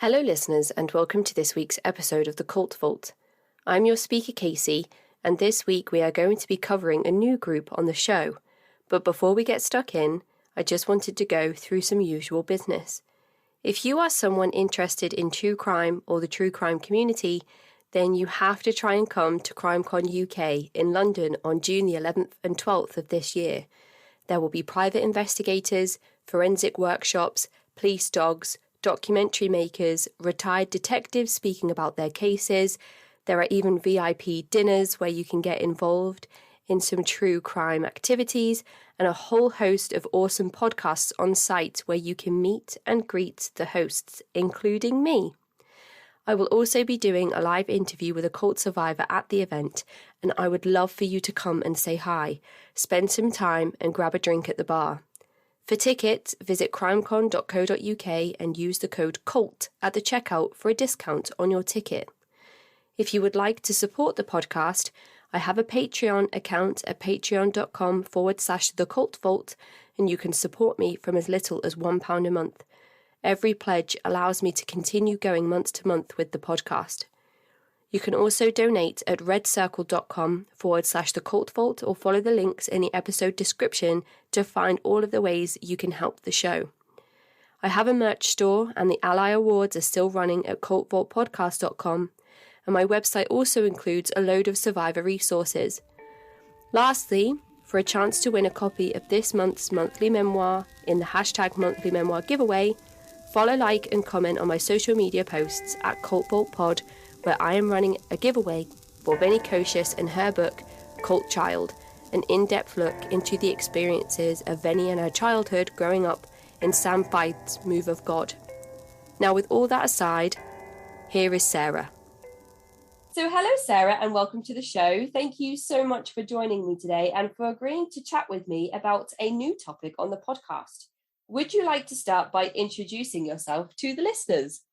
Hello, listeners, and welcome to this week's episode of The Cult Vault. I'm your speaker, Casey, and this week we are going to be covering a new group on the show. But before we get stuck in, I just wanted to go through some usual business. If you are someone interested in true crime or the true crime community, then you have to try and come to CrimeCon UK in London on June the 11th and 12th of this year. There will be private investigators, forensic workshops, police dogs, documentary makers, retired detectives speaking about their cases. There are even VIP dinners where you can get involved in some true crime activities, and a whole host of awesome podcasts on site where you can meet and greet the hosts, including me. I will also be doing a live interview with a cult survivor at the event, and I would love for you to come and say hi, spend some time and grab a drink at the bar. For tickets, visit crimecon.co.uk and use the code CULT at the checkout for a discount on your ticket. If you would like to support the podcast, I have a Patreon account at patreon.com/thecultvault, and you can support me from as little as £1 a month. Every pledge allows me to continue going month to month with the podcast. You can also donate at redcircle.com/thecultvault or follow the links in the episode description to find all of the ways you can help the show. I have a merch store, and the Ally Awards are still running at cultvaultpodcast.com, and my website also includes a load of survivor resources. Lastly, for a chance to win a copy of this month's monthly memoir in the hashtag monthly memoir giveaway, follow, like, and comment on my social media posts at cultvaultpod, where I am running a giveaway for Vinnie Kocius and her book, Cult Child, an in-depth look into the experiences of Vinnie and her childhood growing up in Sam Fythe's Move of God. Now, with all that aside, here is Sarah. So hello, Sarah, and welcome to the show. Thank you so much for joining me today and for agreeing to chat with me about a new topic on the podcast. Would you like to start by introducing yourself to the listeners?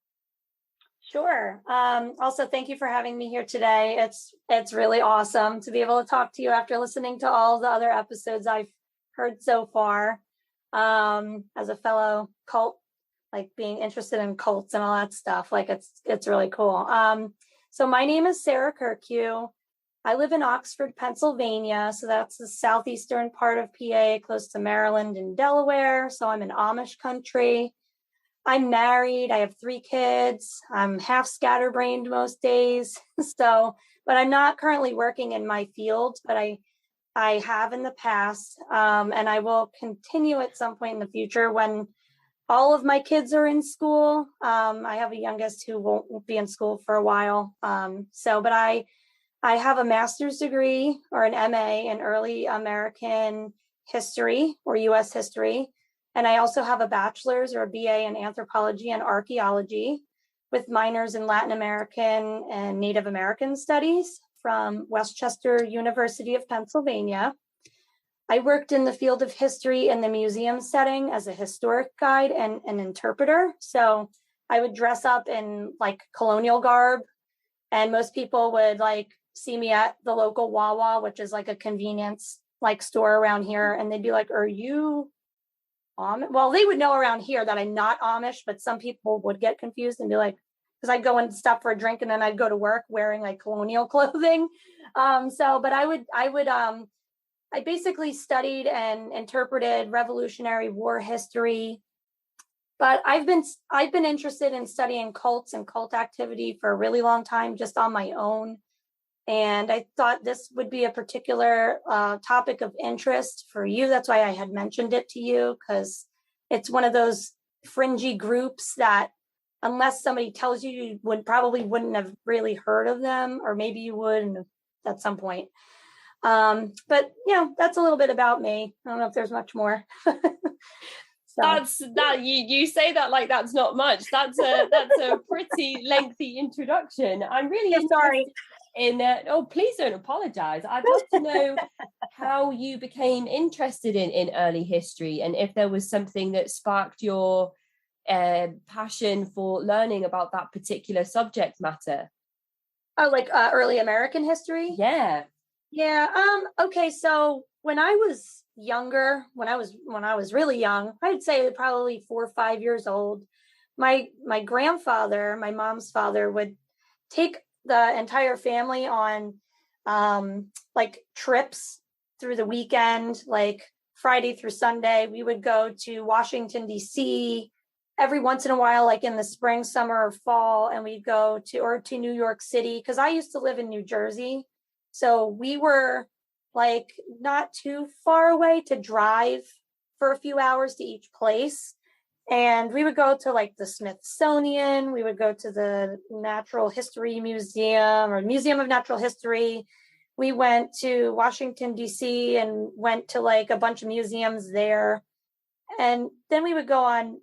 Sure. Also, thank you for having me here today. It's really awesome to be able to talk to you after listening to all the other episodes I've heard so far. As a fellow cult, like being interested in cults and all that stuff, like it's really cool. So my name is Sarah Kirkue. I live in Oxford, Pennsylvania. So that's the southeastern part of PA, close to Maryland and Delaware. So I'm in Amish country. I'm married. I have 3 kids. I'm half scatterbrained most days. But I'm not currently working in my field, but I have in the past. And I will continue at some point in the future when all of my kids are in school. I have a youngest who won't be in school for a while. But I have a master's degree or an MA in early American history or U.S. history. And I also have a bachelor's or a BA in anthropology and archaeology with minors in Latin American and Native American studies from Westchester University of Pennsylvania. I worked in the field of history in the museum setting as a historic guide and an interpreter. So I would dress up in like colonial garb, and most people would like see me at the local Wawa, which is like a convenience like store around here. And they'd be like, "Are you Amish?" Well, they would know around here that I'm not Amish, but some people would get confused and be like, because I'd go and stop for a drink and then I'd go to work wearing like colonial clothing. I basically studied and interpreted Revolutionary War history, but I've been interested in studying cults and cult activity for a really long time, just on my own. And I thought this would be a particular topic of interest for you. That's why I had mentioned it to you, because it's one of those fringy groups that unless somebody tells you, you wouldn't have really heard of them, or maybe you would at some point. But that's a little bit about me. I don't know if there's much more. You say that like that's not much. That's a pretty lengthy introduction. I'm really sorry. Please don't apologize. I'd love to know how you became interested in early history, and if there was something that sparked your passion for learning about that particular subject matter. Oh, like early American history? Yeah. Okay. So when I was younger, when I was really young, I'd say probably 4 or 5 years old, my grandfather, my mom's father, would take the entire family on like trips through the weekend, like Friday through Sunday. We would go to Washington, D.C. every once in a while, like in the spring, summer, or fall, and we'd go to New York City, because I used to live in New Jersey. So we were like not too far away to drive for a few hours to each place. And we would go to like the Smithsonian, we would go to the Natural History Museum or Museum of Natural History. We went to Washington, D.C. and went to like a bunch of museums there. And then we would go on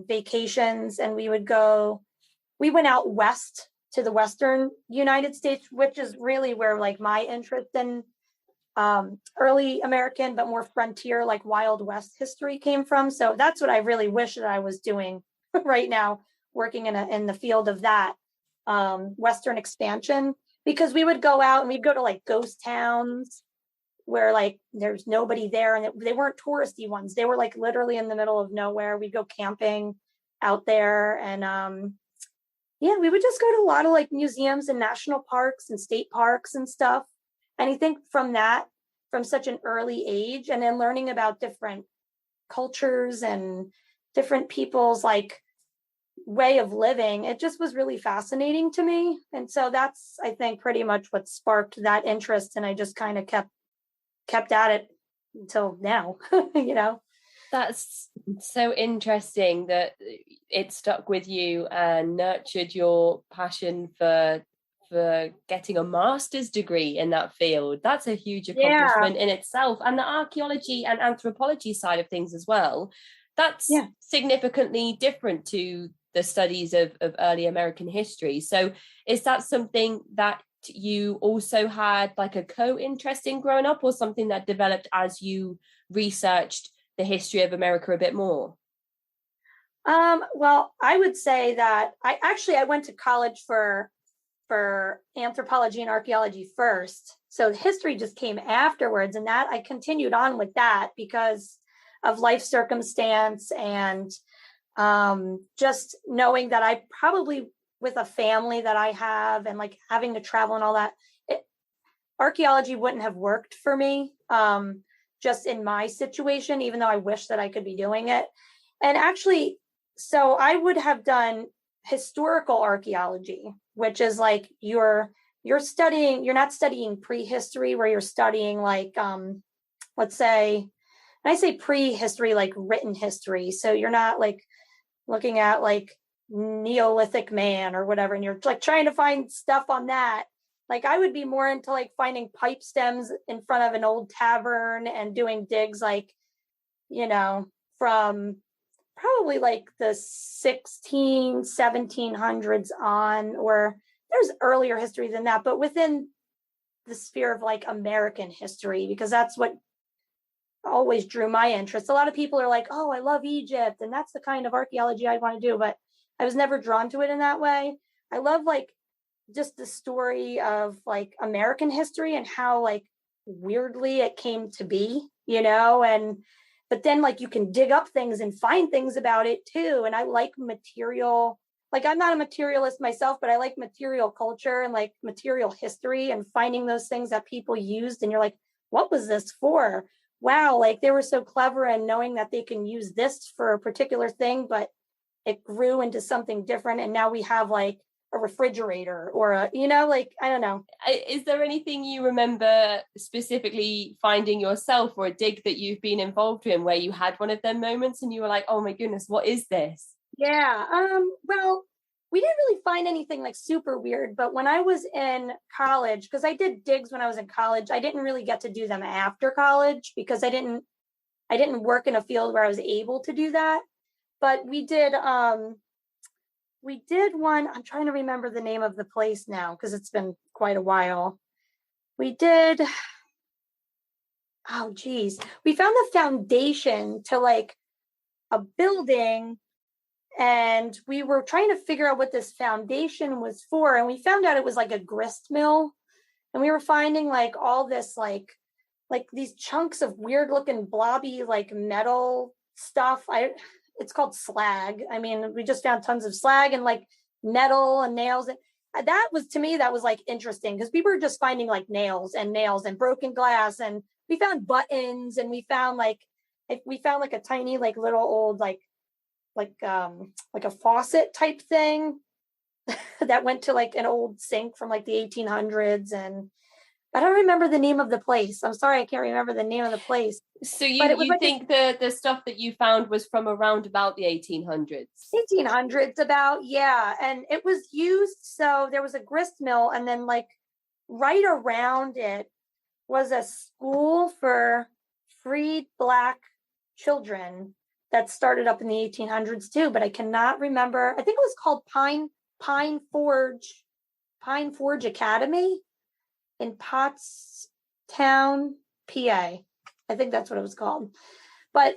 vacations, and we went out west to the Western United States, which is really where like my interest in early American, but more frontier, like Wild West history came from. So that's what I really wish that I was doing right now, working in the field of that Western expansion, because we would go out and we'd go to like ghost towns where like there's nobody there, and they weren't touristy ones. They were like literally in the middle of nowhere. We'd go camping out there, and yeah, we would just go to a lot of like museums and national parks and state parks and stuff. And I think from such an early age, and then learning about different cultures and different people's like way of living, it just was really fascinating to me. And so that's, I think, pretty much what sparked that interest. And I just kind of kept at it until now, you know. That's so interesting that it stuck with you and nurtured your passion for getting a master's degree in that field. That's a huge accomplishment in itself. And the archaeology and anthropology side of things as well, that's significantly different to the studies of early American history. So is that something that you also had like a co-interest in growing up, or something that developed as you researched the history of America a bit more? Well, I would say that I went to college for anthropology and archaeology first. So history just came afterwards, and that I continued on with that because of life circumstance and just knowing that I probably, with a family that I have and like having to travel and all that, archaeology wouldn't have worked for me just in my situation, even though I wish that I could be doing it. And actually, so I would have done historical archaeology, which is like you're not studying prehistory, where you're studying like let's say, and I say prehistory like written history, so you're not like looking at like Neolithic man or whatever, and you're like trying to find stuff on that. Like I would be more into like finding pipe stems in front of an old tavern and doing digs like, you know, from probably like the 1700s on, or there's earlier history than that, but within the sphere of like American history, because that's what always drew my interest. A lot of people are like, oh, I love Egypt, and that's the kind of archaeology I want to do, but I was never drawn to it in that way. I love like just the story of like American history and how like weirdly it came to be, you know, and but then like you can dig up things and find things about it too. And I like material, like I'm not a materialist myself, but I like material culture and like material history and finding those things that people used. And you're like, what was this for? Wow, like they were so clever, and knowing that they can use this for a particular thing, but it grew into something different. And now we have like a refrigerator or a, you know, like, I don't know. Is there anything you remember specifically finding yourself, or a dig that you've been involved in, where you had one of them moments and you were like, oh my goodness, what is this? Yeah. Well, we didn't really find anything like super weird, but when I was in college, because I did digs when I was in college, I didn't really get to do them after college because I didn't work in a field where I was able to do that. But we did one. I'm trying to remember the name of the place now because it's been quite a while. We did, oh geez, we found the foundation to like a building, and we were trying to figure out what this foundation was for, and we found out it was like a grist mill. And we were finding like all this like these chunks of weird looking blobby like metal stuff. it's called slag. I mean, we just found tons of slag and like metal and nails. And that was, to me, that was like interesting because people were just finding like nails and broken glass. And we found buttons, and we found like a tiny, like little old, like a faucet type thing that went to like an old sink from like the 1800s. And I don't remember the name of the place. I'm sorry, I can't remember the name of the place. So you think the stuff that you found was from around about the 1800s? 1800s about, yeah. And it was used, so there was a grist mill, and then like right around it was a school for freed Black children that started up in the 1800s too, but I cannot remember. I think it was called Pine Forge Academy in Pottstown, PA. I think that's what it was called. But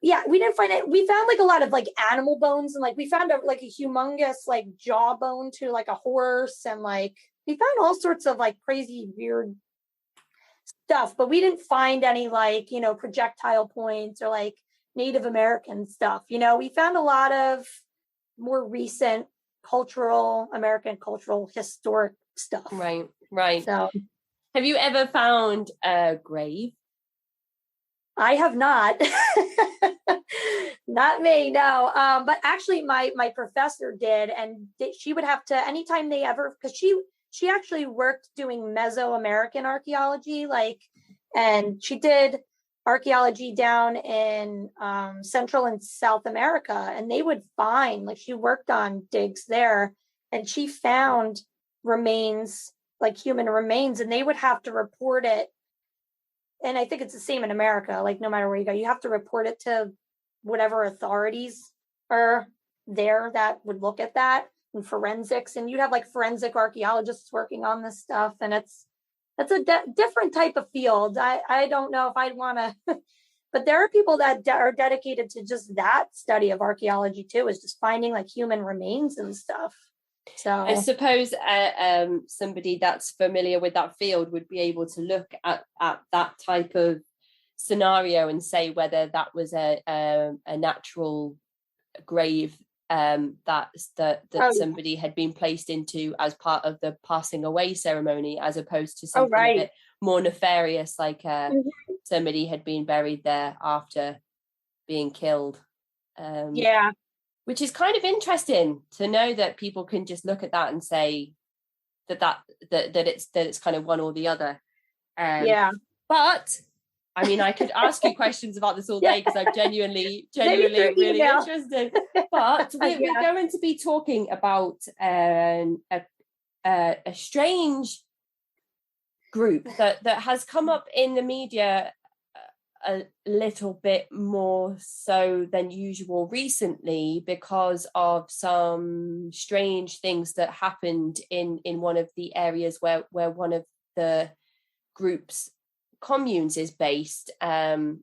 yeah, we didn't find it. We found like a lot of like animal bones, and like we found a humongous like jawbone to like a horse, and like we found all sorts of like crazy weird stuff, but we didn't find any like, projectile points or like Native American stuff. We found a lot of more recent American cultural historic stuff. Right. So, have you ever found a grave? I have not. Not me, no. But actually my professor did, and she would have to, anytime they ever, because she actually worked doing Mesoamerican archaeology, and she did archaeology down in Central and South America, and they would find, like, she worked on digs there, and she found remains, like human remains, and they would have to report it. And I think it's the same in America, like no matter where you go, you have to report it to whatever authorities are there that would look at that, and forensics, and you'd have like forensic archaeologists working on this stuff, and it's a different type of field. I don't know if I'd want to, but there are people that are dedicated to just that study of archaeology too, is just finding like human remains and stuff. So I suppose somebody that's familiar with that field would be able to look at that type of scenario and say whether that was a natural grave that somebody had been placed into as part of the passing away ceremony, as opposed to something a bit more nefarious, like somebody had been buried there after being killed. Which is kind of interesting to know that people can just look at that and say that it's kind of one or the other. But I mean, I could ask you questions about this all day because I'm genuinely really interested. But we're going to be talking about a strange group that has come up in the media a little bit more so than usual recently because of some strange things that happened in one of the areas where one of the group's communes is based, and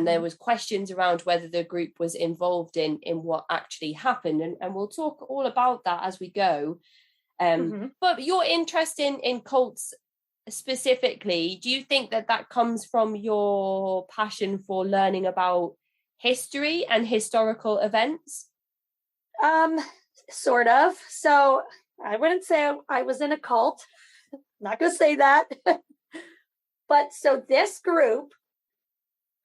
there was questions around whether the group was involved in what actually happened, and we'll talk all about that as we go. But your interest in cults specifically, do you think that comes from your passion for learning about history and historical events? Sort of. So I wouldn't say I was in a cult. I'm not going to say that. But so this group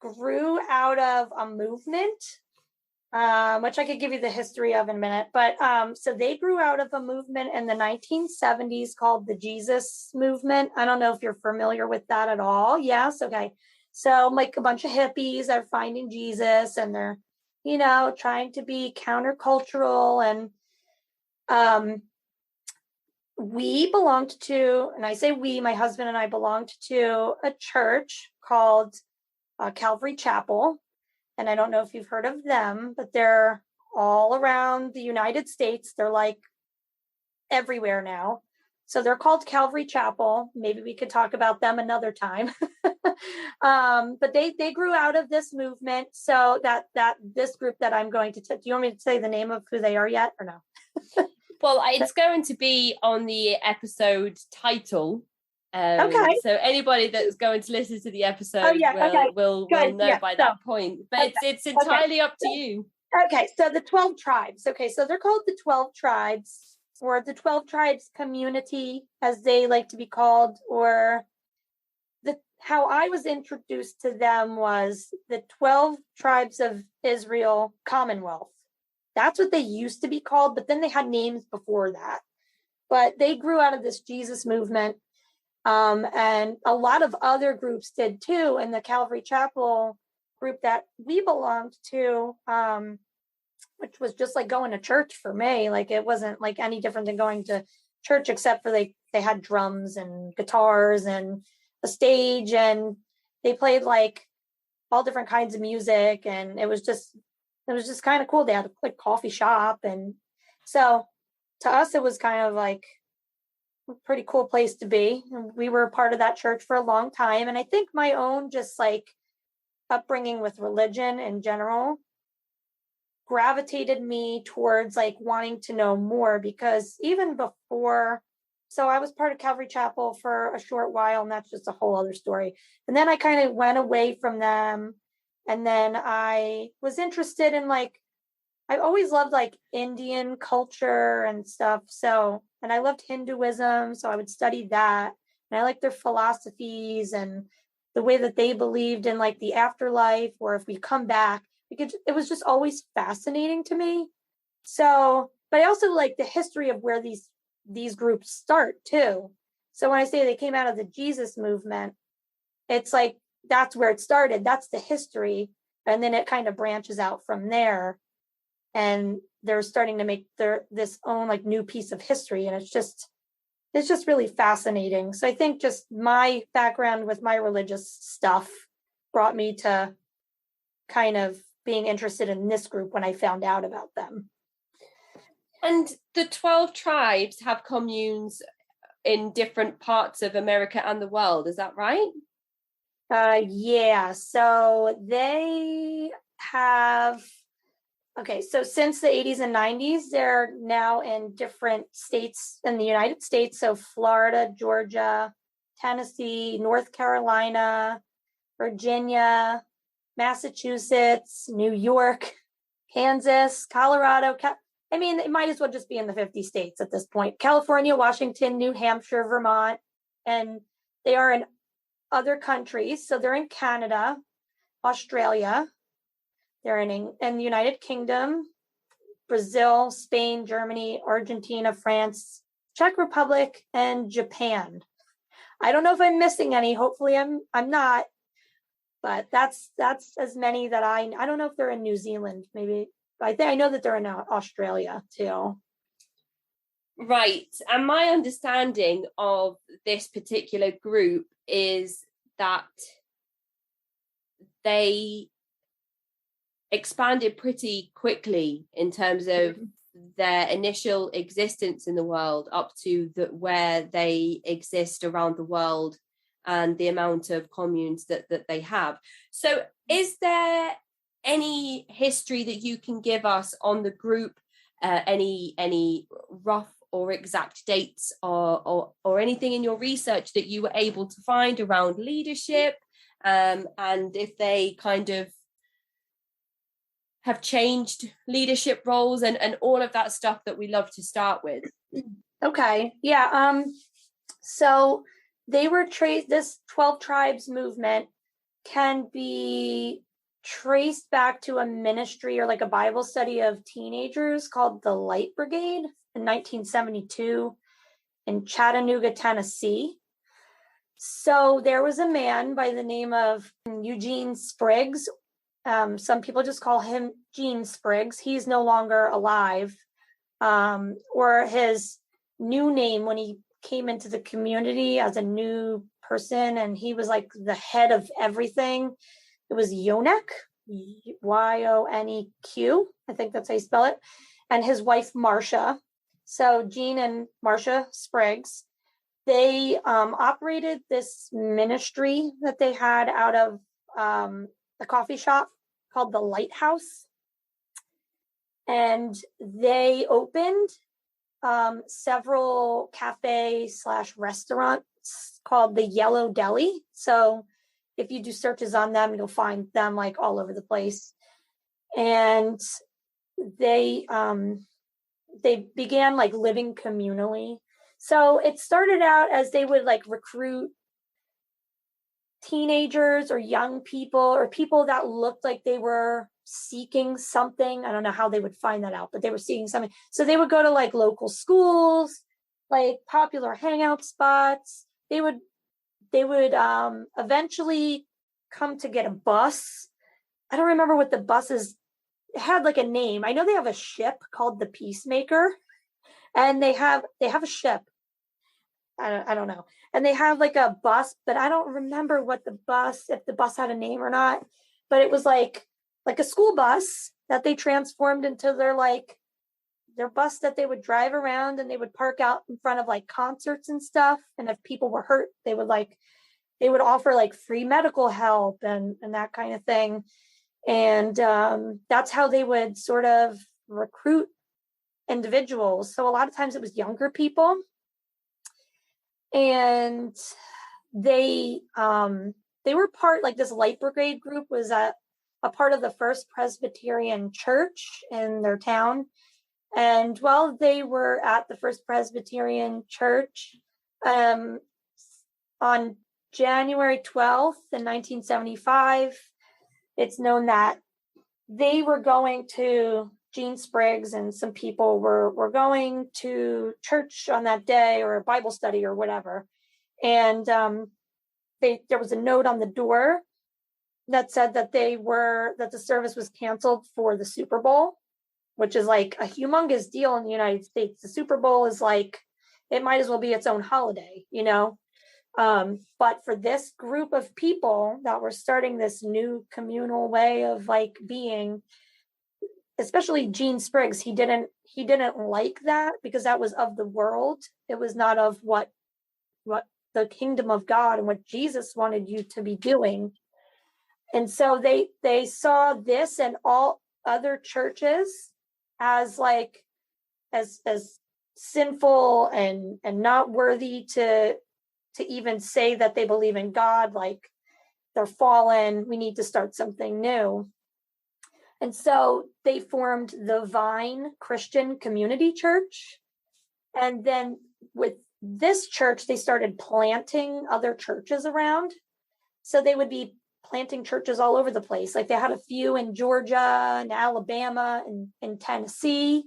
grew out of a movement, which I could give you the history of in a minute. But so they grew out of a movement in the 1970s called the Jesus Movement. I don't know if you're familiar with that at all. Yes. Okay. So like a bunch of hippies are finding Jesus, and they're, trying to be countercultural. And we belonged to, and I say we, my husband and I belonged to a church called Calvary Chapel. And I don't know if you've heard of them, but they're all around the United States. They're like everywhere now. So they're called Calvary Chapel. Maybe we could talk about them another time. But they grew out of this movement. So that this group that I'm going to, do you want me to say the name of who they are yet or no? Well, it's going to be on the episode title. Okay. So anybody that's going to listen to the episode will know by that point. But it's entirely up to you. Okay, so the 12 tribes. Okay, so they're called the 12 tribes, or the 12 tribes community, as they like to be called, or how I was introduced to them was the 12 tribes of Israel Commonwealth. That's what they used to be called, but then they had names before that. But they grew out of this Jesus movement. And a lot of other groups did too. And the Calvary Chapel group that we belonged to, which was just like going to church for me. Like it wasn't like any different than going to church, except for they had drums and guitars and a stage, and they played like all different kinds of music, and it was just kind of cool. They had a like coffee shop, and so to us it was kind of like a pretty cool place to be. And we were a part of that church for a long time. And I think my own just like upbringing with religion in general gravitated me towards like wanting to know more, because even before, so I was part of Calvary Chapel for a short while, and that's just a whole other story. And then I kind of went away from them, and then I was interested in like, I've always loved like Indian culture and stuff. So, and I loved Hinduism, so I would study that, and I liked their philosophies and the way that they believed in like the afterlife, or if we come back. It was just always fascinating to me. So, but I also like the history of where these groups start too. So when I say they came out of the Jesus movement, it's like that's where it started. That's the history, and then it kind of branches out from there. And they're starting to make this own like new piece of history, and it's just really fascinating. So I think just my background with my religious stuff brought me to kind of being interested in this group when I found out about them. And the 12 tribes have communes in different parts of America and the world, is that right? Yeah, so they have, okay, so since the 80s and 90s, they're now in different states in the United States. So Florida, Georgia, Tennessee, North Carolina, Virginia, Massachusetts, New York, Kansas, Colorado. I mean, it might as well just be in the 50 states at this point. California, Washington, New Hampshire, Vermont, and they are in other countries. So they're in Canada, Australia, they're in the United Kingdom, Brazil, Spain, Germany, Argentina, France, Czech Republic, and Japan. I don't know if I'm missing any. Hopefully I'm not. But that's as many that I don't know if they're in New Zealand. Maybe I know that they're in Australia too. Right. And my understanding of this particular group is that they expanded pretty quickly in terms of their initial existence in the world up to where they exist around the world, and the amount of communes that they have. So is there any history that you can give us on the group, any rough or exact dates or anything in your research that you were able to find around leadership, and if they kind of have changed leadership roles and all of that stuff that we love to start with? Okay. Yeah. So they were this 12 tribes movement can be traced back to a ministry or like a Bible study of teenagers called the Light Brigade in 1972 in Chattanooga, Tennessee. So there was a man by the name of Eugene Spriggs. Some people just call him Gene Spriggs. He's no longer alive. Or his new name when he came into the community as a new person, and he was like the head of everything. It was Yoneq, Yoneq. I think that's how you spell it. And his wife, Marcia. So Gene and Marcia Spriggs, they operated this ministry that they had out of a coffee shop called the Lighthouse. And they opened several cafe/restaurants called the Yellow Deli. So if you do searches on them, you'll find them like all over the place. And they began like living communally. So it started out as they would like recruit teenagers or young people or people that looked like they were seeking something. I don't know how they would find that out, but they were seeking something. So they would go to like local schools, like popular hangout spots. They would eventually come to get a bus. I don't remember what the buses had, like a name. I know they have a ship called the Peacemaker, and they have a ship. I don't know. And they have like a bus, but I don't remember what if the bus had a name or not. But it was like a school bus that they transformed into their bus that they would drive around, and they would park out in front of like concerts and stuff. And if people were hurt, they would offer like free medical help and that kind of thing. And that's how they would sort of recruit individuals. So a lot of times it was younger people, and they were part, like this Light Brigade group was a part of the First Presbyterian Church in their town. And while they were at the First Presbyterian Church, on January 12th in 1975, it's known that they were going to, Gene Spriggs and some people were going to church on that day, or a Bible study or whatever. And there was a note on the door that said that the service was canceled for the Super Bowl, which is like a humongous deal in the United States. The Super Bowl is like, it might as well be its own holiday, you know? But for this group of people that were starting this new communal way of like being, especially Gene Spriggs, he didn't like that, because that was of the world. It was not of what the kingdom of God and what Jesus wanted you to be doing. And so they saw this and all other churches as like as sinful and not worthy to even say that they believe in God. Like, they're fallen, we need to start something new. And so they formed the Vine Christian Community Church. And then with this church, they started planting other churches around. So they would be planting churches all over the place. Like, they had a few in Georgia and Alabama and in Tennessee.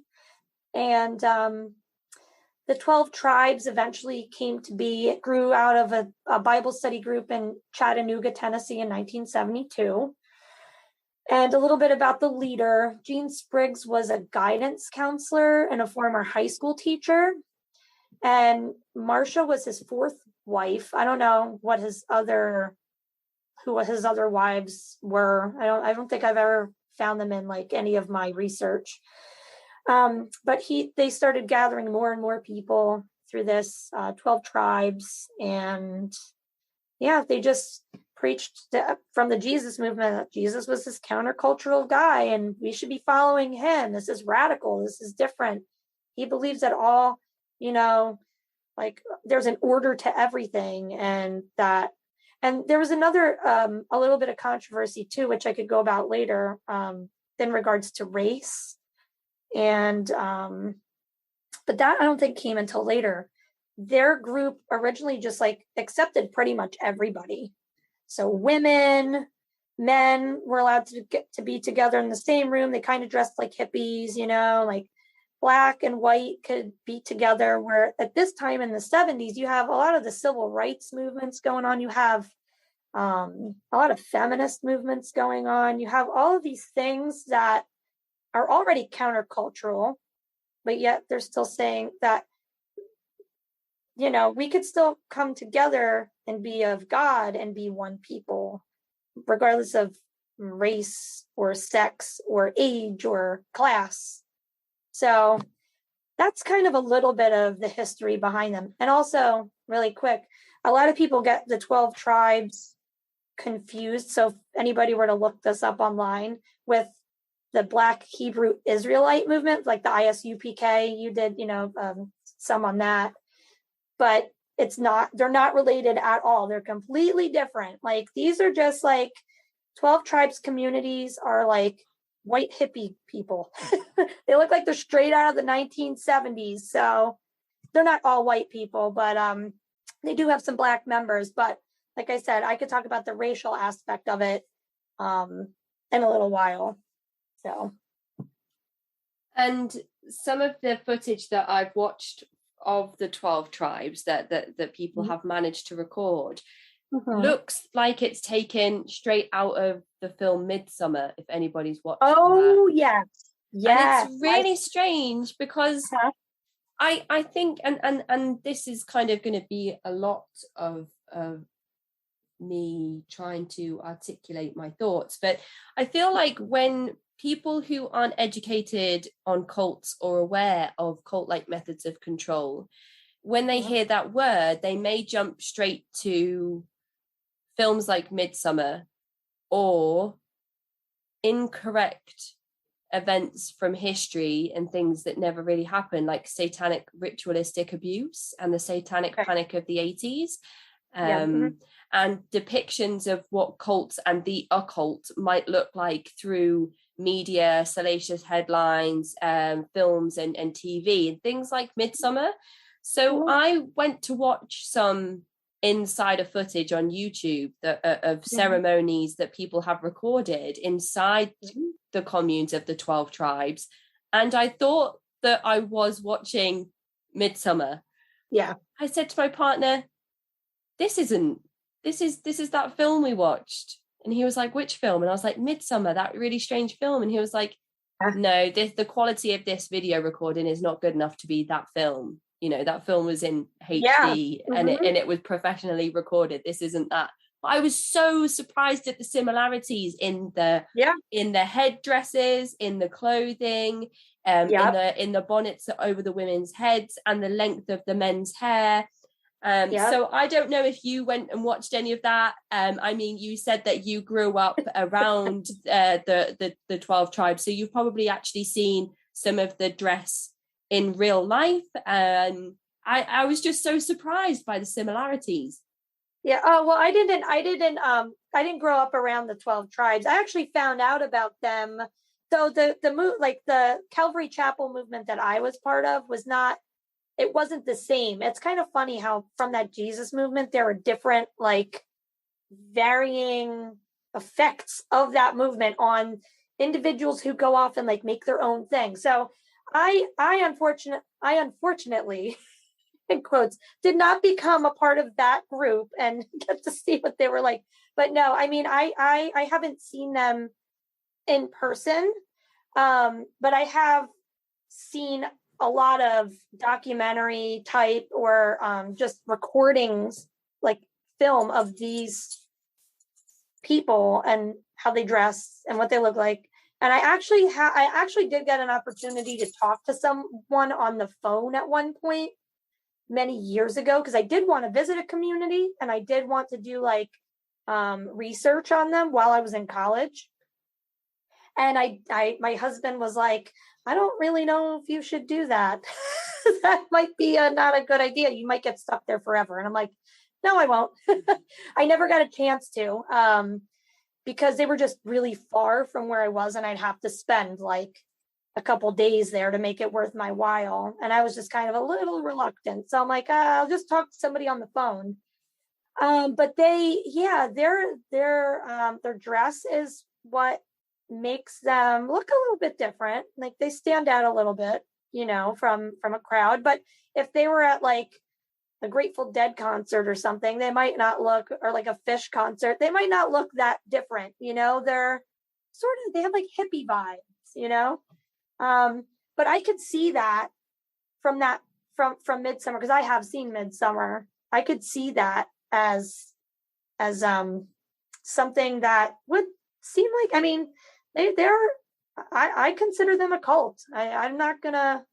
And the 12 tribes eventually came to be. It grew out of a Bible study group in Chattanooga, Tennessee in 1972. And a little bit about the leader. Gene Spriggs was a guidance counselor and a former high school teacher. And Marcia was his fourth wife. I don't know who his other wives were. I don't think I've ever found them in like any of my research. But they started gathering more and more people through this 12 tribes. And yeah, they just preached from the Jesus movement that Jesus was this countercultural guy and we should be following him. This is radical. This is different. He believes that all, like there's an order to everything, and there was another, a little bit of controversy too, which I could go about later, in regards to race. And, but that I don't think came until later. Their group originally just like accepted pretty much everybody. So women, men were allowed to get to be together in the same room. They kind of dressed like hippies, like black and white could be together. Where at this time in the 70s, you have a lot of the civil rights movements going on. You have a lot of feminist movements going on. You have all of these things that are already countercultural, but yet they're still saying that, we could still come together and be of God and be one people, regardless of race or sex or age or class. So that's kind of a little bit of the history behind them. And also, really quick, a lot of people get the 12 tribes confused. So if anybody were to look this up online with the Black Hebrew Israelite movement, like the ISUPK, you did, some on that. But they're not related at all. They're completely different. Like, these are just like 12 tribes communities are like white hippie people. They look like they're straight out of the 1970s. So they're not all white people, but they do have some Black members. But like I said, I could talk about the racial aspect of it in a little while. So, and some of the footage that I've watched of the 12 tribes that people have managed to record looks like it's taken straight out of the film Midsummer, if anybody's watched that. Yes. And it's really strange because I think, and this is kind of going to be a lot of me trying to articulate my thoughts, but I feel like when people who aren't educated on cults or aware of cult-like methods of control, when they hear that word, they may jump straight to films like Midsummer or incorrect events from history and things that never really happened, like satanic ritualistic abuse and the satanic panic of the 80s. And depictions of what cults and the occult might look like through media, salacious headlines, films and TV and things like Midsummer. So I went to watch some insider footage on YouTube of ceremonies that people have recorded inside the communes of the 12 tribes. And I thought that I was watching Midsummer. Yeah. I said to my partner, this is that film we watched. And he was like, which film? And I was like, Midsummer, that really strange film. And he was like, no, the quality of this video recording is not good enough to be that film. You know, that film was in HD and it was professionally recorded. This isn't that. But I was so surprised at the similarities in the headdresses, in the clothing, in the bonnets over the women's heads and the length of the men's hair. So I don't know if you went and watched any of that. I mean, you said that you grew up around the 12 tribes, so you've probably actually seen some of the dress in real life. I was just so surprised by the similarities. Yeah. Oh, well, I didn't grow up around the 12 tribes. I actually found out about them. So the Calvary Chapel movement that I was part of it wasn't the same. It's kind of funny how from that Jesus movement, there were different, like, varying effects of that movement on individuals who go off and like make their own thing. So I unfortunately, in quotes, did not become a part of that group and get to see what they were like. But no, I mean, I haven't seen them in person, but I have seen a lot of documentary type or just recordings, like film of these people and how they dress and what they look like. And I actually did get an opportunity to talk to someone on the phone at one point many years ago, because I did want to visit a community and I did want to do like research on them while I was in college. And my husband was like, I don't really know if you should do that. That might be not a good idea. You might get stuck there forever. And I'm like, no, I won't. I never got a chance to, because they were just really far from where I was, and I'd have to spend like a couple days there to make it worth my while. And I was just kind of a little reluctant. So I'm like, I'll just talk to somebody on the phone. But their dress is what makes them look a little bit different. Like they stand out a little bit, you know, from a crowd. But if they were at like a Grateful Dead concert or something, they might not look, or like a Fish concert, they might not look that different. You know, they're they have like hippie vibes, you know. But I could see that from Midsummer, because I have seen Midsummer. I could see that as something that would seem like, I mean, I consider them a cult. I'm not gonna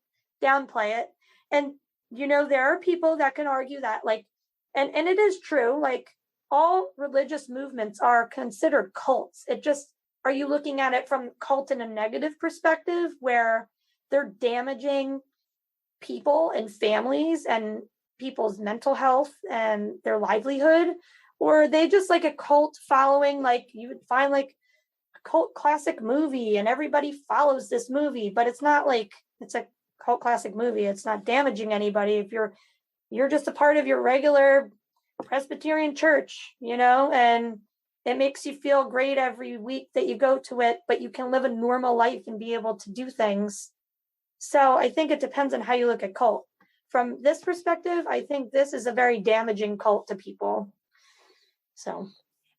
downplay it. And you know, there are people that can argue that, like, and it is true, like all religious movements are considered cults. It just, are you looking at it from cult in a negative perspective where they're damaging people and families and people's mental health and their livelihood? Or are they just like a cult following, like you would find like a cult classic movie and everybody follows this movie, but it's not like it's a cult classic movie. It's not damaging anybody if you're just a part of your regular Presbyterian church, and it makes you feel great every week that you go to it, but you can live a normal life and be able to do things. So I think it depends on how you look at cult. From this perspective, I think this is a very damaging cult to people. So,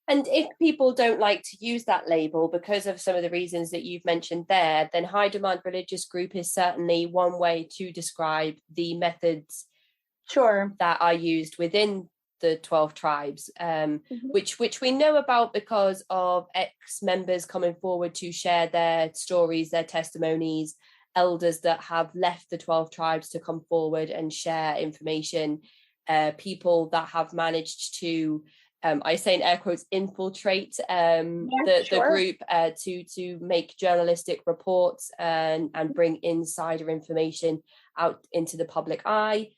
and if people don't like to use that label because of some of the reasons that you've mentioned there, then high demand religious group is certainly one way to describe the methods that are used within the 12 tribes, which we know about because of ex-members coming forward to share their stories, their testimonies, elders that have left the 12 tribes to come forward and share information, people that have managed to, I say in air quotes, infiltrate the group to make journalistic reports and bring insider information out into the public eye.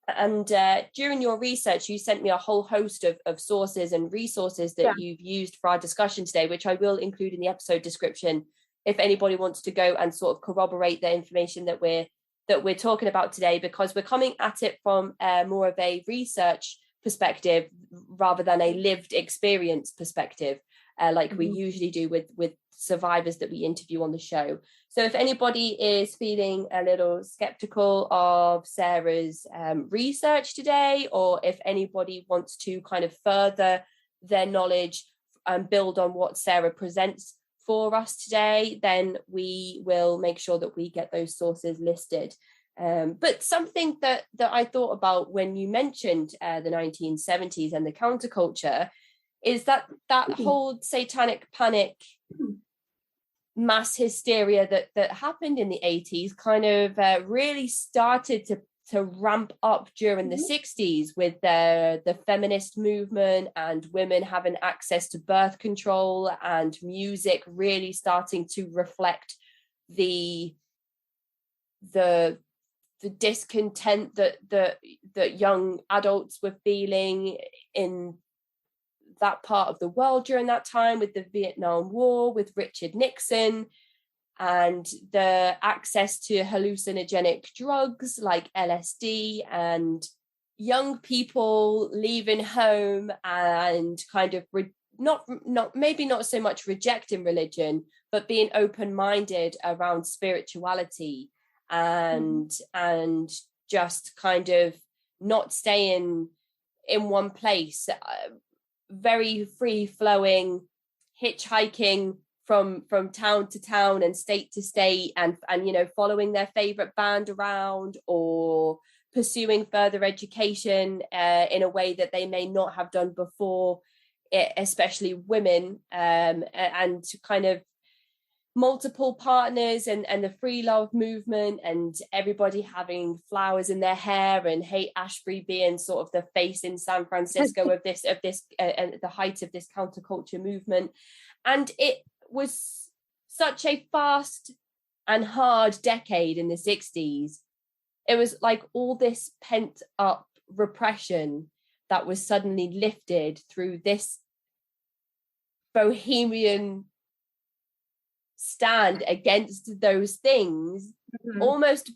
And during your research, you sent me a whole host of sources and resources that you've used for our discussion today, which I will include in the episode description if anybody wants to go and sort of corroborate the information that we're talking about today, because we're coming at it from more of a research perspective rather than a lived experience perspective, like we usually do with survivors that we interview on the show. So if anybody is feeling a little skeptical of Sarah's research today, or if anybody wants to kind of further their knowledge and build on what Sarah presents for us today, then we will make sure that we get those sources listed. But something that I thought about when you mentioned the 1970s and the counterculture is that whole satanic panic, mass hysteria that happened in the 80s kind of really started to ramp up during the 60s with the feminist movement and women having access to birth control and music really starting to reflect the discontent that young adults were feeling in that part of the world during that time, with the Vietnam War, with Richard Nixon, and the access to hallucinogenic drugs like LSD, and young people leaving home and kind of not so much rejecting religion, but being open-minded around spirituality and just kind of not staying in one place, very free-flowing, hitchhiking from town to town and state to state, and following their favorite band around, or pursuing further education in a way that they may not have done before, especially women, and kind of multiple partners, and the free love movement, and everybody having flowers in their hair, and Haight-Ashbury being sort of the face in San Francisco of this and the height of this counterculture movement. And it was such a fast and hard decade in the 60s. It was like all this pent up repression that was suddenly lifted through this bohemian stand against those things, almost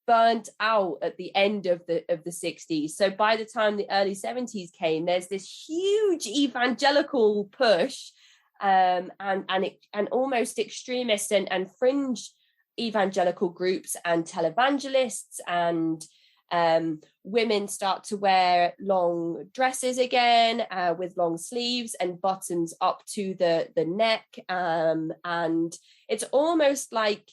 burnt out at the end of the 60s. So by the time the early 70s came, there's this huge evangelical push, and almost extremist and fringe evangelical groups and televangelists, and women start to wear long dresses again, with long sleeves and buttons up to the neck, and it's almost like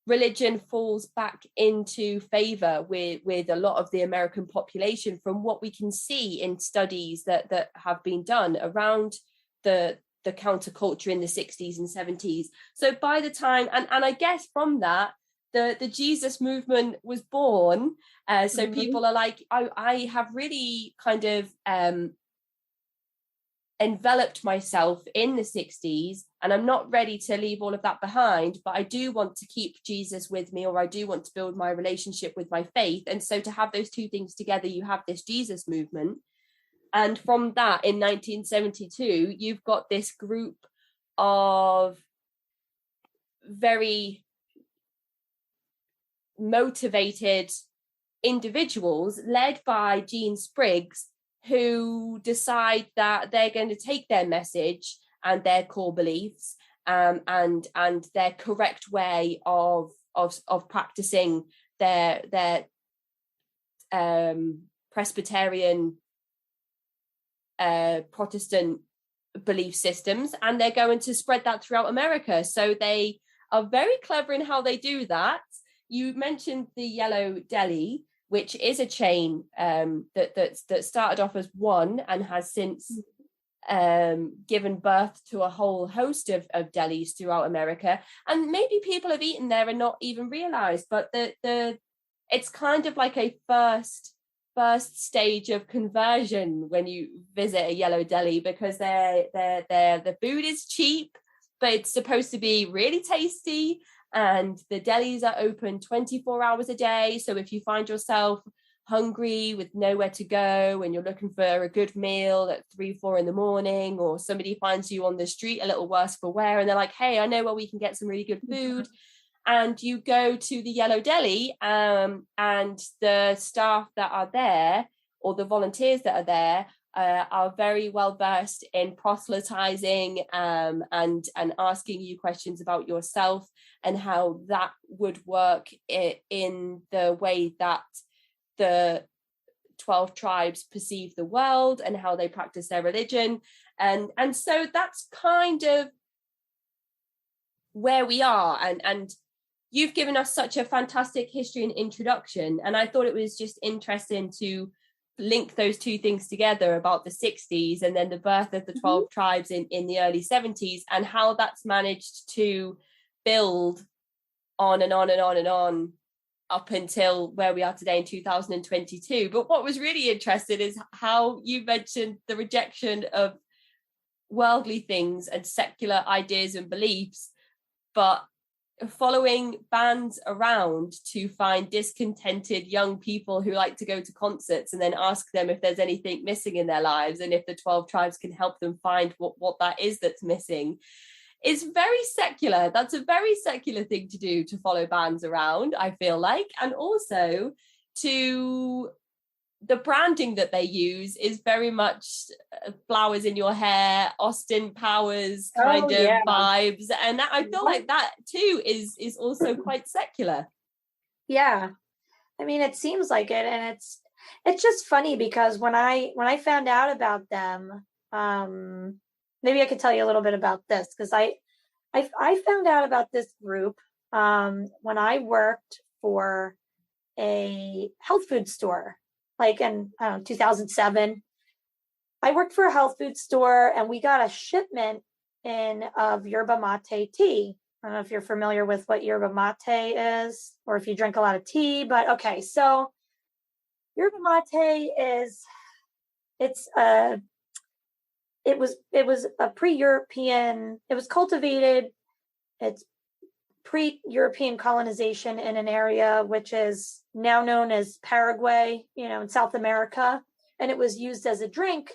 religion falls back into favor with a lot of the American population, from what we can see in studies that have been done around the counterculture in the 60s and 70s. So by the time, and I guess from that, the Jesus movement was born. So people are like, I have really kind of enveloped myself in the 60s, and I'm not ready to leave all of that behind, but I do want to keep Jesus with me, or I do want to build my relationship with my faith. And so to have those two things together, you have this Jesus movement. And from that, in 1972, you've got this group of very motivated individuals led by Jean Spriggs, who decide that they're going to take their message and their core beliefs and their correct way of practicing their Presbyterian Protestant belief systems, and they're going to spread that throughout America. So they are very clever in how they do that. You mentioned the Yellow Deli, which is a chain that started off as one and has since given birth to a whole host of delis throughout America. And maybe people have eaten there and not even realized, but it's kind of like a first stage of conversion when you visit a Yellow Deli, because the food is cheap, but it's supposed to be really tasty. And the delis are open 24 hours a day. So if you find yourself hungry with nowhere to go and you're looking for a good meal at 3-4 in the morning, or somebody finds you on the street a little worse for wear and they're like, hey, I know where we can get some really good food, and you go to the Yellow Deli, and the staff that are there, or the volunteers that are there, are very well versed in proselytizing and asking you questions about yourself and how that would work in the way that the 12 tribes perceive the world and how they practice their religion. And so that's kind of where we are. And you've given us such a fantastic history and introduction. And I thought it was just interesting to link those two things together about the 60s and then the birth of the 12 tribes in the early 70s, and how that's managed to build on and on and on and on up until where we are today in 2022. But what was really interesting is how you mentioned the rejection of worldly things and secular ideas and beliefs, but following bands around to find discontented young people who like to go to concerts and then ask them if there's anything missing in their lives and if the 12 tribes can help them find what that is that's missing, is very secular. That's a very secular thing to do, to follow bands around, I feel like. And also to the branding that they use is very much flowers in your hair, Austin Powers kind of vibes. And that, I feel like that too is also quite secular. Yeah. I mean, it seems like it. And it's just funny because when I found out about them, maybe I could tell you a little bit about this, because I found out about this group when I worked for a health food store. Like in 2007, I worked for a health food store and we got a shipment in of yerba mate tea. I don't know if you're familiar with what yerba mate is or if you drink a lot of tea, but okay. So yerba mate it was a pre-European, it was cultivated, it's pre-European colonization in an area which is now known as Paraguay, in South America. And it was used as a drink,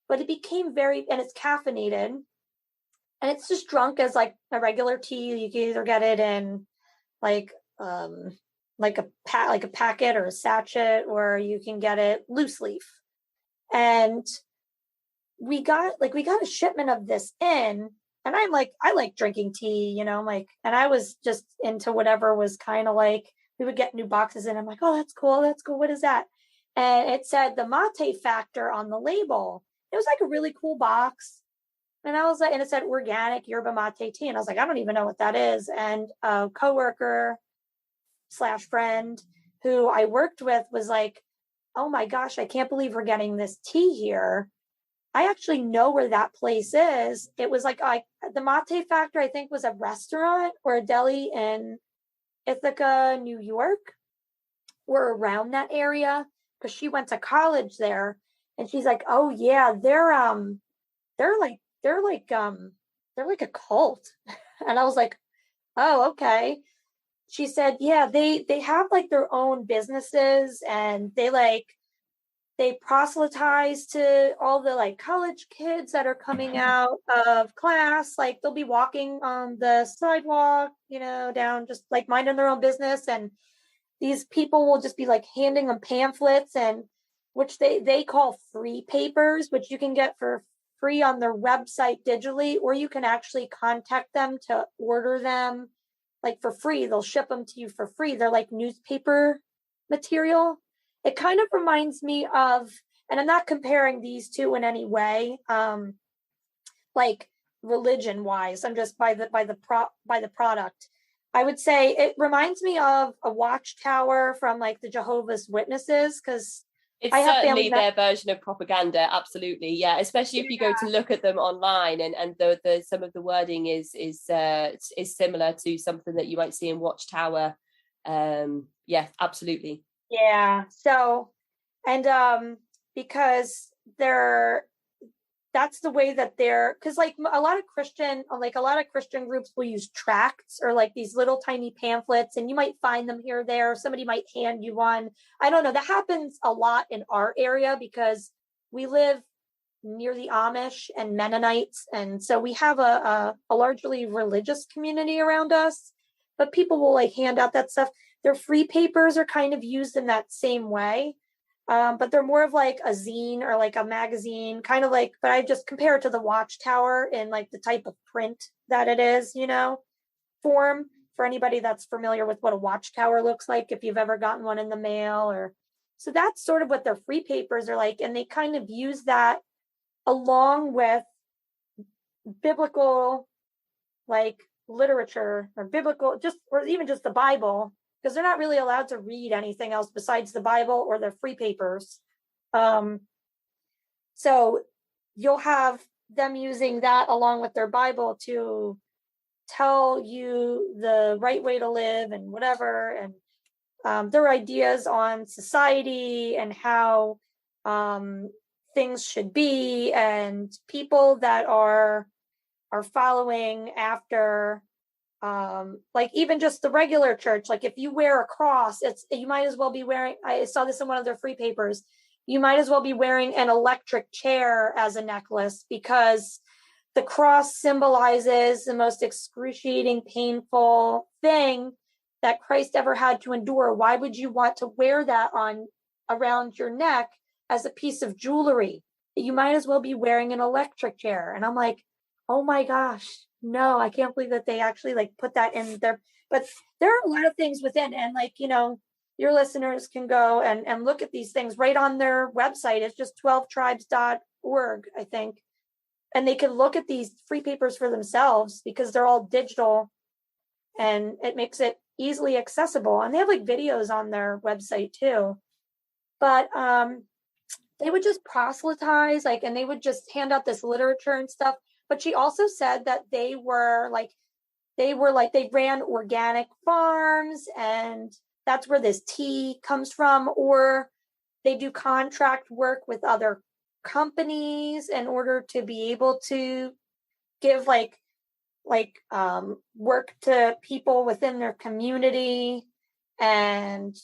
but it became and it's caffeinated. And it's just drunk as like a regular tea. You can either get it in like a packet or a sachet, or you can get it loose leaf. And we got a shipment of this in. And I like drinking tea, and I was just into whatever was kind of like, we would get new boxes in. I'm like, oh, that's cool. What is that? And it said the mate factor on the label. It was like a really cool box. And I was like, and it said organic yerba mate tea. And I was like, I don't even know what that is. And a coworker / friend who I worked with was like, oh my gosh, I can't believe we're getting this tea here. I actually know where that place is. It was like the Mate Factor, I think, was a restaurant or a deli in Ithaca, New York, or around that area, because she went to college there. And she's like, oh yeah, they're like a cult. And I was like, oh, okay. She said, yeah, they have like their own businesses, and they like they proselytize to all the like college kids that are coming out of class. Like they'll be walking on the sidewalk, down just like minding their own business. And these people will just be like handing them pamphlets, and which they call free papers, which you can get for free on their website digitally, or you can actually contact them to order them like for free. They'll ship them to you for free. They're like newspaper material. It kind of reminds me of, and I'm not comparing these two in any way, like religion wise. I'm just by the product. I would say it reminds me of a watchtower from like the Jehovah's Witnesses, because it's certainly their version of propaganda. Absolutely, yeah. Especially if you go to look at them online, and the some of the wording is similar to something that you might see in Watchtower. Yeah, absolutely. Yeah. So, and because that's the way that because like a lot of Christian groups will use tracts or like these little tiny pamphlets, and you might find them here or there. Somebody might hand you one. I don't know. That happens a lot in our area because we live near the Amish and Mennonites, and so we have a largely religious community around us. But people will like hand out that stuff. Their free papers are kind of used in that same way. But they're more of like a zine or like a magazine, kind of like, but I just compare it to the Watchtower in like the type of print that it is, form, for anybody that's familiar with what a Watchtower looks like, if you've ever gotten one in the mail. Or so that's sort of what their free papers are like. And they kind of use that along with biblical like literature or biblical, or even just the Bible, because they're not really allowed to read anything else besides the Bible or their free papers. So you'll have them using that along with their Bible to tell you the right way to live and whatever, and their ideas on society and how things should be, and people that are following after like even just the regular church. Like if you wear a cross, you might as well be wearing, I saw this in one of their free papers, you might as well be wearing an electric chair as a necklace, because the cross symbolizes the most excruciating, painful thing that Christ ever had to endure. Why would you want to wear that around your neck as a piece of jewelry? You might as well be wearing an electric chair. And I'm like, oh my gosh, no, I can't believe that they actually like put that in there. But there are a lot of things within, and like, your listeners can go and look at these things right on their website. It's just 12tribes.org, I think. And they can look at these free papers for themselves because they're all digital, and it makes it easily accessible. And they have like videos on their website too. But they would just proselytize, like, and they would just hand out this literature and stuff. But she also said that they ran organic farms, and that's where this tea comes from, or they do contract work with other companies in order to be able to give work to people within their community, and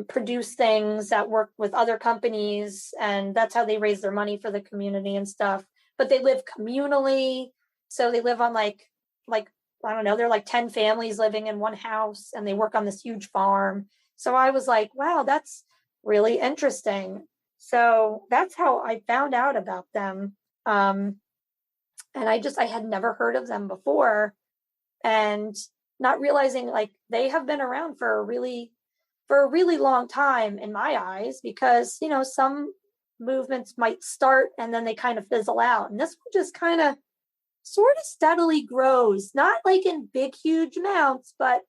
produce things that work with other companies, and that's how they raise their money for the community and stuff. But they live communally, so they live on like I don't know, they're like 10 families living in one house, and they work on this huge farm. So I was like, wow, that's really interesting. So that's how I found out about them. And I had never heard of them before, and not realizing like they have been around for a really long time in my eyes, because, some movements might start and then they kind of fizzle out. And this one just kind of sort of steadily grows, not like in big, huge amounts, but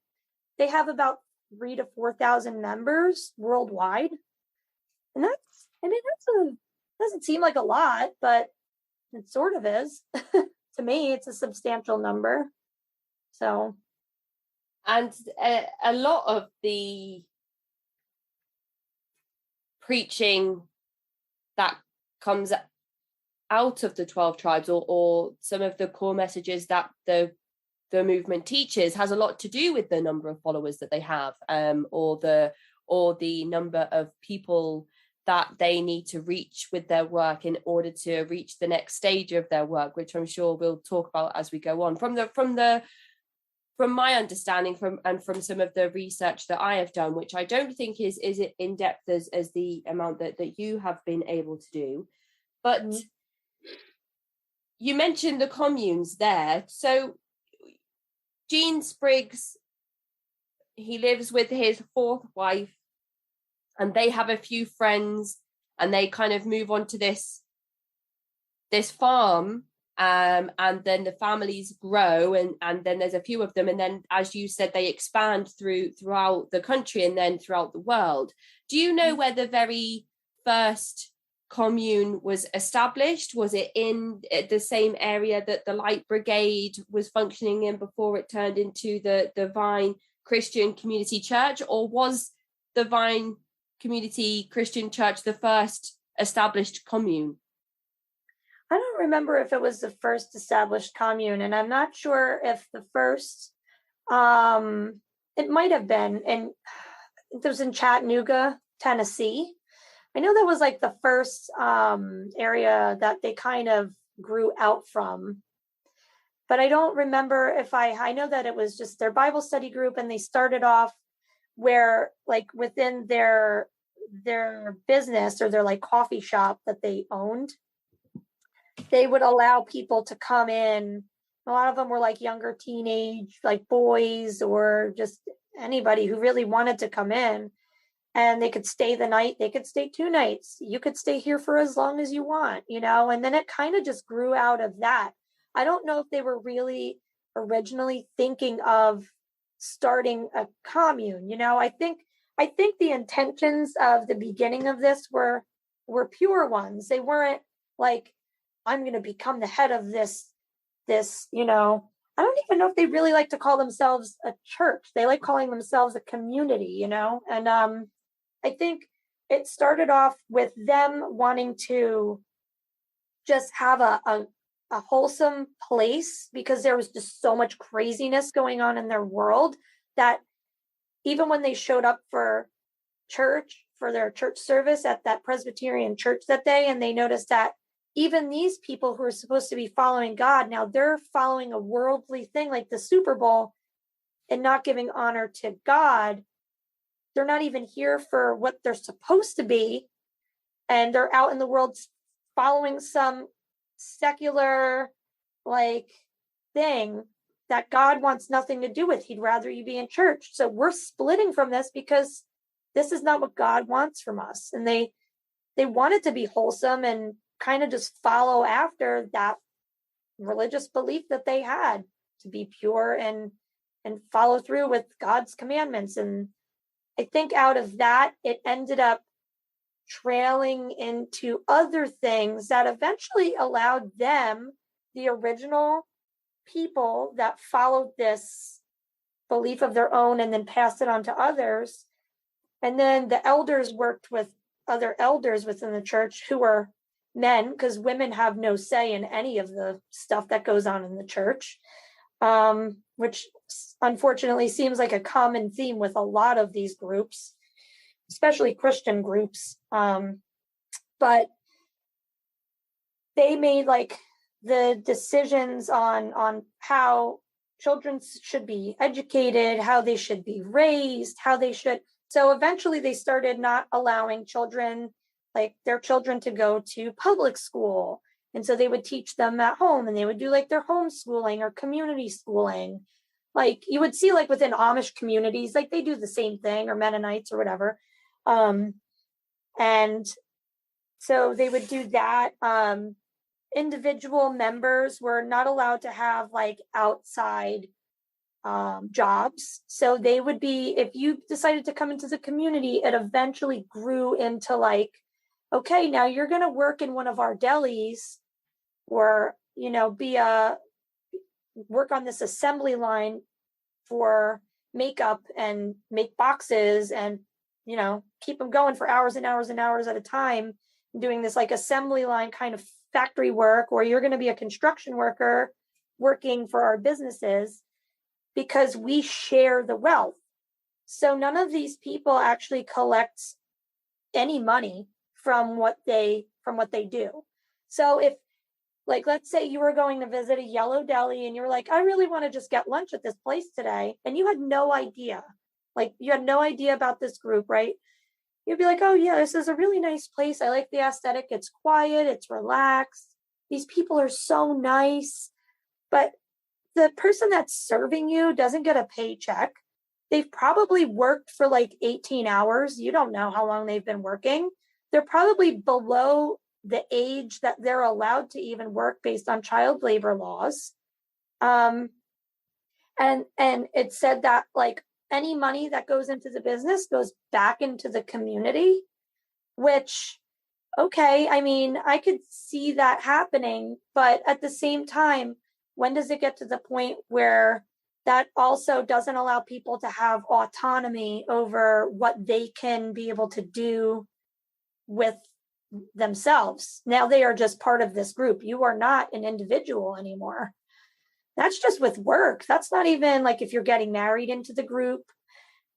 they have about 3,000 to 4,000 members worldwide. And doesn't seem like a lot, but it sort of is. To me, it's a substantial number. So. And a lot of the preaching that comes out of the 12 tribes, or some of the core messages that the movement teaches, has a lot to do with the number of followers that they have, or the number of people that they need to reach with their work in order to reach the next stage of their work, which I'm sure we'll talk about as we go on. From my understanding from some of the research that I have done, which I don't think is in depth as the amount that you have been able to do, but you mentioned the communes there. So Gene Spriggs, he lives with his fourth wife, and they have a few friends, and they kind of move on to this farm. And then the families grow, and then there's a few of them, and then, as you said, they expand throughout the country and then throughout the world. Do you know where the very first commune was established? Was it in the same area that the Light Brigade was functioning in before it turned into the Vine Christian Community Church, or was the Vine Community Christian Church the first established commune? I don't remember if it was the first established commune, and I'm not sure if the first, it might have been, and it was in Chattanooga, Tennessee. I know that was like the first area that they kind of grew out from, but I don't remember if I know that it was just their Bible study group, and they started off where, like, within their business or their like coffee shop that they owned, they would allow people to come in. A lot of them were like younger teenage, like boys, or just anybody who really wanted to come in, and they could stay the night. They could stay 2 nights. You could stay here for as long as you want, and then it kind of just grew out of that. I don't know if they were really originally thinking of starting a commune. I think the intentions of the beginning of this were pure ones. They weren't like, I'm going to become the head of this, I don't even know if they really like to call themselves a church. They like calling themselves a community, and I think it started off with them wanting to just have a wholesome place, because there was just so much craziness going on in their world that even when they showed up for church, for their church service at that Presbyterian church that day, and they noticed that even these people who are supposed to be following God, now they're following a worldly thing like the Super Bowl and not giving honor to God. They're not even here for what they're supposed to be. And they're out in the world following some secular like thing that God wants nothing to do with. He'd rather you be in church. So we're splitting from this because this is not what God wants from us. And they wanted to be wholesome and kind of just follow after that religious belief that they had, to be pure and follow through with God's commandments. And I think out of that, it ended up trailing into other things that eventually allowed them, the original people that followed this belief of their own and then passed it on to others. And then the elders worked with other elders within the church who were men, because women have no say in any of the stuff that goes on in the church, which unfortunately seems like a common theme with a lot of these groups, especially Christian groups. But they made like the decisions on how children should be educated, how they should be raised, how they should. So eventually they started not allowing their children to go to public school. And so they would teach them at home, and they would do like their homeschooling or community schooling. Like you would see like within Amish communities, like they do the same thing, or Mennonites or whatever. And so they would do that. Individual members were not allowed to have like outside jobs. So they would be, if you decided to come into the community, it eventually grew into like, okay, now you're going to work in one of our delis, or, work on this assembly line for makeup and make boxes and, keep them going for hours and hours and hours at a time, doing this like assembly line kind of factory work, or you're going to be a construction worker working for our businesses, because we share the wealth. So none of these people actually collect any money from what they do. So if, like, let's say you were going to visit a yellow deli and you were like, I really want to just get lunch at this place today, and you had no idea, like you had no idea about this group, right? You'd be like, oh yeah, this is a really nice place. I like the aesthetic. It's quiet, it's relaxed. These people are so nice. But the person that's serving you doesn't get a paycheck. They've probably worked for like 18 hours. You don't know how long they've been working. They're probably below the age that they're allowed to even work based on child labor laws. And it said that like any money that goes into the business goes back into the community, which, okay, I mean, I could see that happening, but at the same time, when does it get to the point where that also doesn't allow people to have autonomy over what they can be able to do with themselves? Now they are just part of this group. You are not an individual anymore. That's just with work. That's not even like if you're getting married into the group.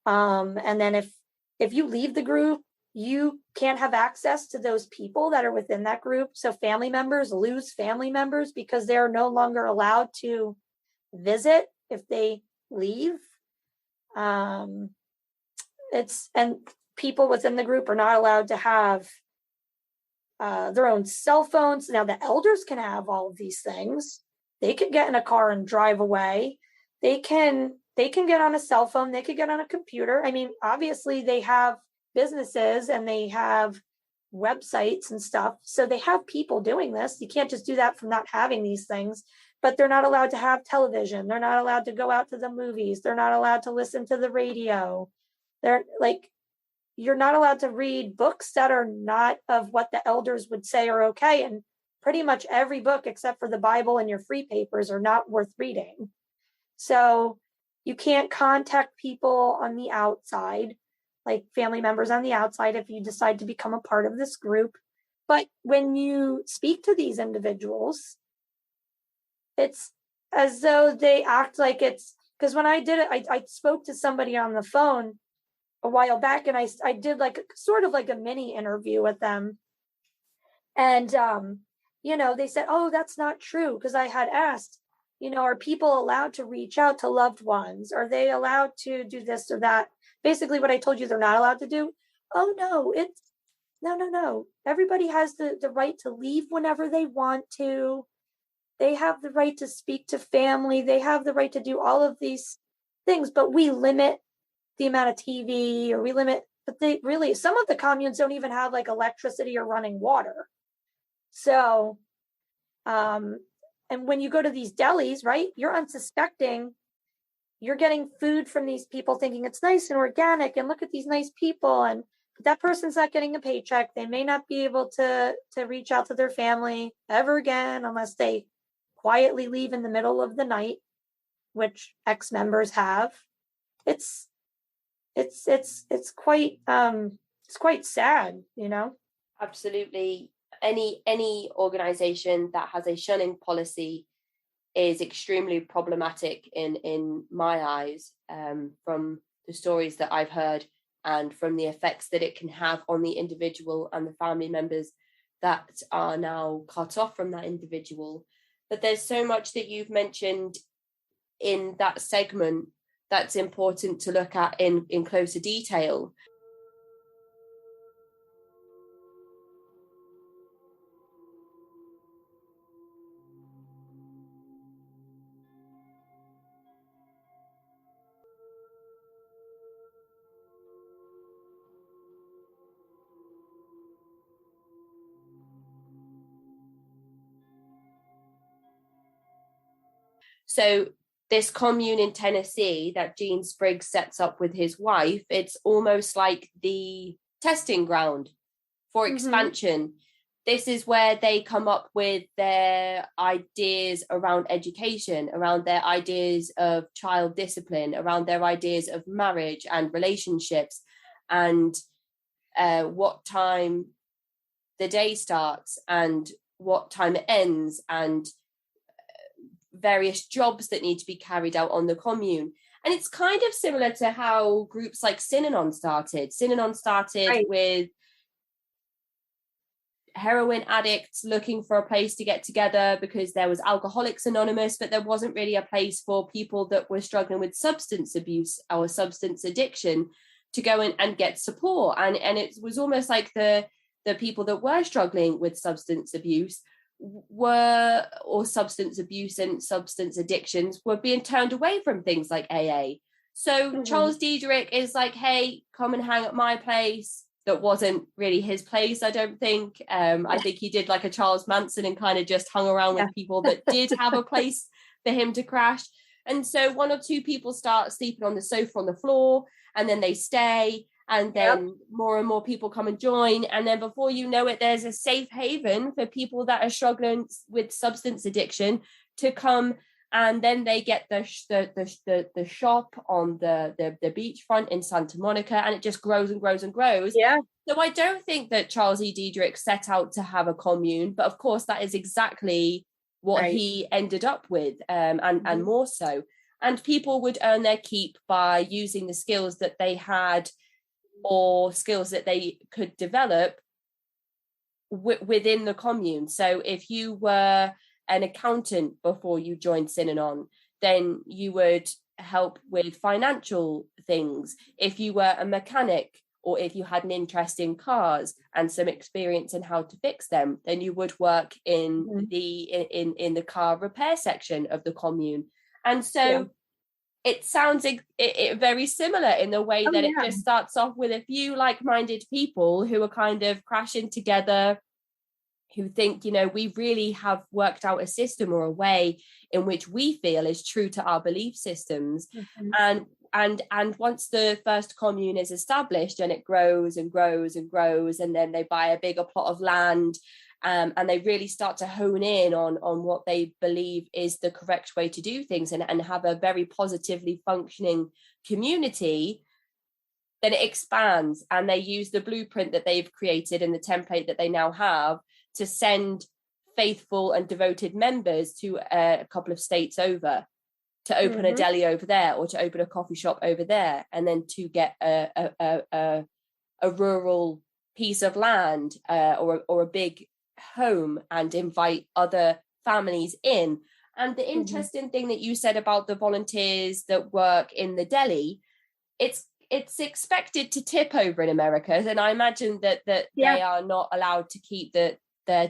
And then if you leave the group, you can't have access to those people that are within that group. So family members lose family members because they're no longer allowed to visit if they leave. And people within the group are not allowed to have their own cell phones. Now the elders can have all of these things. They could get in a car and drive away. They can get on a cell phone. They could get on a computer. I mean, obviously they have businesses and they have websites and stuff. So they have people doing this. You can't just do that from not having these things, but they're not allowed to have television. They're not allowed to go out to the movies. They're not allowed to listen to the radio. They're like, you're not allowed to read books that are not of what the elders would say are okay. And pretty much every book except for the Bible and your free papers are not worth reading. So you can't contact people on the outside, like family members on the outside, if you decide to become a part of this group. But when you speak to these individuals, it's as though they act like it's, because when I did it, I spoke to somebody on the phone a while back, and I did like sort of like a mini interview with them. And, they said, oh, that's not true. Because I had asked, are people allowed to reach out to loved ones? Are they allowed to do this or that? Basically what I told you they're not allowed to do. Oh, no, no. Everybody has the right to leave whenever they want to. They have the right to speak to family. They have the right to do all of these things, but we limit the amount of TV, or we limit, but some of the communes don't even have like electricity or running water. So, and when you go to these delis, right, you're unsuspecting, you're getting food from these people thinking it's nice and organic and look at these nice people, and that person's not getting a paycheck. They may not be able to reach out to their family ever again unless they quietly leave in the middle of the night, which ex-members have. It's quite sad, Absolutely. Any organization that has a shunning policy is extremely problematic in my eyes, from the stories that I've heard and from the effects that it can have on the individual and the family members that are now cut off from that individual. But there's so much that you've mentioned in that segment that's important to look at in closer detail. So this commune in Tennessee that Gene Spriggs sets up with his wife, it's almost like the testing ground for expansion. Mm-hmm. This is where they come up with their ideas around education, around their ideas of child discipline, around their ideas of marriage and relationships, and what time the day starts and what time it ends, and various jobs that need to be carried out on the commune. And it's kind of similar to how groups like Synanon started. Synanon started right. with heroin addicts looking for a place to get together because there was Alcoholics Anonymous, but there wasn't really a place for people that were struggling with substance abuse or substance addiction to go in and get support. And it was almost like the people that were struggling with substance abuse or substance abuse and substance addictions were being turned away from things like AA. So Charles Diederich is like, hey, come and hang at my place. That wasn't really his place, I don't think. I think he did like a Charles Manson and kind of just hung around with people that did have a place for him to crash. And so one or two people start sleeping on the sofa on the floor, and then they stay, and then more and more people come and join. And then before you know it, there's a safe haven for people that are struggling with substance addiction to come. And then they get the shop on the beachfront in Santa Monica, and it just grows and grows and grows. Yeah. So I don't think that Charles E. Diederich set out to have a commune, but of course that is exactly what he ended up with, and more so. And people would earn their keep by using the skills that they had or skills that they could develop within the commune. So if you were an accountant before you joined Synanon, then you would help with financial things. If you were a mechanic, or if you had an interest in cars and some experience in how to fix them, then you would work in the car repair section of the commune. And so it sounds very similar in the way that it just starts off with a few like-minded people who are kind of crashing together, who think, we really have worked out a system or a way in which we feel is true to our belief systems. And once the first commune is established, and it grows and grows and grows, and then they buy a bigger plot of land, and they really start to hone in on what they believe is the correct way to do things, and have a very positively functioning community, then it expands, and they use the blueprint that they've created and the template that they now have to send faithful and devoted members to a couple of states over, to open a deli over there, or to open a coffee shop over there, and then to get a rural piece of land, or a big home, and invite other families in. And the interesting thing that you said about the volunteers that work in the deli, it's expected to tip over in America, and I imagine that they are not allowed to keep the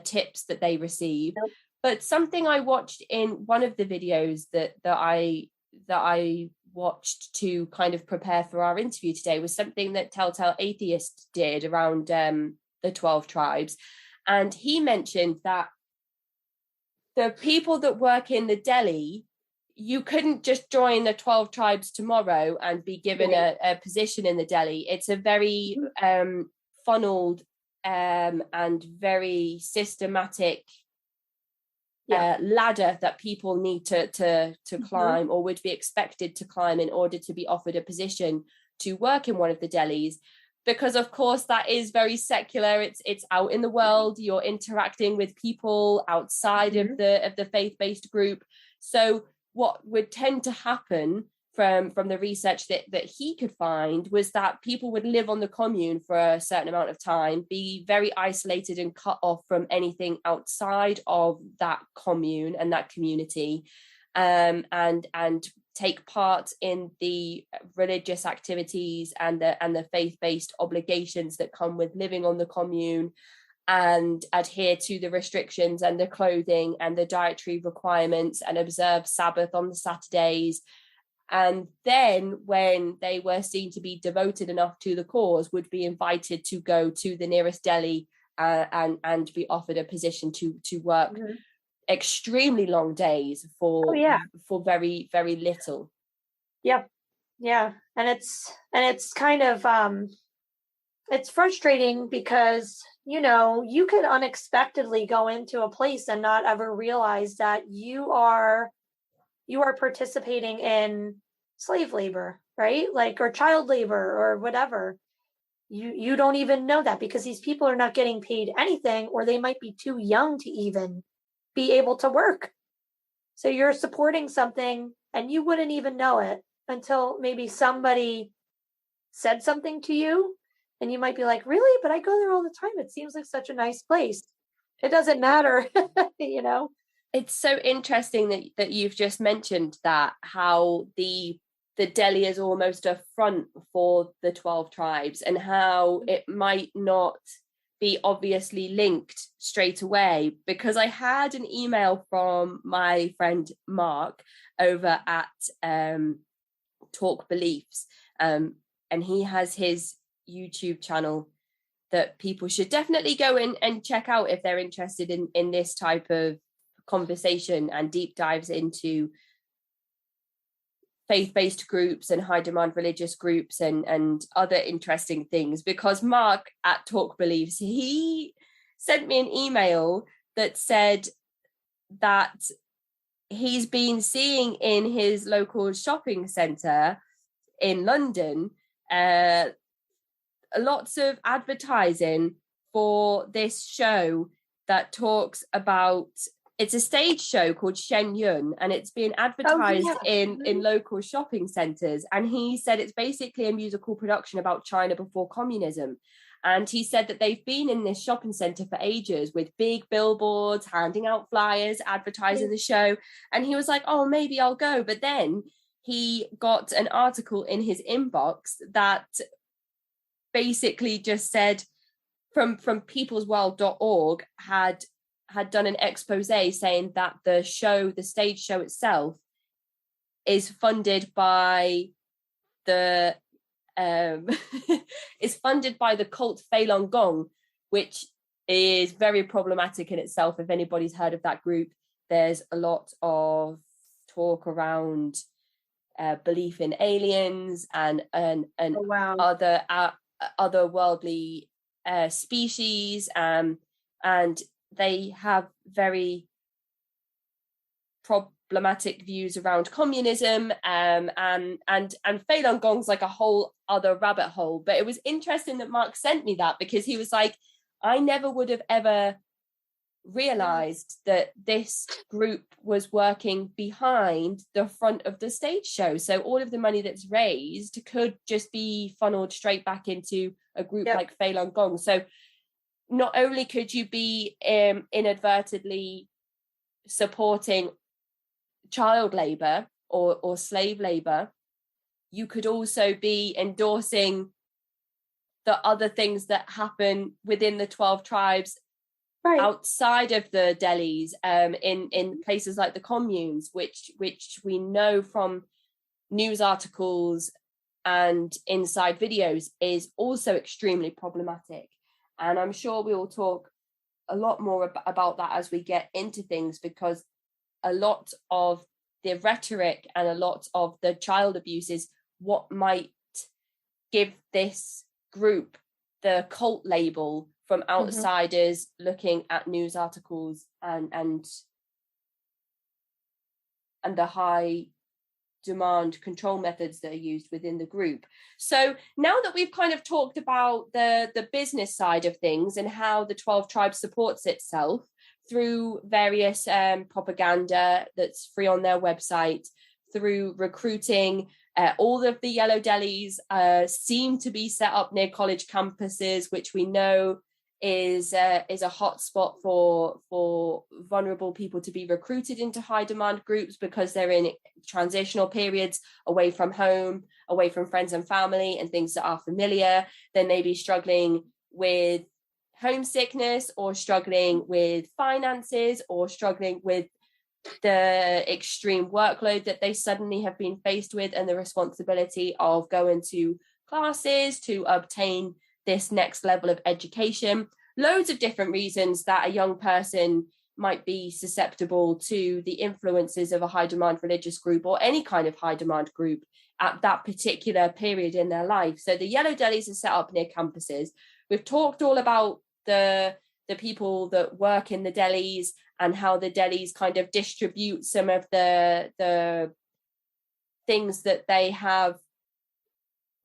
tips that they receive. Nope. But something I watched in one of the videos that I watched to kind of prepare for our interview today was something that Telltale Atheist did around the 12 tribes. And he mentioned that the people that work in the deli, you couldn't just join the 12 tribes tomorrow and be given a position in the deli. It's a very funneled and very systematic ladder that people need to climb, or would be expected to climb, in order to be offered a position to work in one of the delis. Because of course that is very secular. It's out in the world. You're interacting with people outside of the faith-based group. So what would tend to happen from the research that he could find was that people would live on the commune for a certain amount of time, be very isolated and cut off from anything outside of that commune and that community, and take part in the religious activities and the faith-based obligations that come with living on the commune, and adhere to the restrictions and the clothing and the dietary requirements, and observe Sabbath on the Saturdays. And then when they were seen to be devoted enough to the cause, would be invited to go to the nearest deli and be offered a position to work extremely long days for very, very little. And it's kind of it's frustrating because you could unexpectedly go into a place and not ever realize that you are participating in slave labor, right? Or child labor or whatever. You don't even know that, because these people are not getting paid anything, or they might be too young to even be able to work. So you're supporting something and you wouldn't even know it until maybe somebody said something to you, and you might be like, really? But I go there all the time. It seems like such a nice place. it doesn't matter, you know. It's so interesting that you've just mentioned that, how the deli is almost a front for the 12 tribes, and how it might not be obviously linked straight away, because I had an email from my friend Mark over at Talk Beliefs, and he has his YouTube channel that people should definitely go in and check out if they're interested in this type of conversation and deep dives into faith-based groups and high demand religious groups and other interesting things. Because Mark at Talk Beliefs, he sent me an email that said that he's been seeing in his local shopping centre in London lots of advertising for this show that talks about, it's a stage show called Shen Yun, and it's being advertised in local shopping centres. And he said it's basically a musical production about China before communism. And he said that they've been in this shopping centre for ages with big billboards, handing out flyers, advertising the show. And he was like, oh, maybe I'll go. But then he got an article in his inbox that basically just said from peoplesworld.org had done an expose saying that the stage show itself is funded by the is funded by the cult Falun Gong, which is very problematic in itself. If anybody's heard of that group, there's a lot of talk around belief in aliens and other worldly species, and they have very problematic views around communism, and Falun Gong's like a whole other rabbit hole. But it was interesting that Mark sent me that, because he was like, I never would have ever realized that this group was working behind the front of the stage show. So all of the money that's raised could just be funneled straight back into a group like Falun Gong. So not only could you be inadvertently supporting child labor or slave labor, you could also be endorsing the other things that happen within the 12 tribes outside of the delis, in places like the communes, which we know from news articles and inside videos is also extremely problematic. And I'm sure we will talk a lot more about that as we get into things, because a lot of the rhetoric and a lot of the child abuse is what might give this group the cult label from outsiders looking at news articles and the high demand control methods that are used within the group. So now that we've kind of talked about the business side of things and how the 12 Tribes supports itself through various propaganda that's free on their website, through recruiting, all of the yellow delis seem to be set up near college campuses, which we know is a hotspot for vulnerable people to be recruited into high demand groups, because they're in transitional periods away from home, away from friends and family and things that are familiar. They may be struggling with homesickness, or struggling with finances, or struggling with the extreme workload that they suddenly have been faced with, and the responsibility of going to classes to obtain this next level of education. Loads of different reasons that a young person might be susceptible to the influences of a high demand religious group or any kind of high demand group at that particular period in their life. So the yellow delis are set up near campuses. We've talked all about the people that work in the delis and how the delis kind of distribute some of the things that they have,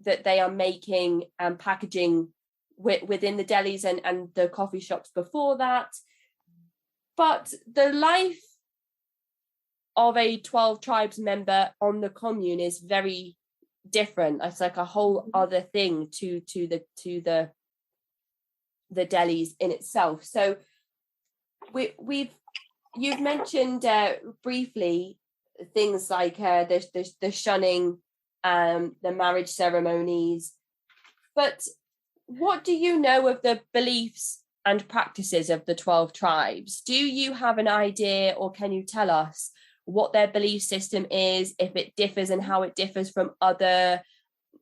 that they are making and packaging within the delis and the coffee shops before that. But the life of a 12 Tribes member on the commune is very different. It's like a whole other thing to the delis in itself. So You've mentioned briefly things like the shunning, the marriage ceremonies, but what do you know of the beliefs and practices of the 12 tribes? Do you have an idea, or can you tell us what their belief system is, if it differs and how it differs from other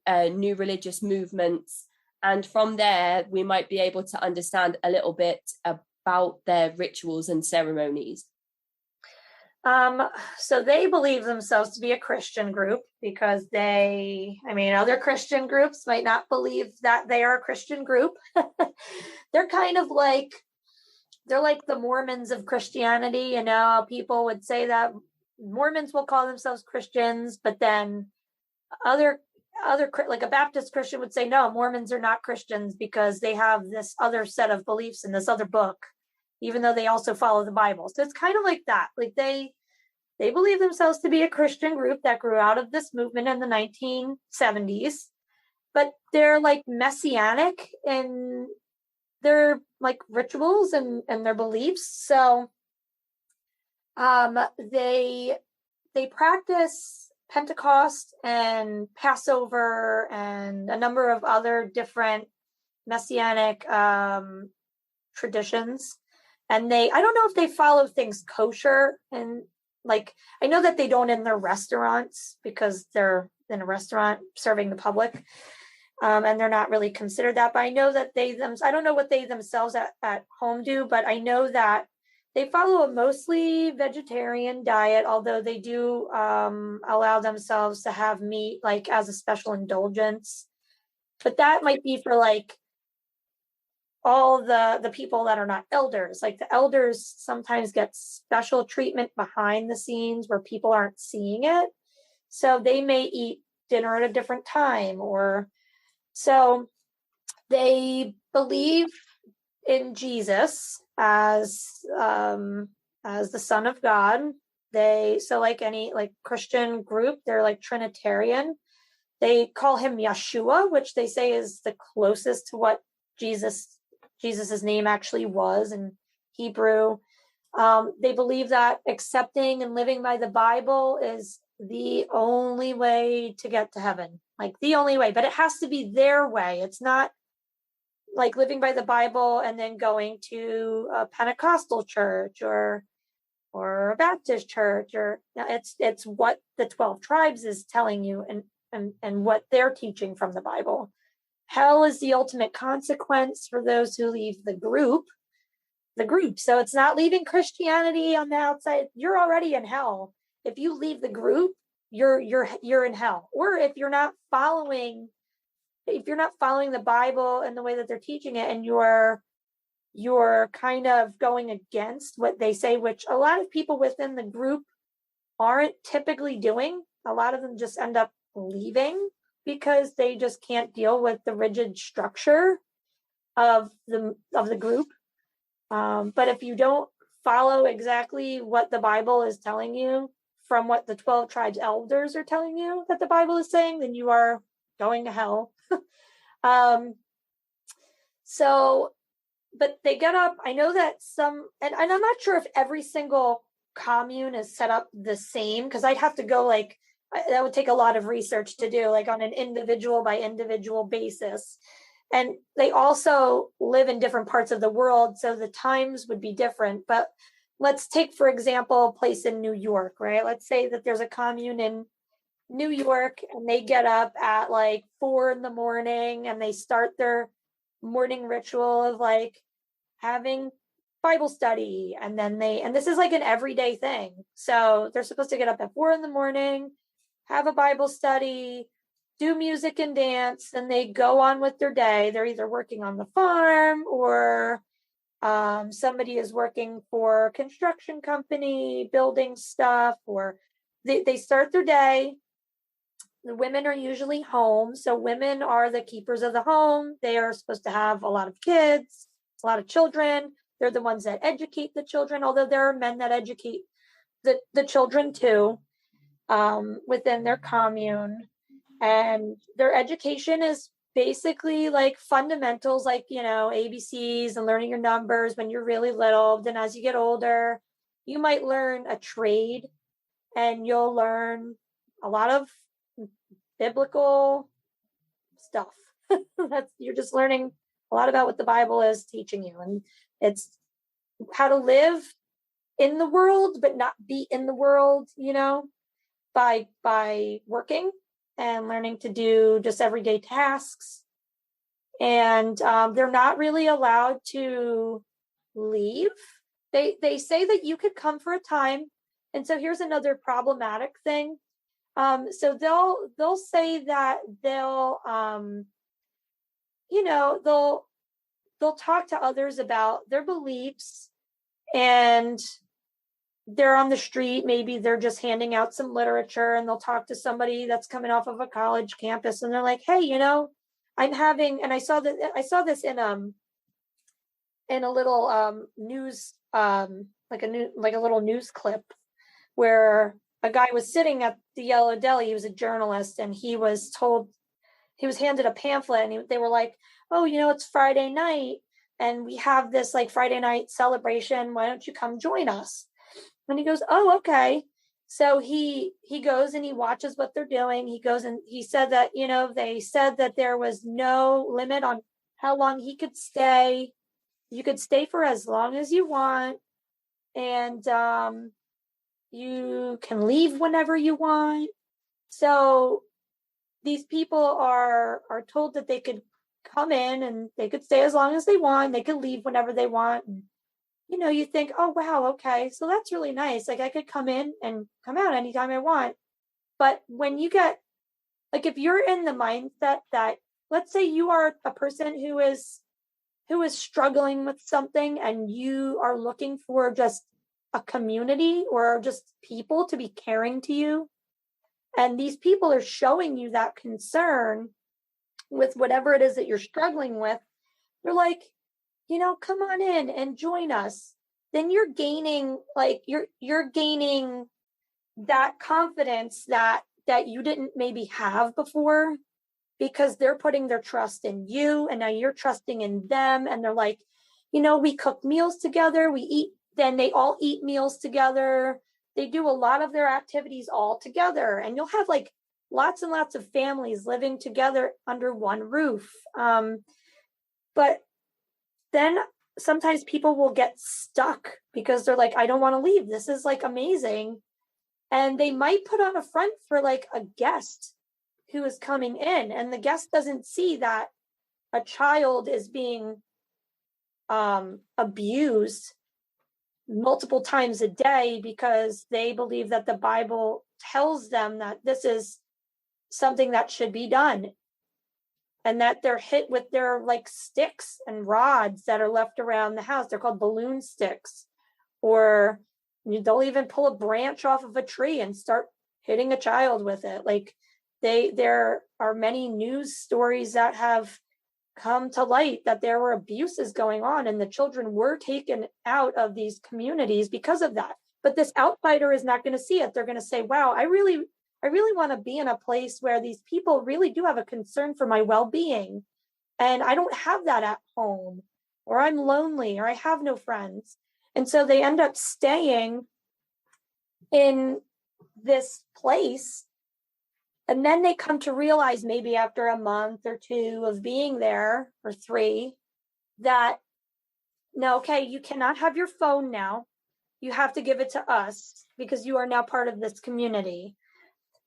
new religious movements? And from there, we might be able to understand a little bit about their rituals and ceremonies. So they believe themselves to be a Christian group because other Christian groups might not believe that they are a Christian group. They're kind of like, they're like the Mormons of Christianity. People would say that Mormons will call themselves Christians, but then other like a Baptist Christian would say, no, Mormons are not Christians because they have this other set of beliefs in this other book, even though they also follow the Bible. So it's kind of like that. Like they believe themselves to be a Christian group that grew out of this movement in the 1970s, but they're like messianic in their like rituals and their beliefs. So they practice Pentecost and Passover and a number of other different messianic traditions. And I don't know if they follow things kosher, and like, I know that they don't in their restaurants because they're in a restaurant serving the public. And they're not really considered that, but I know that I don't know what they themselves at home do, but I know that they follow a mostly vegetarian diet, although they do allow themselves to have meat like as a special indulgence. But that might be for like all the people that are not elders. Like the elders sometimes get special treatment behind the scenes where people aren't seeing it. So they may eat dinner at a different time, or so they believe in Jesus as the Son of God. So like any like Christian group, they're like Trinitarian. They call him Yeshua, which they say is the closest to what Jesus's name actually was in Hebrew. They believe that accepting and living by the Bible is the only way to get to heaven, like the only way, but it has to be their way. It's not like living by the Bible and then going to a Pentecostal church or a Baptist church, or it's what the 12 tribes is telling you and what they're teaching from the Bible. Hell is the ultimate consequence for those who leave the group. So it's not leaving Christianity on the outside. You're already in hell. If you leave the group, you're in hell. Or if you're not following the Bible and the way that they're teaching it, and you're kind of going against what they say, which a lot of people within the group aren't typically doing. A lot of them just end up leaving because they just can't deal with the rigid structure of the group. But if you don't follow exactly what the Bible is telling you from what the 12 tribes elders are telling you that the Bible is saying, then you are going to hell. But they get up. I know that and I'm not sure if every single commune is set up the same, because I'd have to go that would take a lot of research to do, like on an individual by individual basis. And they also live in different parts of the world, so the times would be different. But let's take, for example, a place in New York, right? Let's say that there's a commune in New York and they get up at like 4 a.m. and they start their morning ritual of like having Bible study. And this is like an everyday thing. So they're supposed to get up at 4 a.m, have a Bible study, do music and dance, and they go on with their day. They're either working on the farm or somebody is working for a construction company, building stuff, or they start their day. The women are usually home. So women are the keepers of the home. They are supposed to have a lot of kids, a lot of children. They're the ones that educate the children, although there are men that educate the children too, within their commune. And their education is basically like fundamentals, like, ABCs and learning your numbers when you're really little. Then as you get older, you might learn a trade, and you'll learn a lot of biblical stuff. You're just learning a lot about what the Bible is teaching you. And it's how to live in the world, but not be in the world, by working and learning to do just everyday tasks. And they're not really allowed to leave. They say that you could come for a time. And so here's another problematic thing. So they'll say that they'll talk to others about their beliefs, and they're on the street, maybe they're just handing out some literature, and they'll talk to somebody that's coming off of a college campus, and they're like, hey, I'm having, and I saw this in a little news, like a little news clip, where a guy was sitting at the Yellow Deli. He was a journalist, and he was handed a pamphlet, and they were like, oh, it's Friday night, and we have this like Friday night celebration. Why don't you come join us? And he goes, oh, okay. So he goes and he watches what they're doing. He goes and he said that, they said that there was no limit on how long he could stay. You could stay for as long as you want. And you can leave whenever you want. So these people are told that they could come in and they could stay as long as they want. They could leave whenever they want. And, you think, oh, wow, okay, so that's really nice. Like, I could come in and come out anytime I want. But when you get, like, if you're in the mindset that, let's say you are a person who is struggling with something, and you are looking for just a community or just people to be caring to you, and these people are showing you that concern with whatever it is that you're struggling with, you're like, come on in and join us. Then you're gaining, like, you're gaining that confidence that you didn't maybe have before, because they're putting their trust in you, and now you're trusting in them. And they're like, we cook meals together, we eat, then they all eat meals together. They do a lot of their activities all together, and you'll have like lots and lots of families living together under one roof. But then sometimes people will get stuck because they're like, I don't want to leave. This is like amazing. And they might put on a front for like a guest who is coming in, and the guest doesn't see that a child is being abused multiple times a day because they believe that the Bible tells them that this is something that should be done, and that they're hit with their like sticks and rods that are left around the house. They're called balloon sticks. Or they'll even pull a branch off of a tree and start hitting a child with it. Like, there are many news stories that have come to light that there were abuses going on, and the children were taken out of these communities because of that. But this outsider is not going to see it. They're going to say, wow, I really want to be in a place where these people really do have a concern for my well-being, and I don't have that at home, or I'm lonely, or I have no friends. And so they end up staying in this place. And then they come to realize, maybe after a month or two of being there, or 3, that, no, okay, you cannot have your phone now. You have to give it to us because you are now part of this community.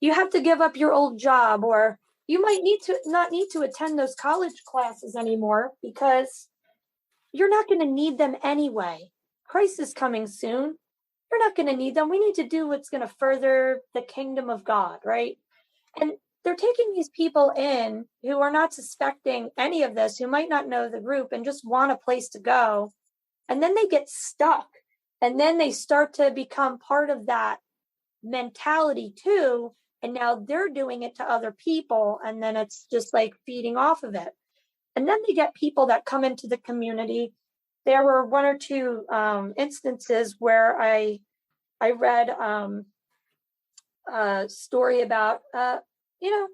You have to give up your old job, or you might not need to attend those college classes anymore because you're not going to need them anyway. Christ is coming soon. You're not going to need them. We need to do what's going to further the kingdom of God, right? And they're taking these people in who are not suspecting any of this, who might not know the group and just want a place to go. And then they get stuck. And then they start to become part of that mentality too. And now they're doing it to other people. And then it's just like feeding off of it. And then they get people that come into the community. There were 1 or 2 instances where I read a story about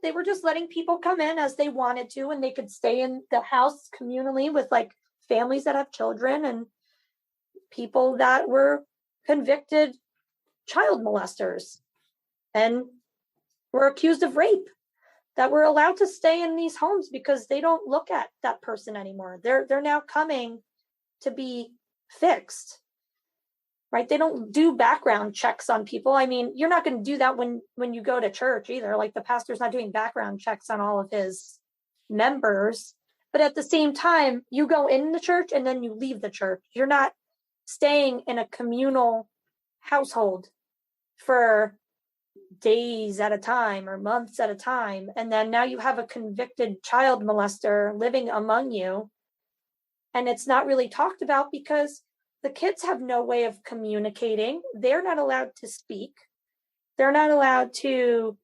they were just letting people come in as they wanted to, and they could stay in the house communally with like families that have children and people that were convicted child molesters and were accused of rape that were allowed to stay in these homes because they don't look at that person anymore. They're now coming to be fixed, right? They don't do background checks on people. I mean, you're not going to do that when you go to church either. Like the pastor's not doing background checks on all of his members. But at the same time, you go in the church and then you leave the church. You're not staying in a communal household for days at a time or months at a time. And then now you have a convicted child molester living among you. And it's not really talked about because the kids have no way of communicating. They're not allowed to speak. They're not allowed to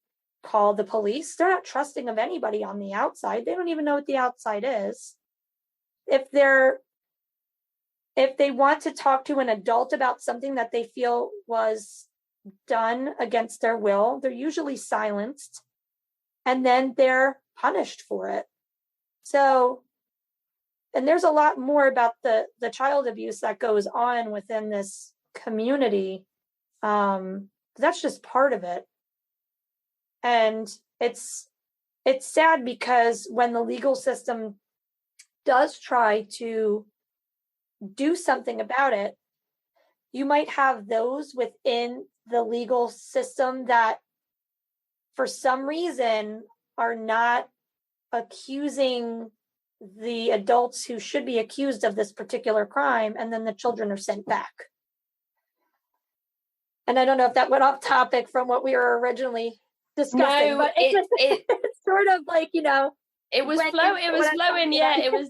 call the police. They're not trusting of anybody on the outside. They don't even know what the outside is. If they want to talk to an adult about something that they feel was done against their will, they're usually silenced and then they're punished for it. So, and there's a lot more about the child abuse that goes on within this community. That's just part of it. And it's sad because when the legal system does try to do something about it, you might have those within the legal system that for some reason are not accusing the adults who should be accused of this particular crime, and then the children are sent back. And I don't know if that went off topic from what we were originally discussing, but it's sort of like, it was flowing. Yeah, it was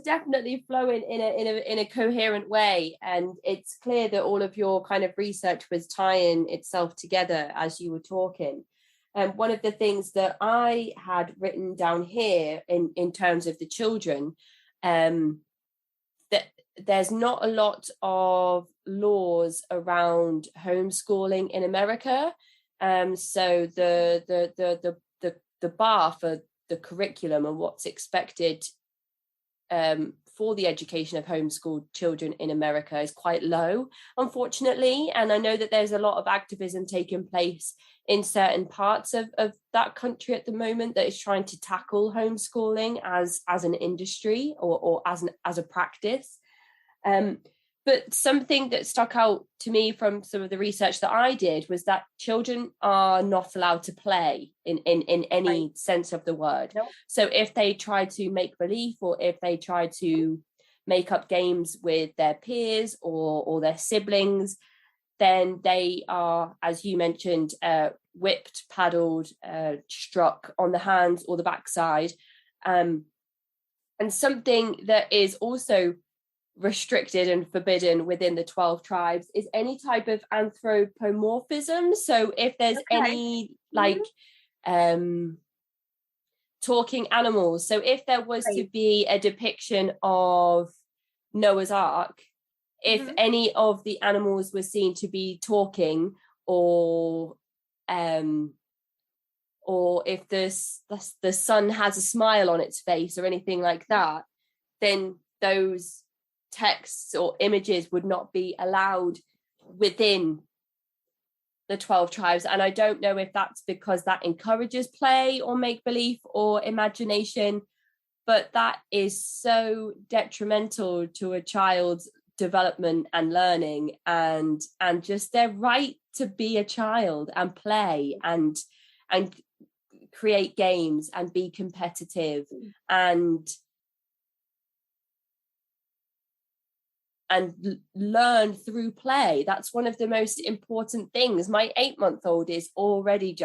definitely flowing in a coherent way. And it's clear that all of your kind of research was tying itself together as you were talking. And one of the things that I had written down here in terms of the children, that there's not a lot of laws around homeschooling in America. So the bar for the curriculum and what's expected for the education of homeschooled children in America is quite low, unfortunately. And I know that there's a lot of activism taking place in certain parts of that country at the moment that is trying to tackle homeschooling as an industry or as a practice. But something that stuck out to me from some of the research that I did was that children are not allowed to play in any right. sense of the word. Nope. So if they try to make believe, or if they try to make up games with their peers or their siblings, then they are, as you mentioned, whipped, paddled, struck on the hands or the backside. And something that is also restricted and forbidden within the 12 tribes is any type of anthropomorphism. So if there's any talking animals, so if there was to be a depiction of Noah's Ark, if any of the animals were seen to be talking, or if the sun has a smile on its face or anything like that, then those texts or images would not be allowed within the 12 tribes. And I don't know if that's because that encourages play or make believe or imagination, but that is so detrimental to a child's development and learning and just their right to be a child and play and create games and be competitive and learn through play. That's one of the most important things. My 8-month-old is already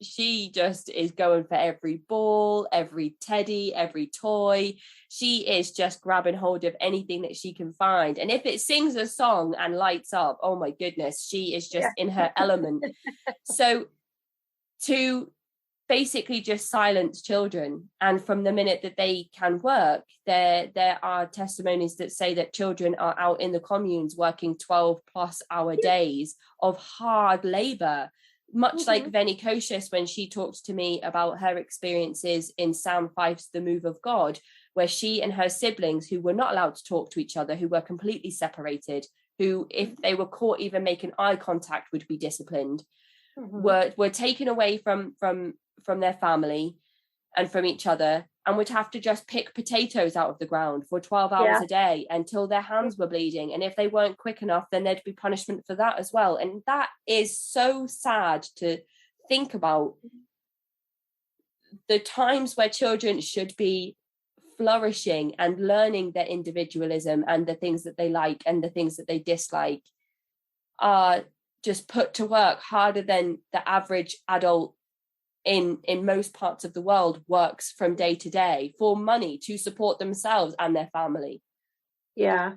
she is going for every ball, every teddy, every toy. She is just grabbing hold of anything that she can find. And if it sings a song and lights up, oh my goodness, she is just in her element. So to basically just silence children, and from the minute that they can work, there are testimonies that say that children are out in the communes working 12+ hour days of hard labor, much like Veni Kocius when she talked to me about her experiences in Sam Fife's The Move of God, where she and her siblings, who were not allowed to talk to each other, who were completely separated, who, if they were caught even making eye contact, would be disciplined, were taken away from their family and from each other, and would have to just pick potatoes out of the ground for 12 hours a day until their hands were bleeding. And if they weren't quick enough, then there'd be punishment for that as well. And that is so sad to think about, the times where children should be flourishing and learning their individualism and the things that they like and the things that they dislike are just put to work harder than the average adult in most parts of the world works from day to day for money to support themselves and their family. Yeah.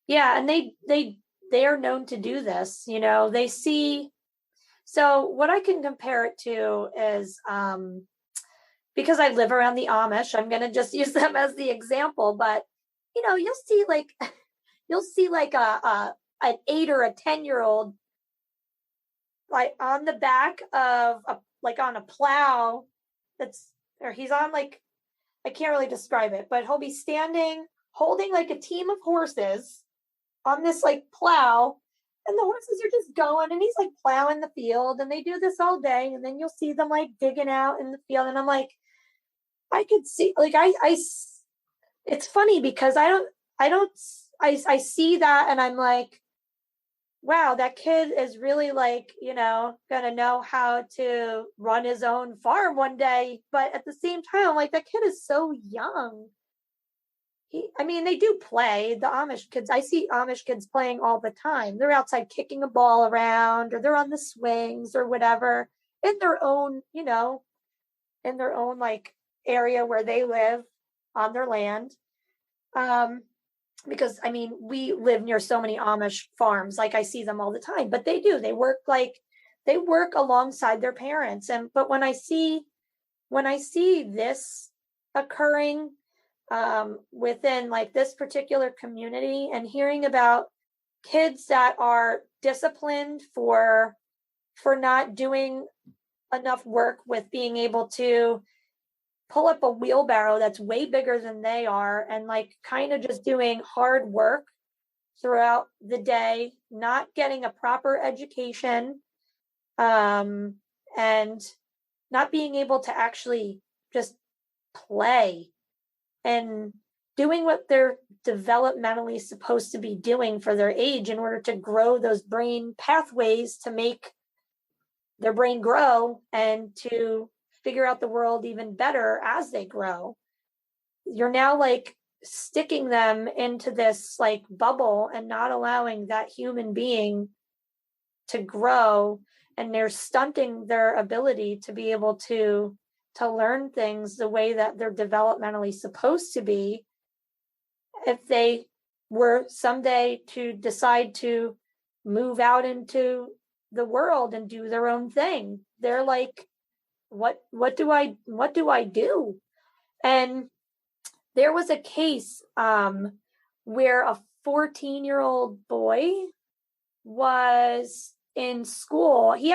And they are known to do this. They see. So what I can compare it to is, because I live around the Amish, I'm going to just use them as the example. But you'll see like an 8 or a 10-year-old like on the back of on a plow he's on, like, I can't really describe it, but he'll be standing holding like a team of horses on this like plow, and the horses are just going, and he's like plowing the field, and they do this all day, and then you'll see them like digging out in the field, and I'm like, I could see, like, I it's funny because I see that, and I'm like, wow, that kid is really like, gonna know how to run his own farm one day. But at the same time, I'm like, that kid is so young. They do play. The Amish kids, I see Amish kids playing all the time. They're outside kicking a ball around, or they're on the swings or whatever in their own, like area where they live on their land. Because we live near so many Amish farms, like I see them all the time, but they work alongside their parents. But when I see this occurring within like this particular community, and hearing about kids that are disciplined for not doing enough work with being able to pull up a wheelbarrow that's way bigger than they are, and like kind of just doing hard work throughout the day, not getting a proper education, and not being able to actually just play and doing what they're developmentally supposed to be doing for their age in order to grow those brain pathways to make their brain grow and to figure out the world even better as they grow. You're now like sticking them into this like bubble and not allowing that human being to grow, and they're stunting their ability to be able to learn things the way that they're developmentally supposed to be. If they were someday to decide to move out into the world and do their own thing, they're like, what do I do? And there was a case where a 14-year-old boy was in school. He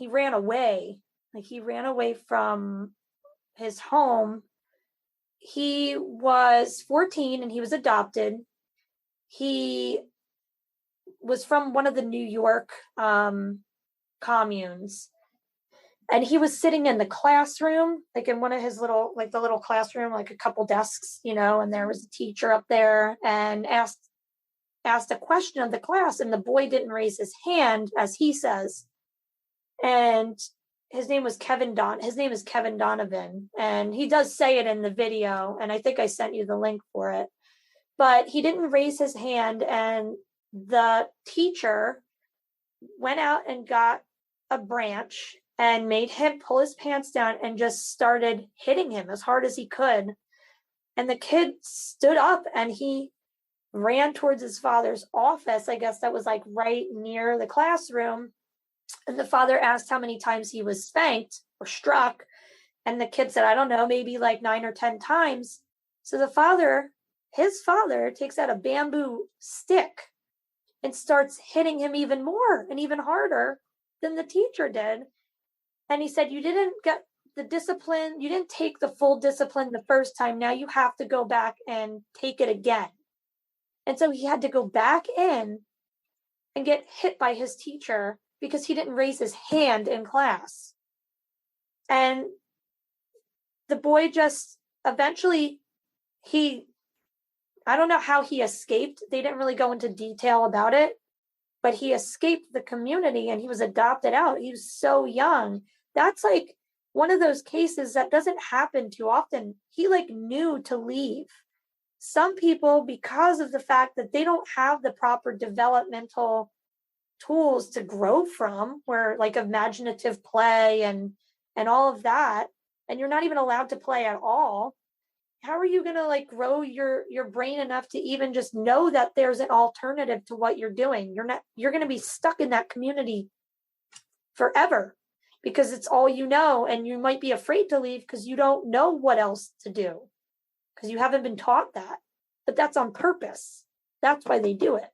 ran away. Like, he ran away from his home. He was 14 and he was adopted. He was from one of the New York communes, and he was sitting in the classroom, like in one of his little, like the little classroom, like a couple desks, and there was a teacher up there, and asked a question of the class, and the boy didn't raise his hand, as he says. And his name is Kevin Donovan, and he does say it in the video, and I think I sent you the link for it. But he didn't raise his hand, and the teacher went out and got a branch and made him pull his pants down and just started hitting him as hard as he could. And the kid stood up and he ran towards his father's office. I guess that was like right near the classroom. And the father asked how many times he was spanked or struck. And the kid said, I don't know, maybe like 9 or 10 times. So his father takes out a bamboo stick and starts hitting him even more and even harder than the teacher did. And he said, you didn't get the discipline, you didn't take the full discipline the first time. Now you have to go back and take it again. And so he had to go back in and get hit by his teacher because he didn't raise his hand in class. And the boy just eventually, I don't know how he escaped. They didn't really go into detail about it, but he escaped the community and he was adopted out. He was so young. That's like one of those cases that doesn't happen too often. He like knew to leave. Some people, because of the fact that they don't have the proper developmental tools to grow from, where like imaginative play and all of that, and you're not even allowed to play at all, how are you going to like grow your brain enough to even just know that there's an alternative to what you're doing? You're going to be stuck in that community forever because it's all you know, and you might be afraid to leave because you don't know what else to do because you haven't been taught that. But that's on purpose. That's why they do it.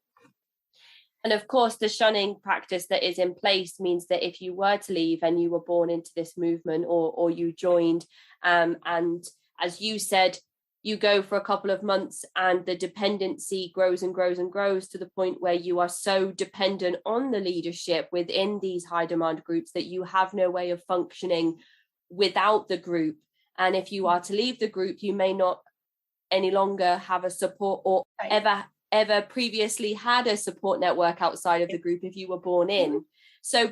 And of course, the shunning practice that is in place means that if you were to leave and you were born into this movement or you joined, and as you said, you go for a couple of months and the dependency grows and grows and grows to the point where you are so dependent on the leadership within these high demand groups that you have no way of functioning without the group. And if you are to leave the group, you may not any longer have a support or ever previously had a support network outside of the group if you were born in. So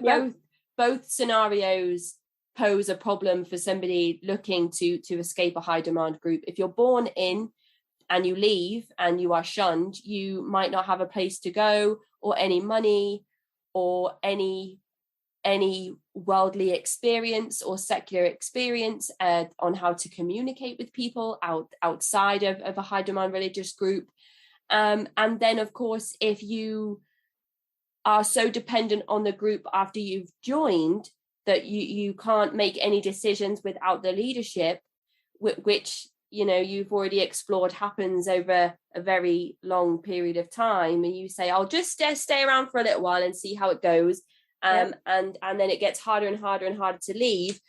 both scenarios pose a problem for somebody looking to escape a high demand group. If you're born in and you leave and you are shunned, you might not have a place to go or any money or any worldly experience or secular experience on how to communicate with people outside of a high demand religious group. And then, of course, if you are so dependent on the group after you've joined that you can't make any decisions without the leadership, which, you know, you've already explored happens over a very long period of time, and you say, I'll just stay around for a little while and see how it goes. And then it gets harder and harder and harder to leave.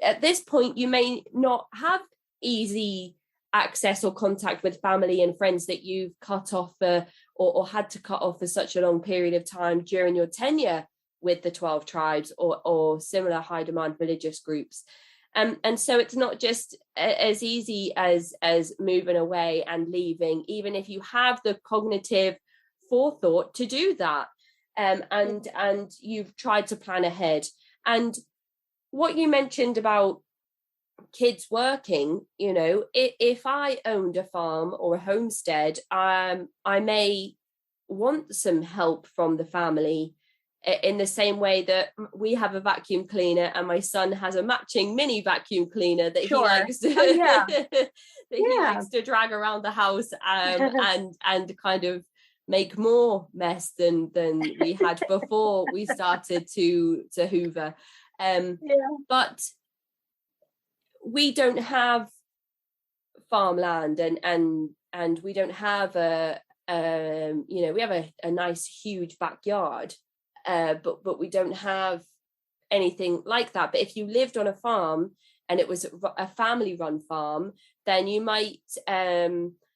At this point, you may not have easy access or contact with family and friends that you've cut off or had to cut off for such a long period of time during your tenure with the 12 tribes or similar high demand religious groups. And so it's not just as easy as moving away and leaving, even if you have the cognitive forethought to do that. And you've tried to plan ahead. And what you mentioned about kids working, you know, if I owned a farm or a homestead, I may want some help from the family in the same way that we have a vacuum cleaner and my son has a matching mini vacuum cleaner that he likes to, he likes to drag around the house and kind of make more mess than we had before we started to hoover. But we don't have farmland and we don't have we have a nice huge backyard, but we don't have anything like that. But if you lived on a farm and it was a family run farm, then you might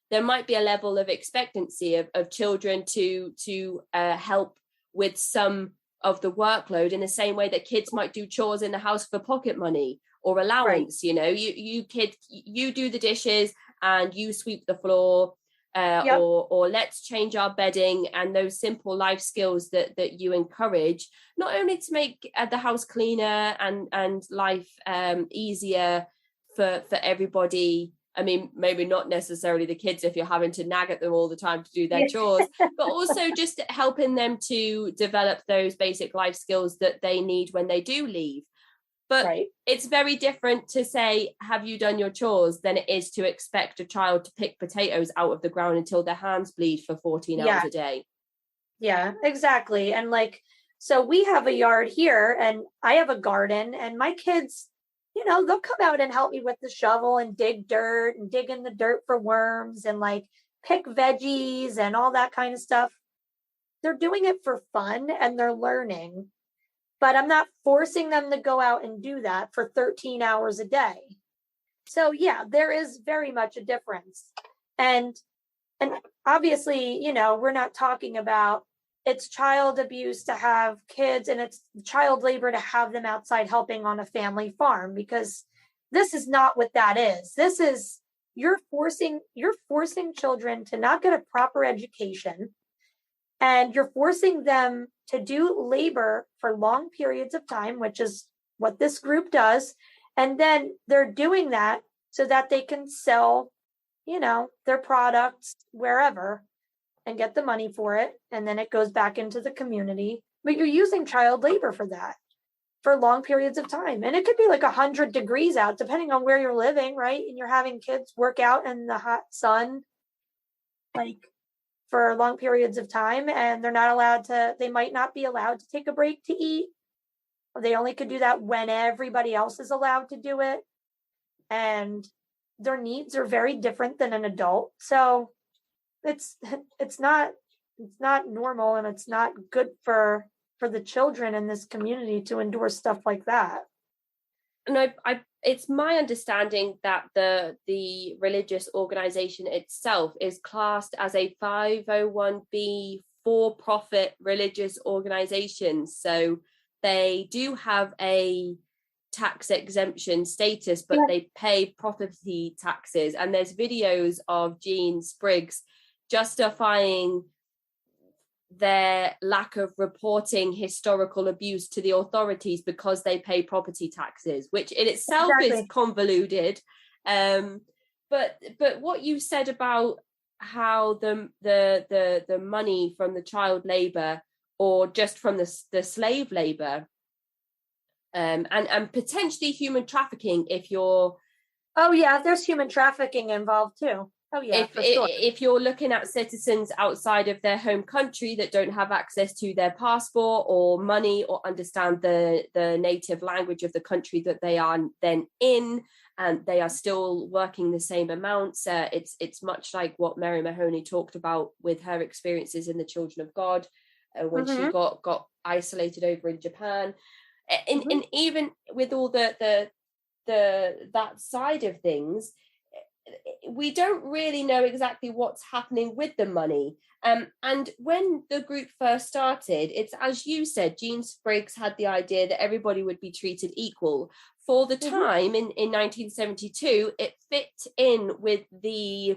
there might be a level of expectancy of children to help with some of the workload in the same way that kids might do chores in the house for pocket money or allowance. You know, you kids, you do the dishes and you sweep the floor, or let's change our bedding, and those simple life skills that you encourage, not only to make the house cleaner and life easier for everybody. I mean, maybe not necessarily the kids if you're having to nag at them all the time to do their chores, but also just helping them to develop those basic life skills that they need when they do leave. But it's very different to say, have you done your chores, than it is to expect a child to pick potatoes out of the ground until their hands bleed for 14 hours a day. Yeah, exactly. And like, so we have a yard here and I have a garden, and my kids, you know, they'll come out and help me with the shovel and dig dirt and dig in the dirt for worms and like pick veggies and all that kind of stuff. they're doing it for fun and they're learning, but I'm not forcing them to go out and do that for 13 hours a day. So yeah, there is very much a difference. And obviously, we're not talking about it's child abuse to have kids and it's child labor to have them outside helping on a family farm, because this is not what that is. This is you're forcing children to not get a proper education, and you're forcing them to do labor for long periods of time, which is what this group does. And then they're doing that so that they can sell, their products wherever and get the money for it. And then it goes back into the community. But you're using child labor for that for long periods of time. And it could be like 100 degrees out, depending on where you're living, right? And you're having kids work out in the hot sun, like for long periods of time. And they might not be allowed to take a break to eat. They only could do that when everybody else is allowed to do it. And their needs are very different than an adult. So it's not normal, and it's not good for the children in this community to endure stuff like that. And it's my understanding that the religious organization itself is classed as a 501b for-profit religious organization. So they do have a tax exemption status, but they pay property taxes. And there's videos of Jean Spriggs justifying their lack of reporting historical abuse to the authorities because they pay property taxes, which in itself is convoluted. But what you said about how the money from the child labor or just from the slave labor and potentially human trafficking, if you're there's human trafficking involved too. If you're looking at citizens outside of their home country that don't have access to their passport or money or understand the native language of the country that they are then in, and they are still working the same amounts, it's much like what Mary Mahoney talked about with her experiences in the Children of God when she got isolated over in Japan, and even with all the that side of things, we don't really know exactly what's happening with the money. And when the group first started, it's, as you said, Jean Spriggs had the idea that everybody would be treated equal. For the time in 1972, it fit in with the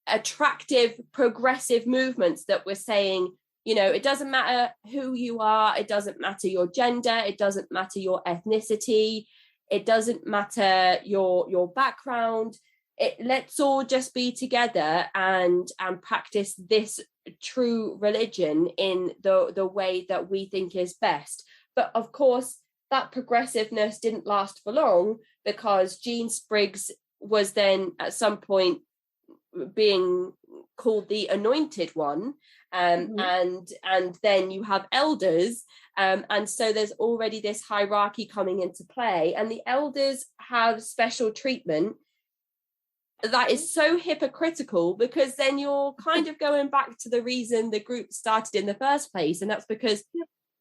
attractive, progressive movements that were saying, it doesn't matter who you are, it doesn't matter your gender, it doesn't matter your ethnicity, it doesn't matter your background. Let's all just be together and practice this true religion in the way that we think is best. But of course, that progressiveness didn't last for long, because Jean Spriggs was then at some point being called the Anointed One, and then you have elders, and so there's already this hierarchy coming into play, and the elders have special treatment that is so hypocritical, because then you're kind of going back to the reason the group started in the first place, and that's because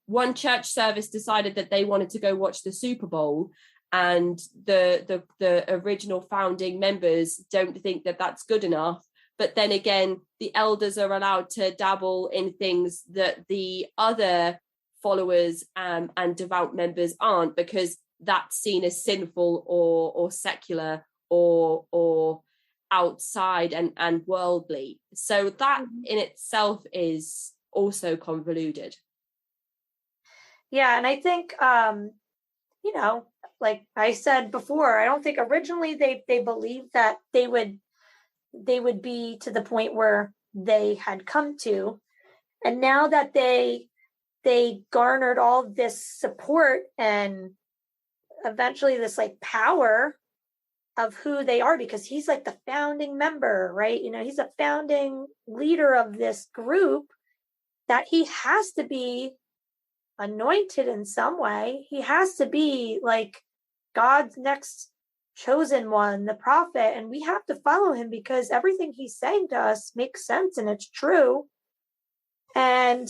one church service decided that they wanted to go watch the Super Bowl, and the original founding members don't think that that's good enough. But then again, the elders are allowed to dabble in things that the other followers and devout members aren't, because that's seen as sinful or secular or outside and worldly. So that in itself is also convoluted. Yeah, and I think like I said before, I don't think originally they believed that they would be to the point where they had come to. And now that they garnered all this support and eventually this like power of who they are, because he's like the founding member, right? He's a founding leader of this group, that he has to be anointed in some way. He has to be like God's next chosen one, the prophet, and we have to follow him because everything he's saying to us makes sense and it's true. And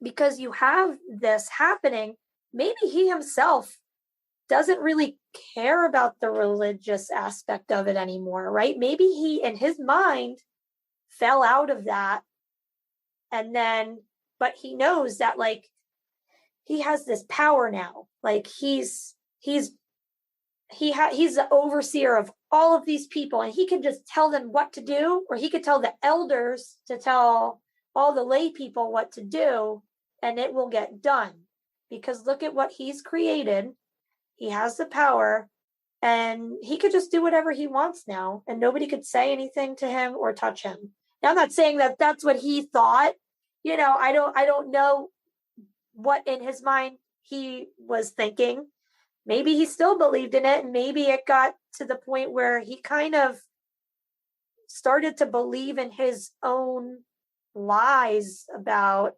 because you have this happening, maybe he himself doesn't really care about the religious aspect of it anymore, right? Maybe he, in his mind, fell out of that. And then, but he knows that like he has this power now. Like he's the overseer of all of these people, and he can just tell them what to do, or he could tell the elders to tell all the lay people what to do, and it will get done. Because look at what he's created. He has the power, and he could just do whatever he wants now, and nobody could say anything to him or touch him. Now, I'm not saying that that's what he thought. I don't know what in his mind he was thinking. Maybe he still believed in it, and maybe it got to the point where he kind of started to believe in his own lies about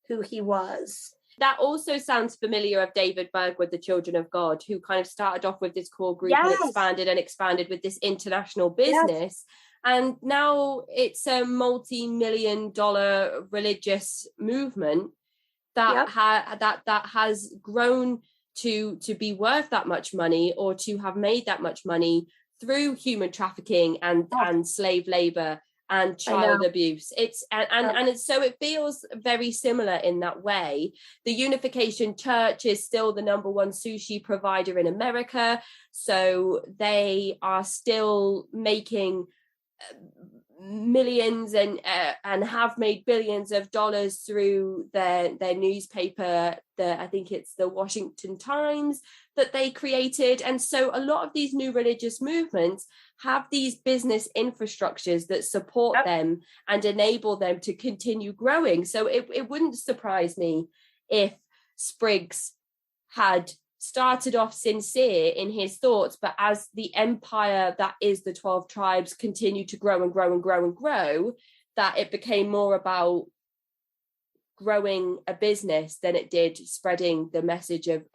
who he was. That also sounds familiar of David Berg with the Children of God, who kind of started off with this core group and expanded with this international business. Yes. And now it's a multi-million-dollar religious movement that that has grown to be worth that much money, or to have made that much money through human trafficking and slave labor and child abuse. It's so it feels very similar in that way. The Unification Church is still the number one sushi provider in America, so they are still making millions and have made billions of dollars through their newspaper, I think it's the Washington Times, that they created. And so a lot of these new religious movements have these business infrastructures that support them and enable them to continue growing. So it wouldn't surprise me if Spriggs had started off sincere in his thoughts, but as the empire that is the 12 tribes continued to grow and grow and grow and grow, that it became more about growing a business than it did spreading the message of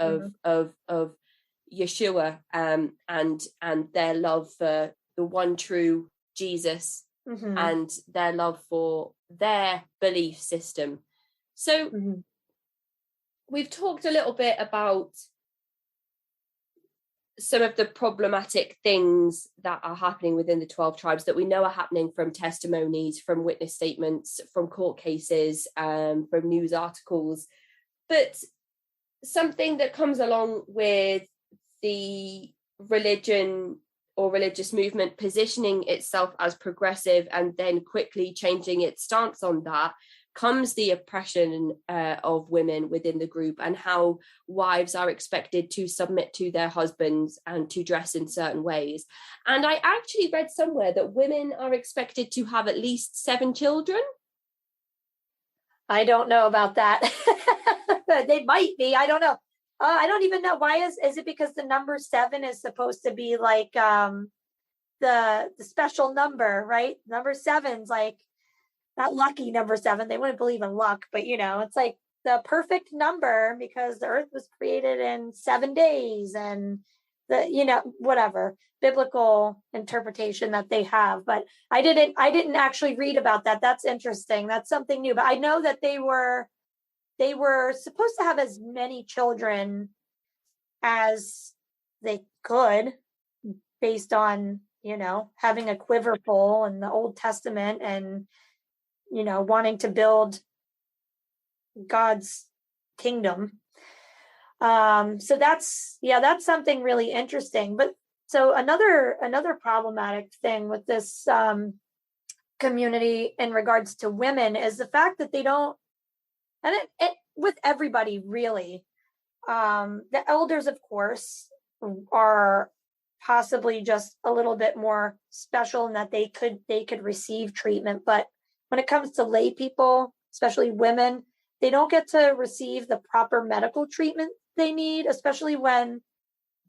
Yeshua and their love for the one true Jesus and their love for their belief system. So we've talked a little bit about some of the problematic things that are happening within the 12 tribes that we know are happening from testimonies, from witness statements, from court cases, from news articles. But something that comes along with the religion or religious movement positioning itself as progressive and then quickly changing its stance on that comes the oppression of women within the group, and how wives are expected to submit to their husbands and to dress in certain ways. And I actually read somewhere that women are expected to have at least 7 children. I don't know about that. They might be. I don't know. I don't even know. Why is it because the number 7 is supposed to be like the special number, right? Number 7's like not lucky number 7. They wouldn't believe in luck, but it's like the perfect number because the earth was created in 7 days, and the whatever biblical interpretation that they have. But I didn't actually read about that. That's interesting. That's something new. But I know that they were supposed to have as many children as they could, based on having a quiver full in the Old Testament, and wanting to build God's kingdom. So that's something really interesting. But so another problematic thing with this community in regards to women is the fact that they don't, and it with everybody really, the elders, of course, are possibly just a little bit more special in that they could receive treatment. But when it comes to lay people, especially women, they don't get to receive the proper medical treatment they need, especially when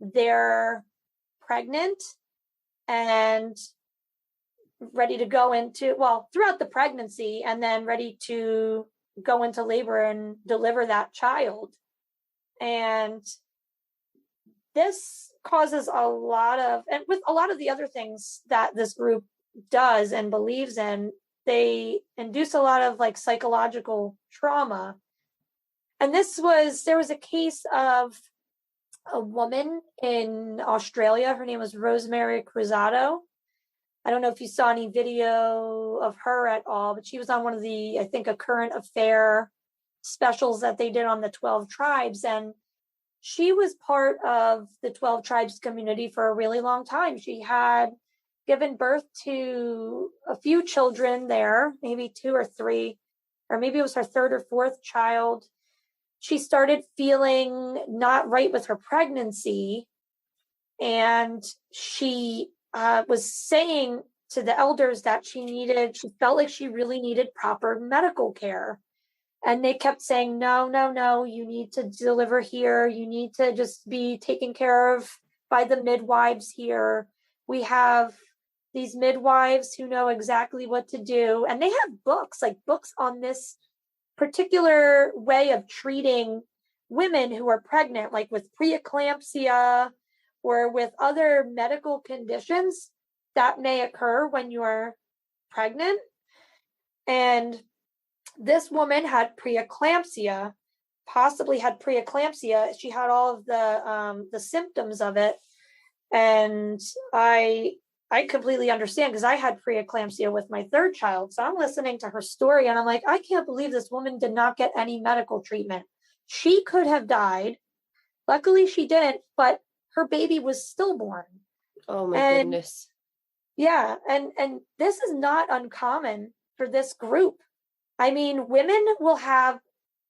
they're pregnant and ready to go throughout the pregnancy, and then ready to go into labor and deliver that child. And this causes a lot of, and with a lot of the other things that this group does and believes in, they induce a lot of like psychological trauma. And there was a case of a woman in Australia. Her name was Rosemary Cruzado. I don't know if you saw any video of her at all, but she was on one of the, I think, a current affair specials that they did on the 12 tribes. And she was part of the 12 tribes community for a really long time. She had given birth to a few children there, maybe 2 or 3, or maybe it was her 3rd or 4th child. She started feeling not right with her pregnancy, and she was saying to the elders that she felt like she really needed proper medical care. And they kept saying, no, you need to deliver here. You need to just be taken care of by the midwives here. We have these midwives who know exactly what to do. And they have books on this particular way of treating women who are pregnant, like with preeclampsia or with other medical conditions that may occur when you are pregnant. And this woman had preeclampsia, possibly had preeclampsia. She had all of the symptoms of it. And I completely understand, because I had preeclampsia with my 3rd child. So I'm listening to her story and I'm like, I can't believe this woman did not get any medical treatment. She could have died. Luckily she didn't, but her baby was stillborn. Oh my goodness. Yeah, and this is not uncommon for this group. I mean, women will have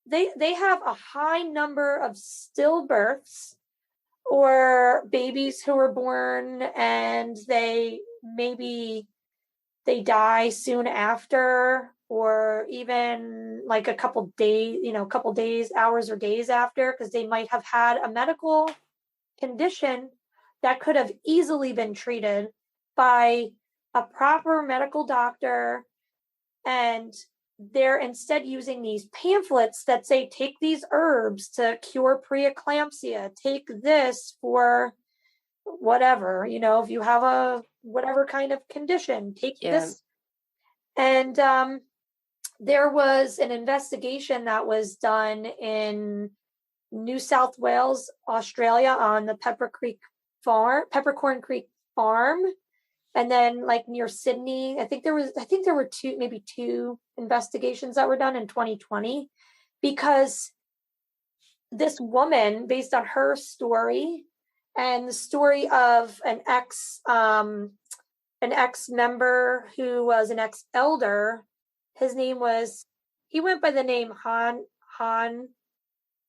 they have a high number of stillbirths, or babies who are born and they die soon after, or even like a couple days, hours or days after, because they might have had a medical condition that could have easily been treated by a proper medical doctor, and they're instead using these pamphlets that say, take these herbs to cure preeclampsia, take this for whatever, if you have a whatever kind of condition, take this. And there was an investigation that was done in New South Wales, Australia, on the Peppercorn Creek Farm. And then like near Sydney, I think there were maybe two investigations that were done in 2020, because this woman, based on her story and the story of an ex-member who was an ex-elder, he went by the name Han,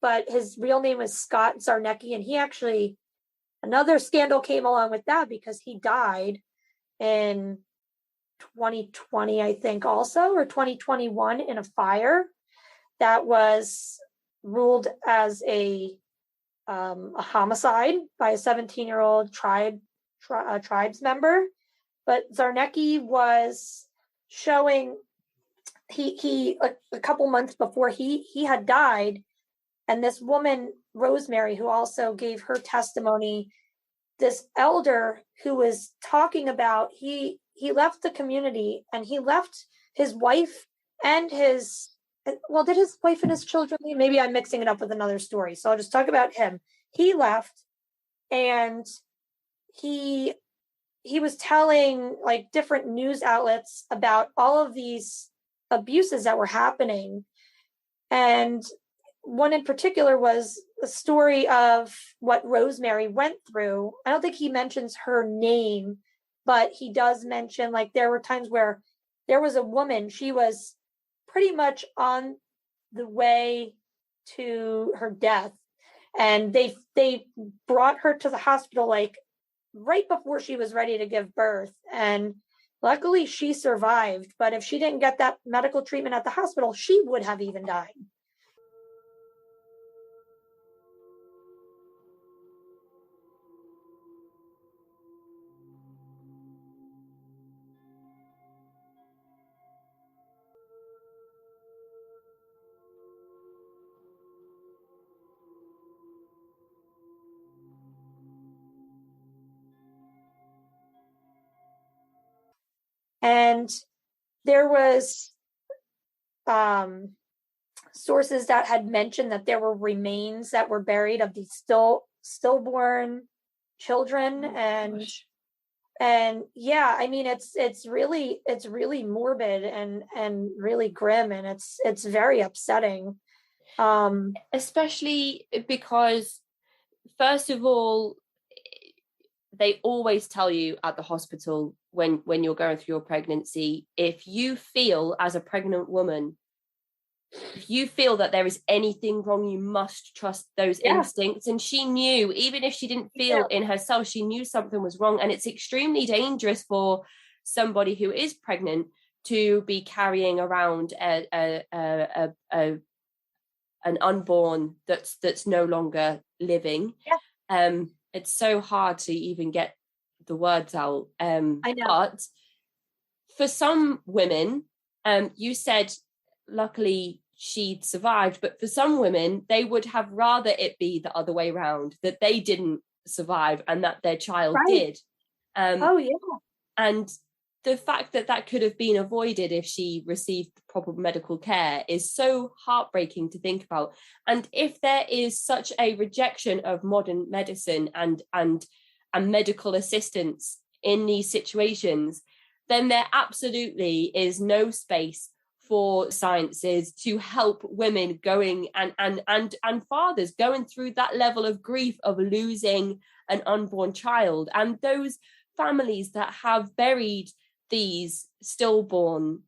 but his real name was Scott Zarnecki. And another scandal came along with that, because he died in 2020, I think, also, or 2021, in a fire that was ruled as a homicide by a 17-year-old tribes member. But Zarnecki was showing, he a couple months before he had died, and this woman Rosemary, who also gave her testimony, this elder who was talking about, he left the community, and he left his wife and did his wife and his children leave? Maybe I'm mixing it up with another story, so I'll just talk about him. He left, and he was telling like different news outlets about all of these abuses that were happening. And one in particular was the story of what Rosemary went through. I don't think he mentions her name, but he does mention, like, there were times where there was a woman, she was pretty much on the way to her death, and they brought her to the hospital like right before she was ready to give birth, and luckily she survived. But if she didn't get that medical treatment at the hospital, she would have even died. And there was sources that had mentioned that there were remains that were buried of these stillborn children. And yeah, I mean, it's really morbid and really grim, and it's very upsetting. Especially because, first of all, they always tell you at the hospital when you're going through your pregnancy, if you feel as a pregnant woman, if you feel that there is anything wrong, you must trust those instincts. And she knew, even if she didn't feel in herself, she knew something was wrong. And it's extremely dangerous for somebody who is pregnant to be carrying around an unborn that's no longer living. It's so hard to even get the words out. I know. But for some women, you said luckily she'd survived, but for some women, they would have rather it be the other way around, that they didn't survive and that their child did. And the fact that that could have been avoided if she received proper medical care is so heartbreaking to think about. And if there is such a rejection of modern medicine and medical assistance in these situations, then there absolutely is no space for sciences to help women going and fathers going through that level of grief of losing an unborn child, and those families that have buried these stillborn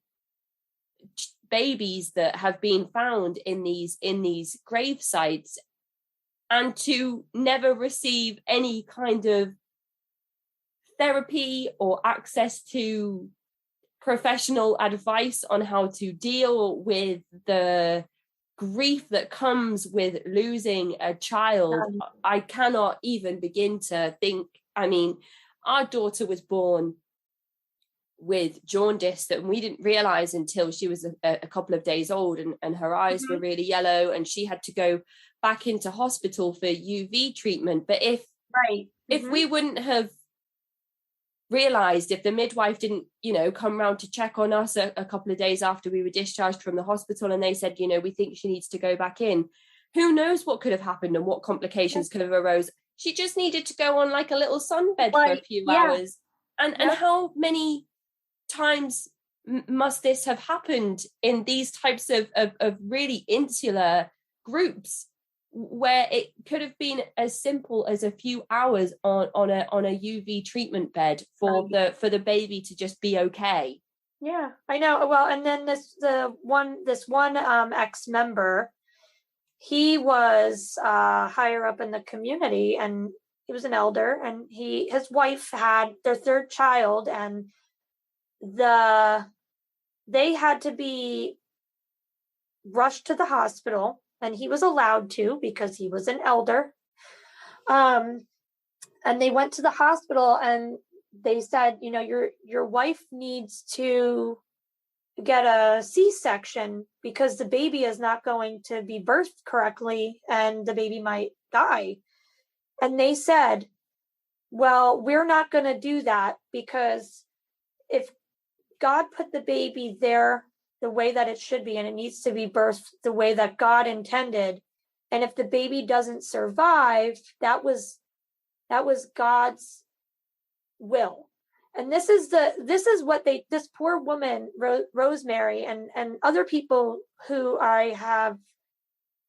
babies that have been found in these grave sites, and to never receive any kind of therapy or access to professional advice on how to deal with the grief that comes with losing a child. I cannot even begin to think. I mean, our daughter was born with jaundice that we didn't realize until she was a couple of days old, and her eyes were really yellow, and she had to go back into hospital for UV treatment. But if we wouldn't have realized, if the midwife didn't come round to check on us a couple of days after we were discharged from the hospital, and they said, we think she needs to go back in, who knows what could have happened and what complications could have arose. She just needed to go on like a little sunbed for a few hours. And how many times must this have happened in these types of really insular groups, where it could have been as simple as a few hours on a UV treatment bed for the baby to just be okay. Yeah, I know. Well, and then this one ex-member, he was higher up in the community, and he was an elder, and his wife had their third child, and they had to be rushed to the hospital, and he was allowed to because he was an elder. And they went to the hospital, and they said, your wife needs to get a C-section because the baby is not going to be birthed correctly and the baby might die. And they said, well, we're not going to do that, because if God put the baby there the way that it should be, and it needs to be birthed the way that God intended, and if the baby doesn't survive, that was God's will. And this is what this poor woman, Rosemary, and other people who I have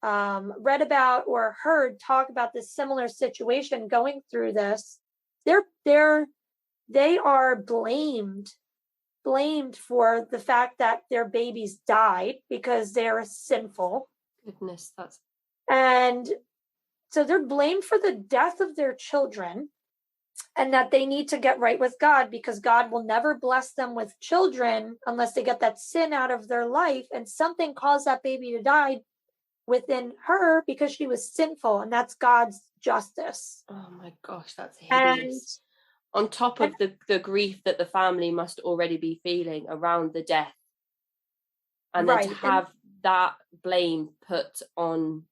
read about or heard talk about this similar situation going through this, they are blamed for the fact that their babies died because they're sinful. Goodness, and so they're blamed for the death of their children, and that they need to get right with God, because God will never bless them with children unless they get that sin out of their life. And something caused that baby to die within her because she was sinful, and that's God's justice. Oh my gosh, that's hideous. On top of the grief that the family must already be feeling around the death, and then to have that blame put on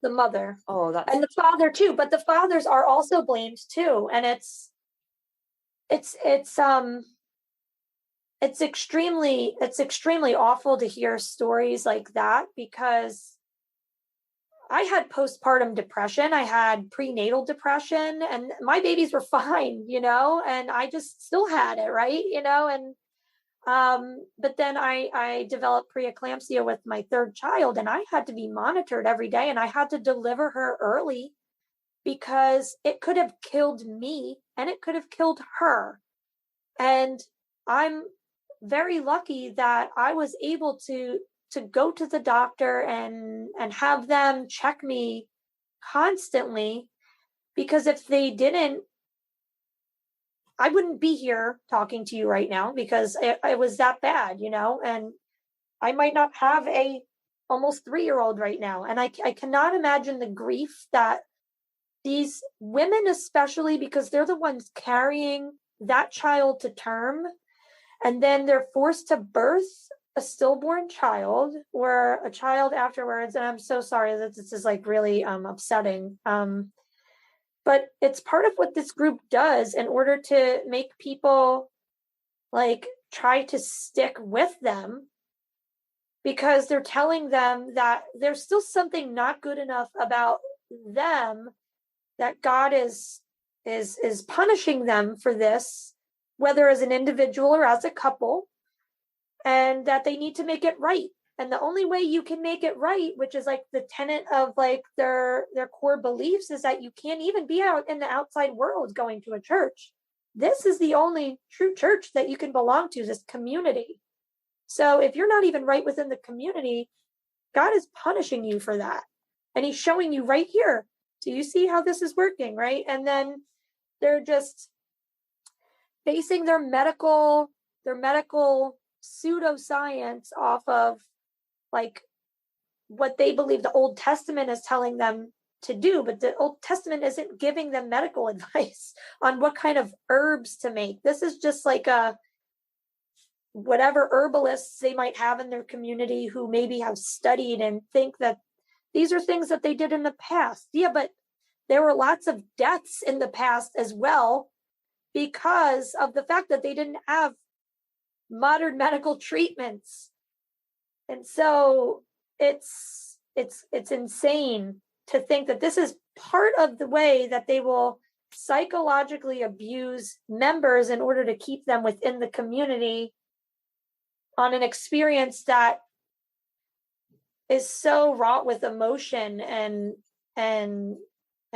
the mother. And the father too, but the fathers are also blamed too. And it's it's extremely awful to hear stories like that, because I had postpartum depression, I had prenatal depression, and my babies were fine, and I just still had it, right? But then I developed preeclampsia with my third child, and I had to be monitored every day, and I had to deliver her early because it could have killed me and it could have killed her. And I'm very lucky that I was able to go to the doctor and have them check me constantly, because if they didn't, I wouldn't be here talking to you right now, because it was that bad, and I might not have a almost 3-year-old right now. And I cannot imagine the grief that these women, especially because they're the ones carrying that child to term, and then they're forced to birth a stillborn child or a child afterwards. And I'm so sorry that this is like really upsetting. But it's part of what this group does in order to make people like try to stick with them, because they're telling them that there's still something not good enough about them, that God is punishing them for this, whether as an individual or as a couple, and that they need to make it right. And the only way you can make it right, which is like the tenet of like their core beliefs, is that you can't even be out in the outside world going to a church. This is the only true church that you can belong to, this community. So if you're not even right within the community, God is punishing you for that. And he's showing you right here. Do you see how this is working, right? And then they're just basing their medical pseudoscience off of like what they believe the Old Testament is telling them to do, but the Old Testament isn't giving them medical advice on what kind of herbs to make. This is just like whatever herbalists they might have in their community who maybe have studied and think that these are things that they did in the past. Yeah, but there were lots of deaths in the past as well, because of the fact that they didn't have modern medical treatments. And so it's insane to think that this is part of the way that they will psychologically abuse members in order to keep them within the community on an experience that is so wrought with emotion and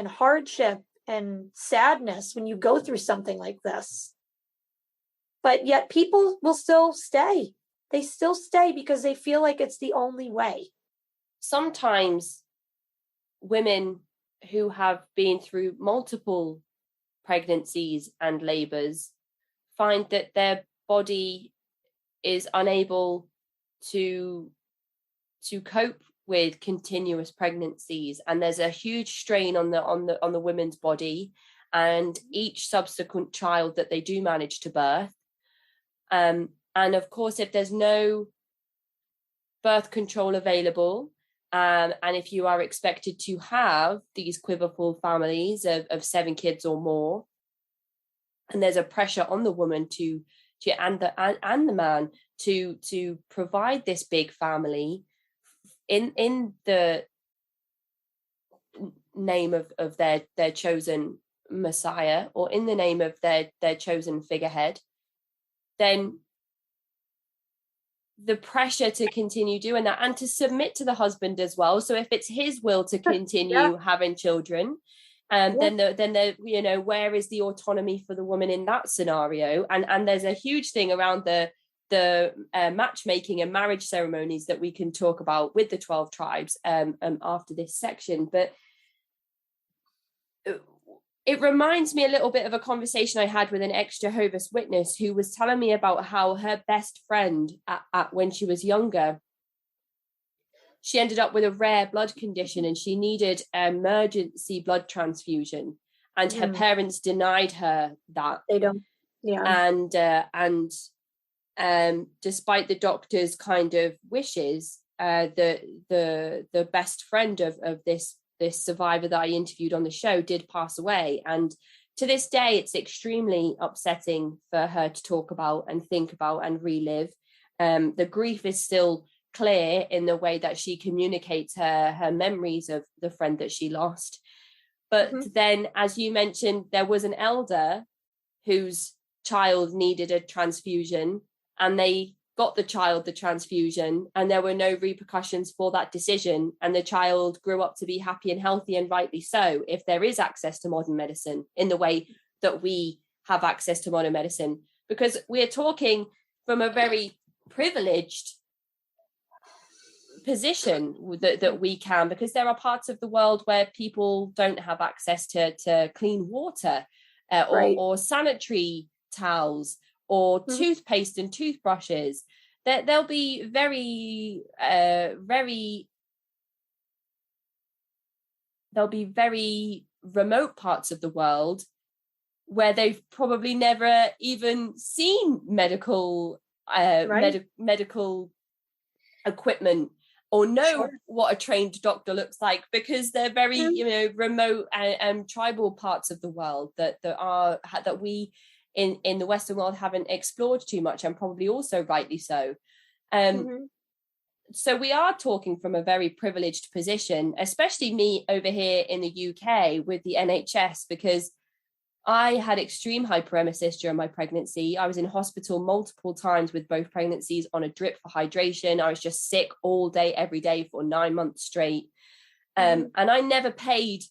hardship and sadness when you go through something like this. But yet people will still stay. They still stay because they feel like it's the only way. Sometimes women who have been through multiple pregnancies and labors find that their body is unable to cope with continuous pregnancies, and there's a huge strain on the women's body and each subsequent child that they do manage to birth. And of course, if there's no birth control available, and if you are expected to have these quiverful families of 7 kids or more, and there's a pressure on the woman and the man to provide this big family in the name of their chosen Messiah, or in the name of their chosen figurehead, then the pressure to continue doing that and to submit to the husband as well. So if it's his will to continue having children, then where is the autonomy for the woman in that scenario? And there's a huge thing around the matchmaking and marriage ceremonies that we can talk about with the 12 tribes after this section. But it reminds me a little bit of a conversation I had with an ex-Jehovah's Witness who was telling me about how her best friend at when she was younger, she ended up with a rare blood condition and she needed emergency blood transfusion, and her parents denied her that. They don't. Yeah. And despite the doctor's kind of wishes, the best friend of this survivor that I interviewed on the show did pass away. And to this day, it's extremely upsetting for her to talk about and think about and relive. The grief is still clear in the way that she communicates her memories of the friend that she lost. But then, as you mentioned, there was an elder whose child needed a transfusion, and they got the child the transfusion, and there were no repercussions for that decision, and the child grew up to be happy and healthy, and rightly so, if there is access to modern medicine in the way that we have access to modern medicine, because we're talking from a very privileged position that we can, because there are parts of the world where people don't have access to clean water or sanitary towels or toothpaste and toothbrushes. There'll be very remote parts of the world where they've probably never even seen medical medical equipment or know what a trained doctor looks like, because they're very remote and tribal parts of the world that we in the Western world haven't explored too much, and probably also rightly so. So we are talking from a very privileged position, especially me over here in the UK with the NHS, because I had extreme hyperemesis during my pregnancy. I was in hospital multiple times with both pregnancies on a drip for hydration. I was just sick all day, every day for 9 months straight. And I never paid.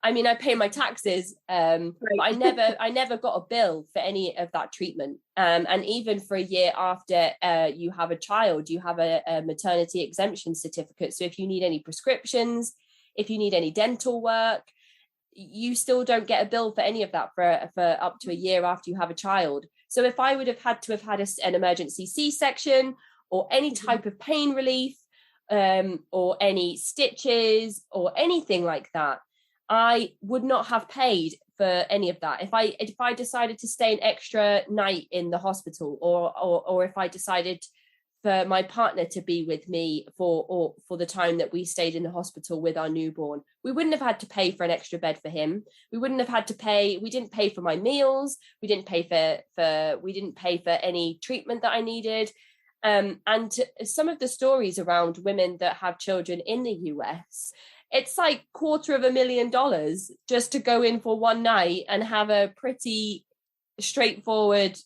I mean, I pay my taxes, but I never got a bill for any of that treatment. And even for a year after you have a child, you have a maternity exemption certificate. So if you need any prescriptions, if you need any dental work, you still don't get a bill for any of that for up to a year after you have a child. So if I would have had to have had an emergency C-section or any type of pain relief or any stitches or anything like that, I would not have paid for any of that. If I decided to stay an extra night in the hospital, or if I decided for my partner to be with me for the time that we stayed in the hospital with our newborn, we wouldn't have had to pay for an extra bed for him. We wouldn't have had to pay. We didn't pay for my meals. We didn't pay for any treatment that I needed. And some of the stories around women that have children in the US, it's like $250,000 just to go in for one night and have a pretty straightforward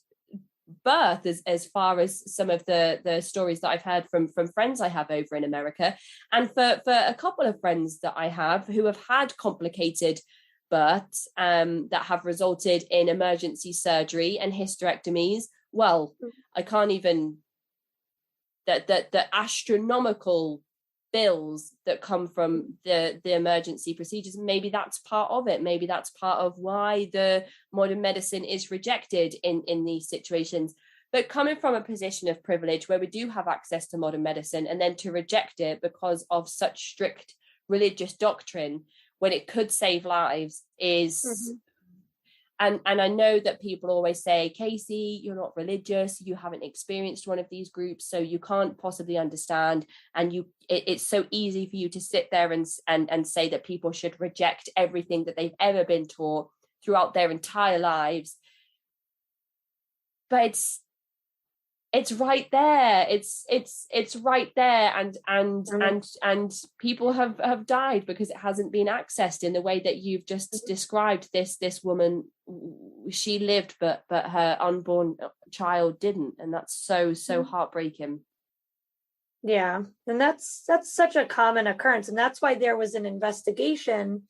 birth, as far as some of the stories that I've heard from friends I have over in America. And for a couple of friends that I have who have had complicated births that have resulted in emergency surgery and hysterectomies, well, I can't even, the astronomical bills that come from the emergency procedures, maybe that's part of it. Maybe that's part of why the modern medicine is rejected in these situations. But coming from a position of privilege where we do have access to modern medicine, and then to reject it because of such strict religious doctrine when it could save lives is And I know that people always say, Casey, you're not religious, you haven't experienced one of these groups, so you can't possibly understand. And it's so easy for you to sit there and say that people should reject everything that they've ever been taught throughout their entire lives. But it's right there. It's right there, and people have died because it hasn't been accessed in the way that you've just described. This woman, she lived, but her unborn child didn't, and that's so heartbreaking. Yeah, and that's such a common occurrence, and that's why there was an investigation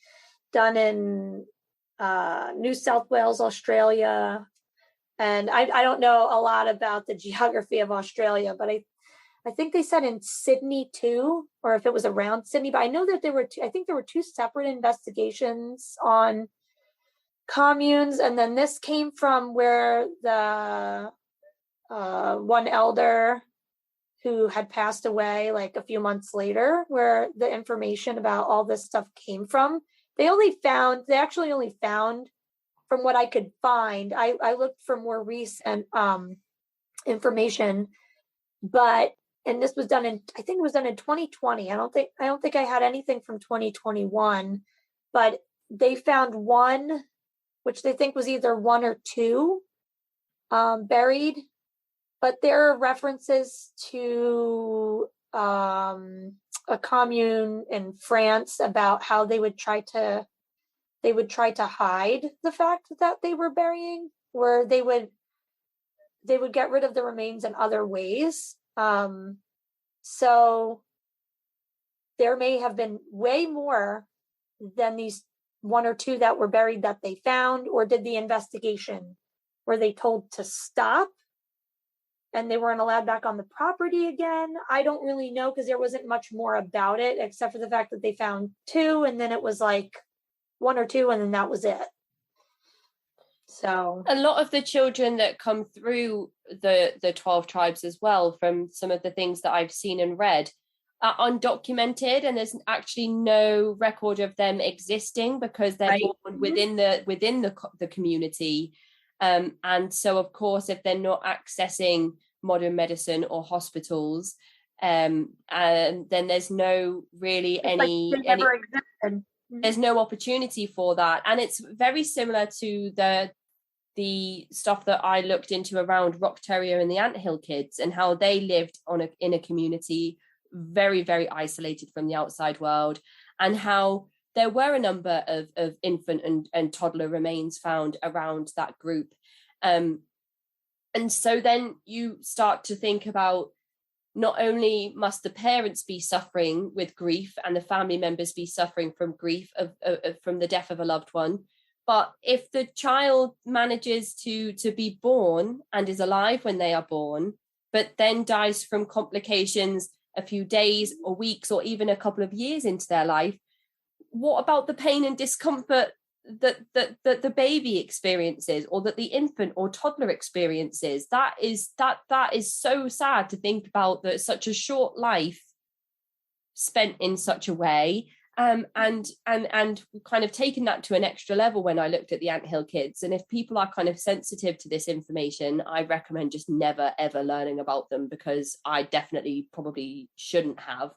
done in New South Wales, Australia. And I don't know a lot about the geography of Australia, but I think they said in Sydney too, or if it was around Sydney. But I know that there were two separate investigations on communes, and then this came from where the one elder who had passed away like a few months later, where the information about all this stuff came from. They actually only found, from what I could find, I looked for more recent information, and this was done I think it was done in 2020. I don't think I had anything from 2021, but they found one which they think was either 1 or 2 buried, but there are references to a commune in France about how they would try to hide the fact that they were burying, where they would get rid of the remains in other ways. So there may have been way more than these 1 or 2 that were buried that they found. Or did the investigation, were they told to stop and they weren't allowed back on the property again? I don't really know, because there wasn't much more about it except for the fact that they found 2, and then it was like 1 or 2, and then that was it. So a lot of the children that come through the 12 tribes as well, from some of the things that I've seen and read, are undocumented, and there's actually no record of them existing because they're born within the community. And so, of course, if they're not accessing modern medicine or hospitals, and then there's no really there's no opportunity for that. And it's very similar to the stuff that I looked into around Rock Terrier and the Anthill Kids, and how they lived in a community very, very isolated from the outside world, and how there were a number of infant and toddler remains found around that group. And so then you start to think about, not only must the parents be suffering with grief and the family members be suffering from grief from the death of a loved one, but if the child manages to be born and is alive when they are born, but then dies from complications a few days or weeks or even a couple of years into their life, what about the pain and discomfort that the baby experiences, or that the infant or toddler experiences? That is so sad to think about, that such a short life spent in such a way. And kind of taking that to an extra level when I looked at the Anthill Kids. And if people are kind of sensitive to this information, I recommend just never ever learning about them, because I definitely probably shouldn't have.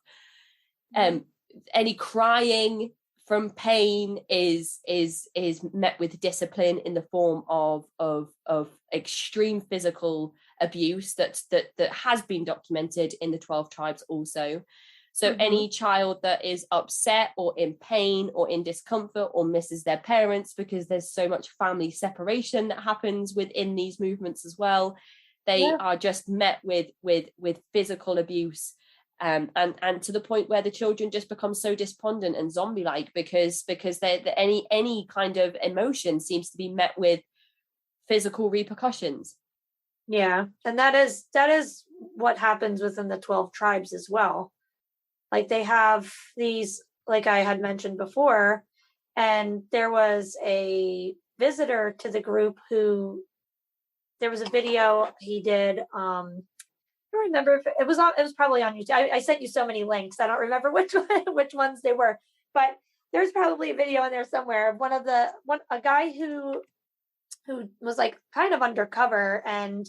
Any crying from pain is met with discipline in the form of extreme physical abuse that has been documented in the 12 tribes also. So any child that is upset or in pain or in discomfort or misses their parents, because there's so much family separation that happens within these movements as well, they are just met with physical abuse, and to the point where the children just become so despondent and zombie-like, because any kind of emotion seems to be met with physical repercussions. Yeah, and that is what happens within the 12 tribes as well. Like, they have these, like I had mentioned before, and there was a visitor to the group who, there was a video he did. I don't remember if it was probably on YouTube. I sent you so many links, I don't remember which ones they were, but there's probably a video in there somewhere of a guy who was like kind of undercover, and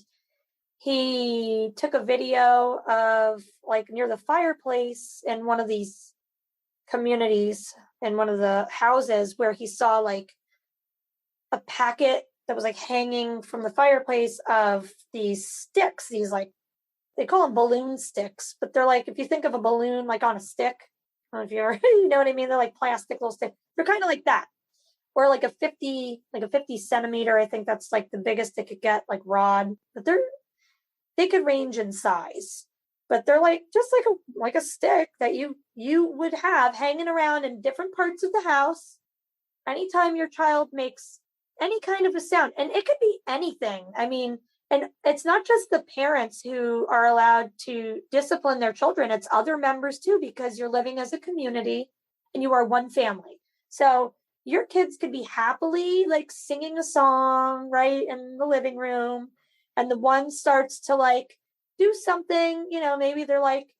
he took a video of, like, near the fireplace in one of these communities, in one of the houses, where he saw like a packet that was like hanging from the fireplace of these sticks, these, like, they call them balloon sticks, but they're like, if you think of a balloon like on a stick, I don't know if you ever, you know what I mean? They're like plastic little sticks. They're kind of like that. Or like a 50 centimeter, I think that's like the biggest they could get, like, rod. But they could range in size, but they're like just like a stick that you would have hanging around in different parts of the house anytime your child makes any kind of a sound. And it could be anything. I mean, and it's not just the parents who are allowed to discipline their children, it's other members too, because you're living as a community and you are one family. So your kids could be happily like singing a song right in the living room, and the one starts to like do something, maybe they're like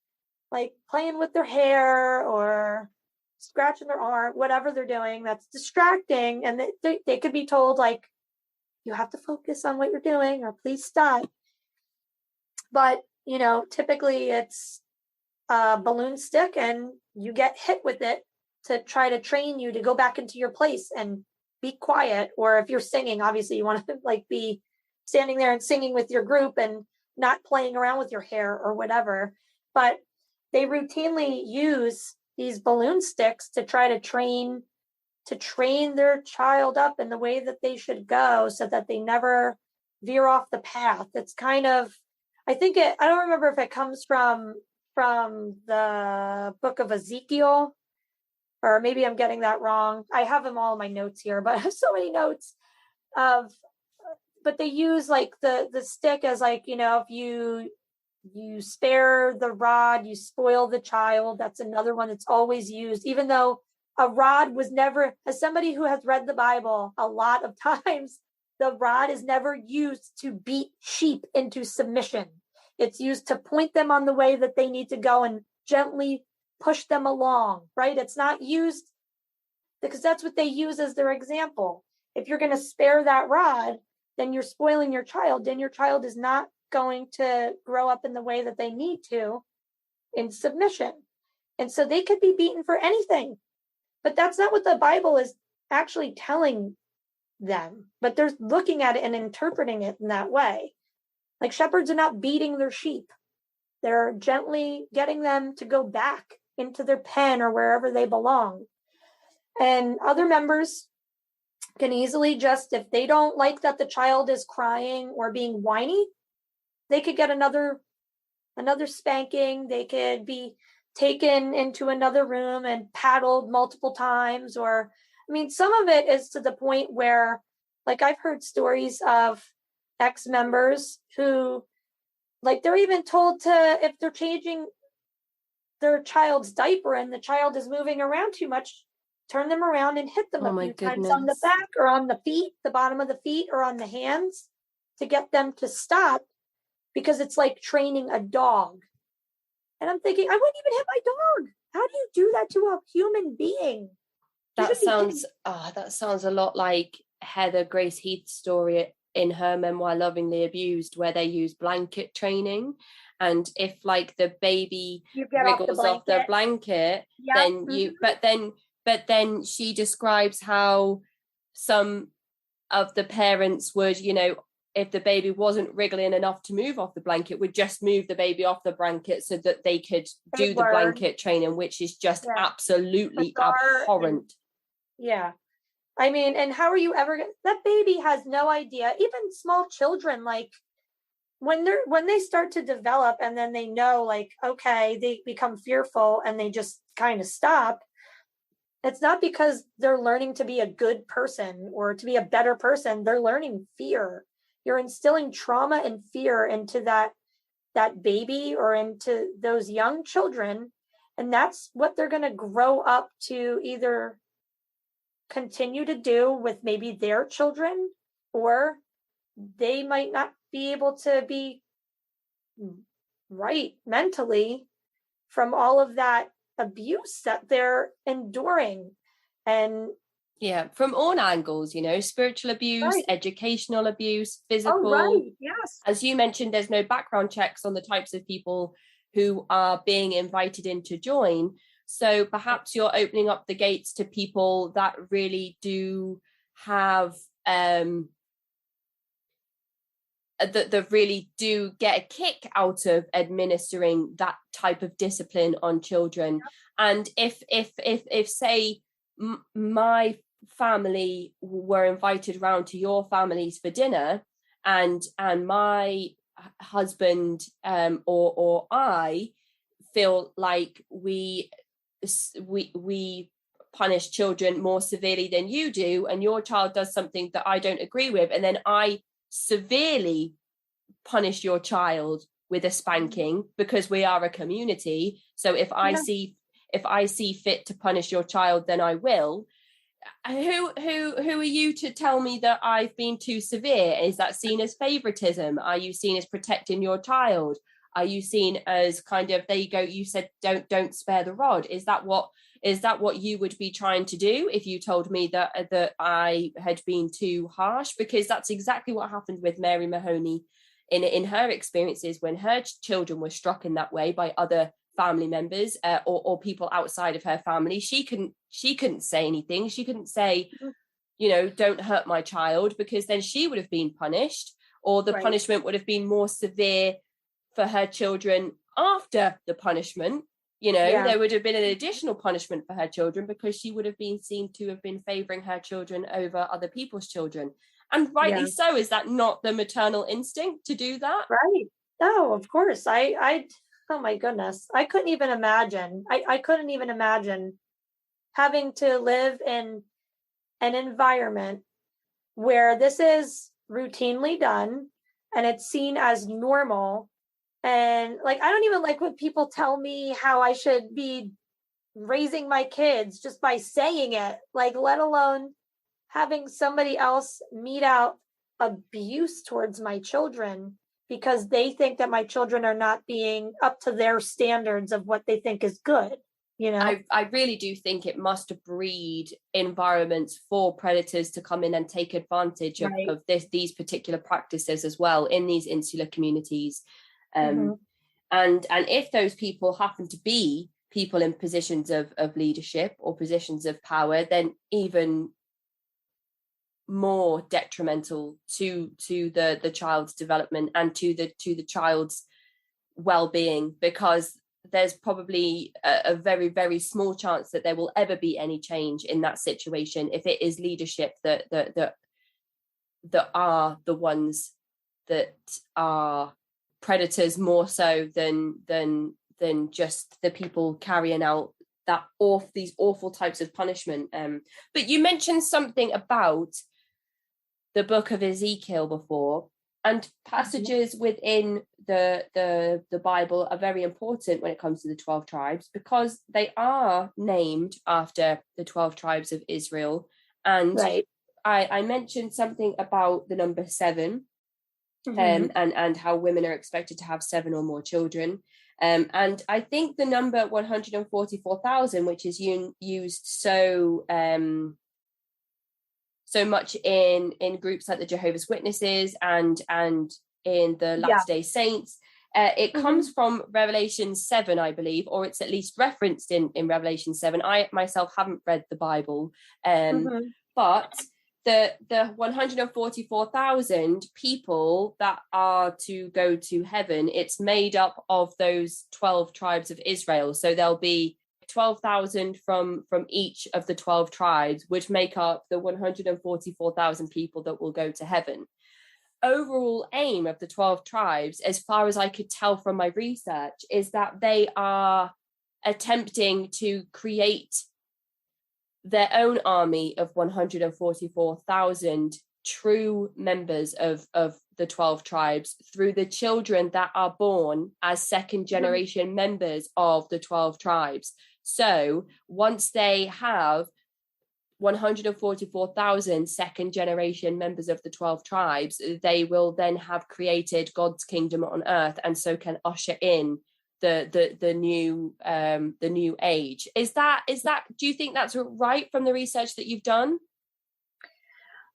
playing with their hair or scratching their arm, whatever they're doing that's distracting, and they could be told, like, you have to focus on what you're doing, or please stop. But typically it's a balloon stick, and you get hit with it to try to train you to go back into your place and be quiet. Or if you're singing, obviously you want to like be standing there and singing with your group and not playing around with your hair or whatever. But they routinely use these balloon sticks to try to train their child up in the way that they should go, so that they never veer off the path. It's kind of, I don't remember if it comes from the book of Ezekiel, or maybe I'm getting that wrong. I have them all in my notes here, but I have so many notes but they use like the stick as like, if you spare the rod, you spoil the child. That's another one that's always used, even though a rod was never, as somebody who has read the Bible a lot of times, the rod is never used to beat sheep into submission. It's used to point them on the way that they need to go and gently push them along, right? It's not used because that's what they use as their example. If you're going to spare that rod, then you're spoiling your child. Then your child is not going to grow up in the way that they need to in submission. And so they could be beaten for anything. But that's not what the Bible is actually telling them. But they're looking at it and interpreting it in that way. Like shepherds are not beating their sheep. They're gently getting them to go back into their pen or wherever they belong. And other members can easily just, if they don't like that the child is crying or being whiny, they could get another spanking. They could be taken into another room and paddled multiple times. Or, I mean, some of it is to the point where, like, I've heard stories of ex-members who, like, they're even told to, if they're changing their child's diaper and the child is moving around too much, turn them around and hit them a few times on the back or on the feet, the bottom of the feet, or on the hands to get them to stop, because it's like training a dog. And I'm thinking, I wouldn't even hit my dog. How do you do that to a human being? That sounds a lot like Heather Grace Heath's story in her memoir Lovingly Abused, where they use blanket training. And if like the baby wriggles off the blanket, then you but then she describes how some of the parents would, if the baby wasn't wriggling enough to move off the blanket, would just move the baby off the blanket so that they could do the blanket training, which is just absolutely abhorrent. Yeah. I mean, and how are you ever, that baby has no idea. Even small children, like when they start to develop and then they know, like, okay, they become fearful and they just kind of stop. It's not because they're learning to be a good person or to be a better person. They're learning fear. You're instilling trauma and fear into that baby or into those young children. And that's what they're going to grow up to either continue to do with maybe their children, or they might not be able to be right mentally from all of that abuse that they're enduring. And from all angles, spiritual abuse, educational abuse, physical. Yes. As you mentioned, there's no background checks on the types of people who are being invited in to join. So perhaps you're opening up the gates to people that really do have that really do get a kick out of administering that type of discipline on children. And if say my family were invited round to your families for dinner, and my husband or I feel like we punish children more severely than you do, and your child does something that I don't agree with, and then I severely punish your child with a spanking because we are a community. So if I see fit to punish your child, then I will. Who are you to tell me that I've been too severe? Is that seen as favoritism? Are you seen as protecting your child? Are you seen as kind of, there you go, you said don't spare the rod? Is that what you would be trying to do if you told me that I had been too harsh? Because that's exactly what happened with Mary Mahoney in her experiences when her children were struck in that way by other family members or people outside of her family. She couldn't say anything. She couldn't say, don't hurt my child, because then she would have been punished, or the punishment would have been more severe for her children after the punishment. There would have been an additional punishment for her children, because she would have been seen to have been favoring her children over other people's children. And rightly so. Is that not the maternal instinct to do that? Right. Oh, of course. I oh my goodness. I couldn't even imagine. I couldn't even imagine having to live in an environment where this is routinely done and it's seen as normal. And like, I don't even like when people tell me how I should be raising my kids just by saying it, like, let alone having somebody else mete out abuse towards my children because they think that my children are not being up to their standards of what they think is good. I really do think it must breed environments for predators to come in and take advantage of these particular practices as well in these insular communities. And if those people happen to be people in positions of leadership or positions of power, then even more detrimental to the child's development and to the child's well-being, because there's probably a very, very small chance that there will ever be any change in that situation if it is leadership that are the ones that are predators, more so than just the people carrying out these awful types of punishment. But you mentioned something about the book of Ezekiel before, and passages within the Bible are very important when it comes to the 12 tribes, because they are named after the 12 tribes of Israel. And I mentioned something about the number 7, and how women are expected to have 7 or more children. And I think the number 144,000, which is used so much in groups like the Jehovah's Witnesses and in the Latter-day Saints, it comes from Revelation 7, I believe, or it's at least referenced in Revelation 7. I myself haven't read the Bible, but the 144,000 people that are to go to heaven, it's made up of those 12 tribes of Israel. So there'll be 12,000 from each of the 12 tribes, which make up the 144,000 people that will go to heaven. Overall aim of the 12 tribes, as far as I could tell from my research, is that they are attempting to create their own army of 144,000 true members of the 12 tribes through the children that are born as second generation members of the 12 tribes. So once they have 144,000 second generation members of the 12 tribes, they will then have created God's kingdom on earth, and so can usher in the new age. Is that do you think that's right from the research that you've done?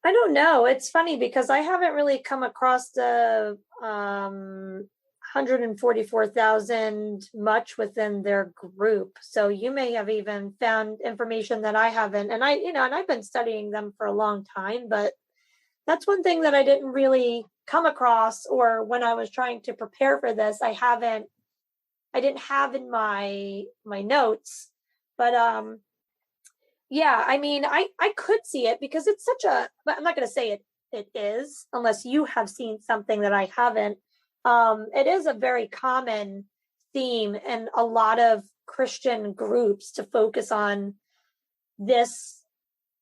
I don't know. It's funny because I haven't really come across the 144,000 much within their group. So you may have even found information that I haven't. And I've been studying them for a long time, but that's one thing that I didn't really come across, or when I was trying to prepare for this, I didn't have in my notes. But I could see it, because it's but I'm not going to say it is, unless you have seen something that I haven't. It is a very common theme in a lot of Christian groups to focus on this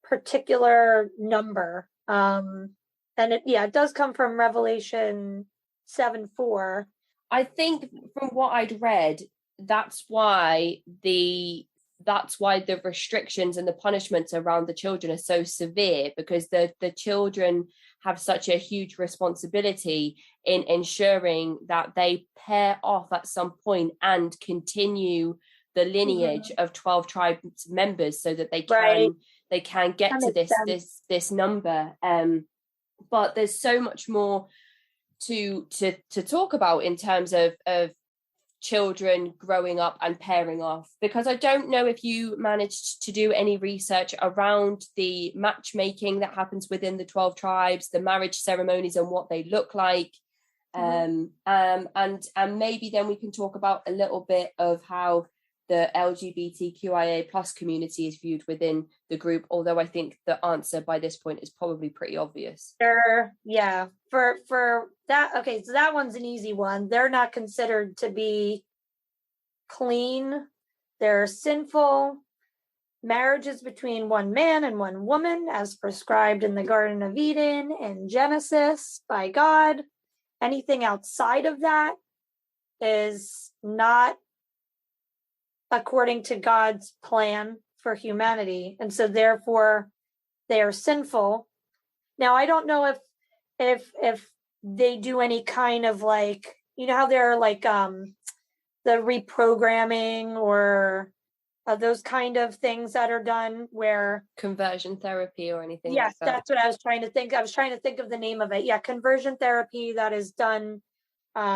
particular number. And it does come from Revelation 7:4. I think from what I'd read, that's why the restrictions and the punishments around the children are so severe, because the children have such a huge responsibility in ensuring that they pair off at some point and continue the lineage of 12 tribe members, so that they can get to this number. But there's so much more to talk about in terms of children growing up and pairing off, because I don't know if you managed to do any research around the matchmaking that happens within the 12 tribes, the marriage ceremonies and what they look like. And maybe then we can talk about a little bit of how the LGBTQIA plus community is viewed within the group, although I think the answer by this point is probably pretty obvious. For that, okay, so that one's an easy one. They're not considered to be clean. They're sinful. Marriages between one man and one woman, as prescribed in the Garden of Eden and Genesis by God. Anything outside of that is not according to God's plan for humanity. And so therefore they are sinful. Now, I don't know if they do any kind of like, you know how there are like the reprogramming or those kind of things that are done where conversion therapy or anything. Yes, like that. That's what I was trying to think. I was trying to think of the name of it. Yeah, conversion therapy that is done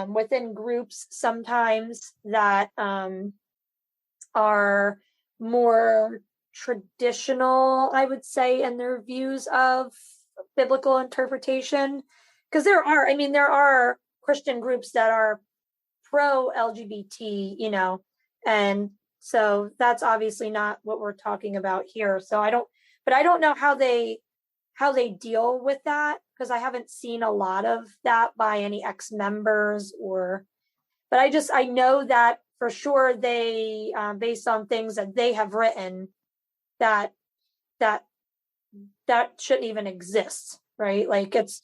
within groups sometimes that are more traditional, I would say, in their views of biblical interpretation. Because there are Christian groups that are pro LGBT, you know, and so that's obviously not what we're talking about here. So I don't know how they deal with that, because I haven't seen a lot of that by any ex-members but I know that for sure they, based on things that they have written, that shouldn't even exist, right? Like it's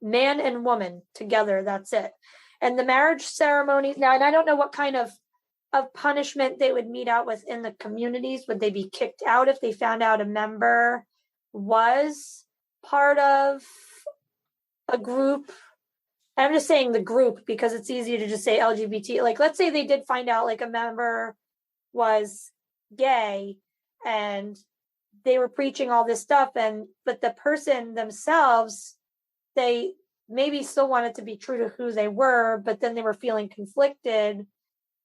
man and woman together, that's it. And the marriage ceremonies now, and I don't know what kind of punishment they would meet out with in the communities. Would they be kicked out if they found out a member was part of a group? I'm just saying the group because it's easy to just say LGBT. Like, let's say they did find out like a member was gay and they were preaching all this stuff, but the person themselves, they maybe still wanted to be true to who they were, but then they were feeling conflicted,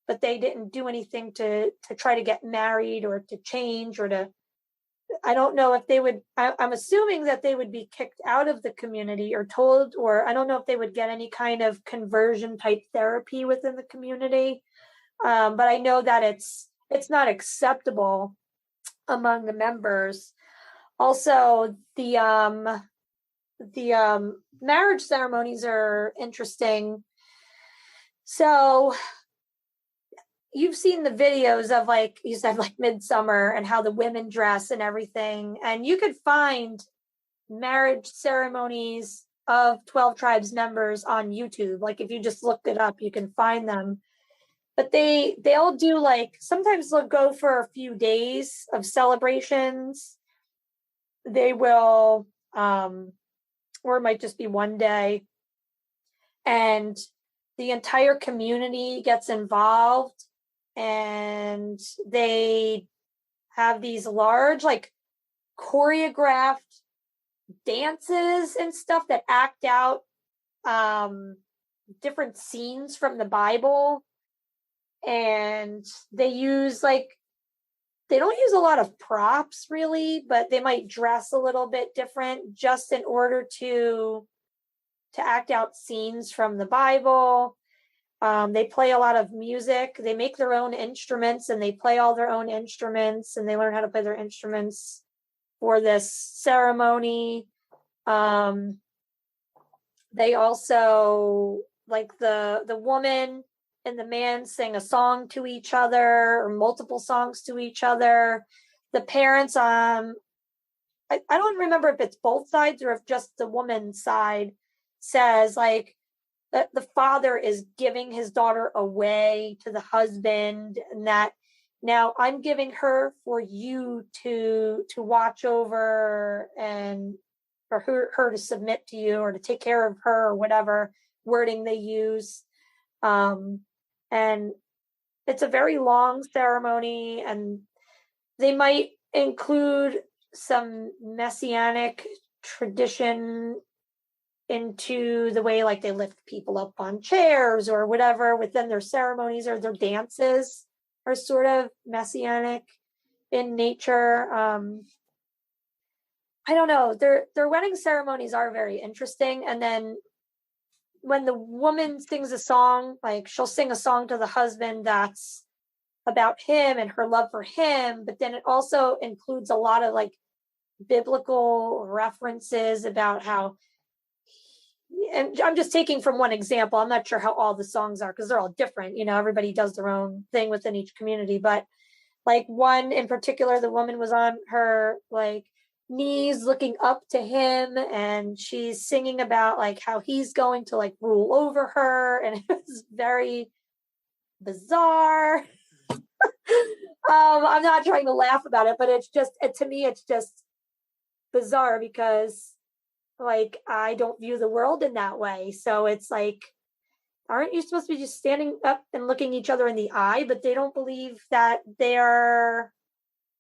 but they didn't do anything to try to get married or to change or to, I don't know if they would, I'm assuming that they would be kicked out of the community or told, or I don't know if they would get any kind of conversion type therapy within the community. But I know that it's not acceptable among the members. Also, the marriage ceremonies are interesting. So you've seen the videos of, like you said, like Midsummer and how the women dress and everything. And you could find marriage ceremonies of 12 Tribes members on YouTube. Like if you just looked it up, you can find them. But they'll do like, sometimes they'll go for a few days of celebrations. They will, or it might just be one day. And the entire community gets involved. And they have these large, like, choreographed dances and stuff that act out different scenes from the Bible. And they use, like, they don't use a lot of props really, but they might dress a little bit different just in order to act out scenes from the Bible. They play a lot of music. They make their own instruments and they play all their own instruments, and they learn how to play their instruments for this ceremony. They also, like, the woman and the man sing a song to each other or multiple songs to each other. The parents, I don't remember if it's both sides or if just the woman's side says, like, that the father is giving his daughter away to the husband, and that now I'm giving her for you to watch over and for her to submit to you or to take care of her, or whatever wording they use. And it's a very long ceremony, and they might include some messianic tradition into the way like they lift people up on chairs or whatever within their ceremonies, or their dances are sort of messianic in nature. I don't know. Their wedding ceremonies are very interesting. And then when the woman sings a song, like she'll sing a song to the husband that's about him and her love for him, but then it also includes a lot of like biblical references about how, and I'm just taking from one example. I'm not sure how all the songs are because they're all different. Everybody does their own thing within each community. But like one in particular, the woman was on her like knees looking up to him, and she's singing about like how he's going to like rule over her. And it was very bizarre. I'm not trying to laugh about it, but it's just, to me, it's just bizarre because like I don't view the world in that way. So it's like, aren't you supposed to be just standing up and looking each other in the eye? But they don't believe that they're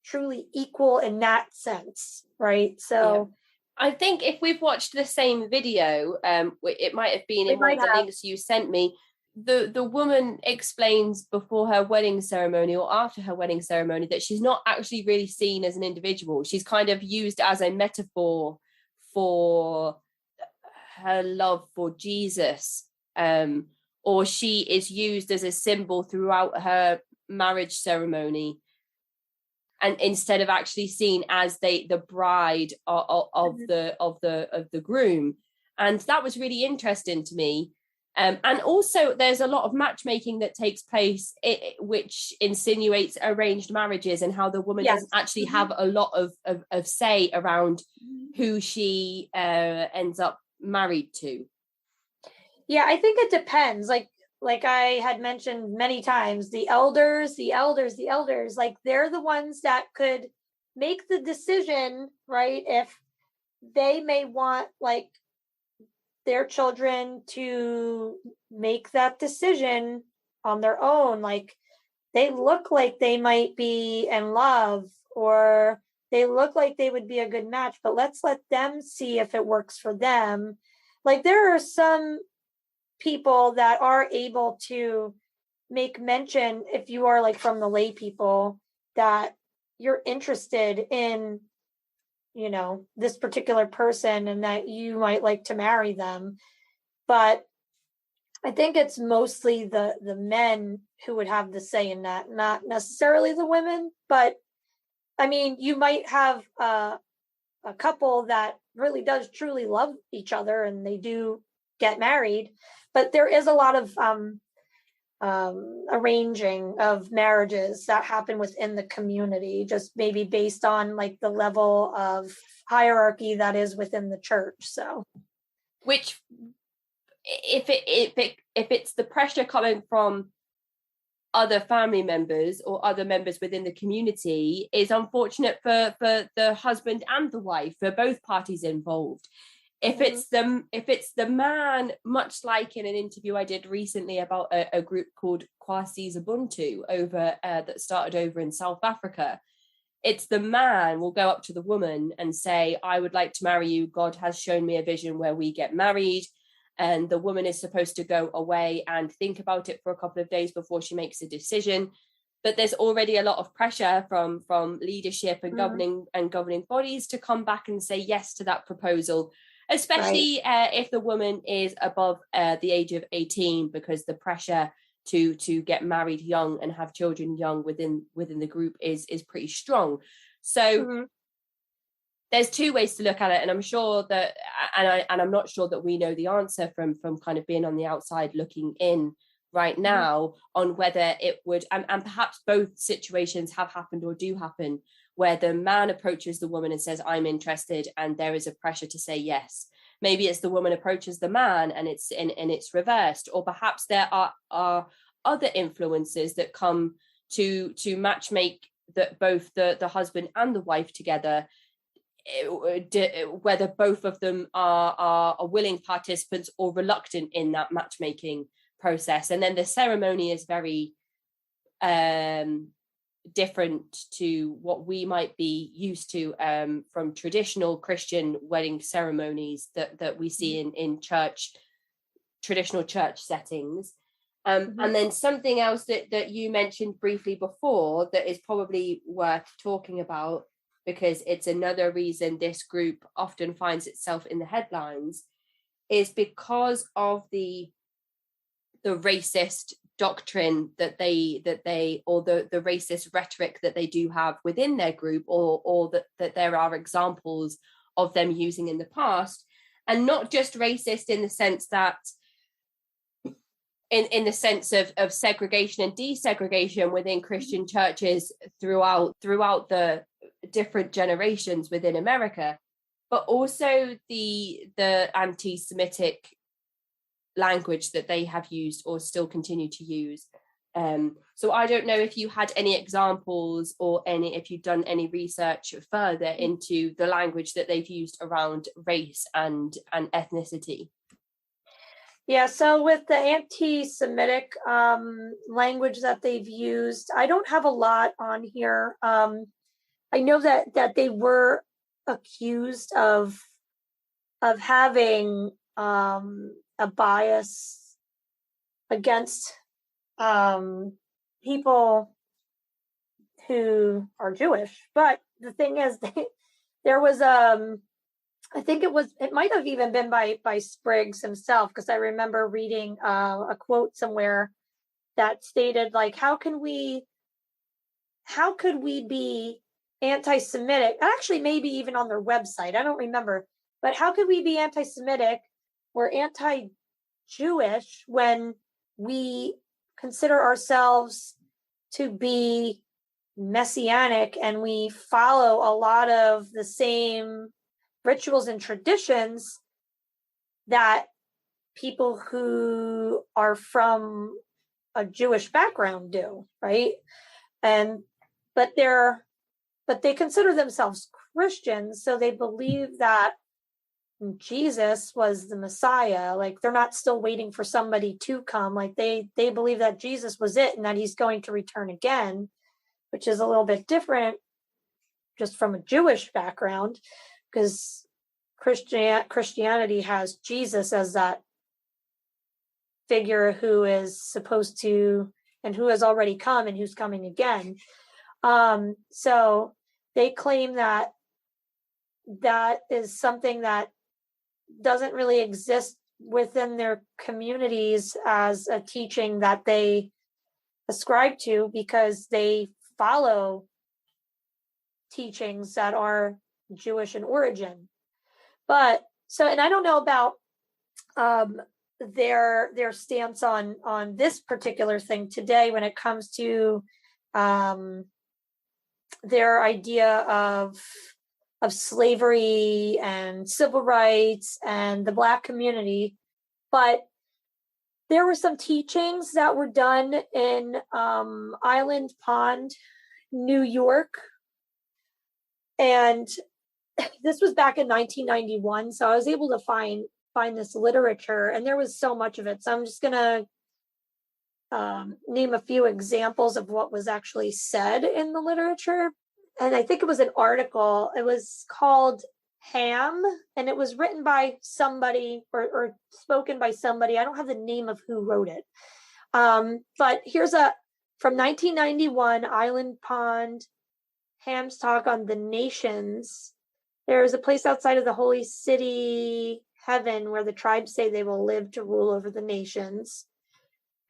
truly equal in that sense, right? So I think if we've watched the same video, it might have been in one of the links you sent me. The woman explains before her wedding ceremony or after her wedding ceremony that she's not actually really seen as an individual. She's kind of used as a metaphor for her love for Jesus, or she is used as a symbol throughout her marriage ceremony, and instead of actually seen as the bride of the groom. And that was really interesting to me. And also there's a lot of matchmaking that takes place, which insinuates arranged marriages and how the woman doesn't actually have a lot of say around who she ends up married to. Yeah, I think it depends. Like I had mentioned many times, the elders, like they're the ones that could make the decision, right? If they may want like their children to make that decision on their own. Like they look like they might be in love, or they look like they would be a good match, but let's let them see if it works for them. Like there are some people that are able to make mention, if you are like from the lay people, that you're interested in this particular person and that you might like to marry them. But I think it's mostly the men who would have the say in that, not necessarily the women. But I mean, you might have a couple that really does truly love each other and they do get married, but there is a lot of arranging of marriages that happen within the community, just maybe based on like the level of hierarchy that is within the church. So, which if it's the pressure coming from other family members or other members within the community, is unfortunate for the husband and the wife, for both parties involved. If it's the man, much like in an interview I did recently about a group called Kwasi Ubuntu that started over in South Africa, it's the man will go up to the woman and say, I would like to marry you. God has shown me a vision where we get married. And the woman is supposed to go away and think about it for a couple of days before she makes a decision. But there's already a lot of pressure from leadership and governing bodies to come back and say yes to that proposal, especially if the woman is above the age of 18, because the pressure to get married young and have children young within the group is pretty strong. So there's two ways to look at it, and I'm sure that, and I'm not sure that we know the answer from kind of being on the outside looking in right now on whether it would, and perhaps both situations have happened or do happen, where the man approaches the woman and says, I'm interested, and there is a pressure to say yes. Maybe it's the woman approaches the man and it's reversed, or perhaps there are other influences that come to matchmake that both the husband and the wife together, whether both of them are willing participants or reluctant in that matchmaking process. And then the ceremony is very different to what we might be used to from traditional Christian wedding ceremonies that we see in traditional church settings. And then something else that you mentioned briefly before that is probably worth talking about, because it's another reason this group often finds itself in the headlines, is because of the racist doctrine that they or the racist rhetoric that they do have within their group, or that there are examples of them using in the past. And not just racist in the sense that in the sense of segregation and desegregation within Christian churches throughout the different generations within America, but also the anti-Semitic language that they have used or still continue to use. So I don't know if you had any examples or if you've done any research further into the language that they've used around race and ethnicity. Yeah, so with the anti-Semitic language that they've used, I don't have a lot on here. I know that they were accused of having a bias against people who are Jewish. But the thing is, there was I think it might have even been by Spriggs himself, because I remember reading a quote somewhere that stated, like, how could we be anti-Semitic? Actually, maybe even on their website, I don't remember, but how could we be anti-Semitic or anti-Jewish when we consider ourselves to be messianic and we follow a lot of the same rituals and traditions that people who are from a Jewish background do, right? But they consider themselves Christians, so they believe that Jesus was the Messiah. Like, they're not still waiting for somebody to come. Like, they believe that Jesus was it and that he's going to return again, which is a little bit different just from a Jewish background, because Christianity has Jesus as that figure who is supposed to, and who has already come and who's coming again. So they claim that is something that doesn't really exist within their communities as a teaching that they ascribe to, because they follow teachings that are Jewish in origin. But so, and I don't know about their stance on this particular thing today when it comes to their idea of slavery and civil rights and the Black community. But there were some teachings that were done in Island Pond, New York, and this was back in 1991, so I was able to find this literature, and there was so much of it. So I'm just gonna name a few examples of what was actually said in the literature. And I think it was an article. It was called Ham, and it was written by somebody or spoken by somebody. I don't have the name of who wrote it. But here's from 1991, Island Pond, Ham's talk on the nations. There is a place outside of the holy city, heaven, where the tribes say they will live to rule over the nations.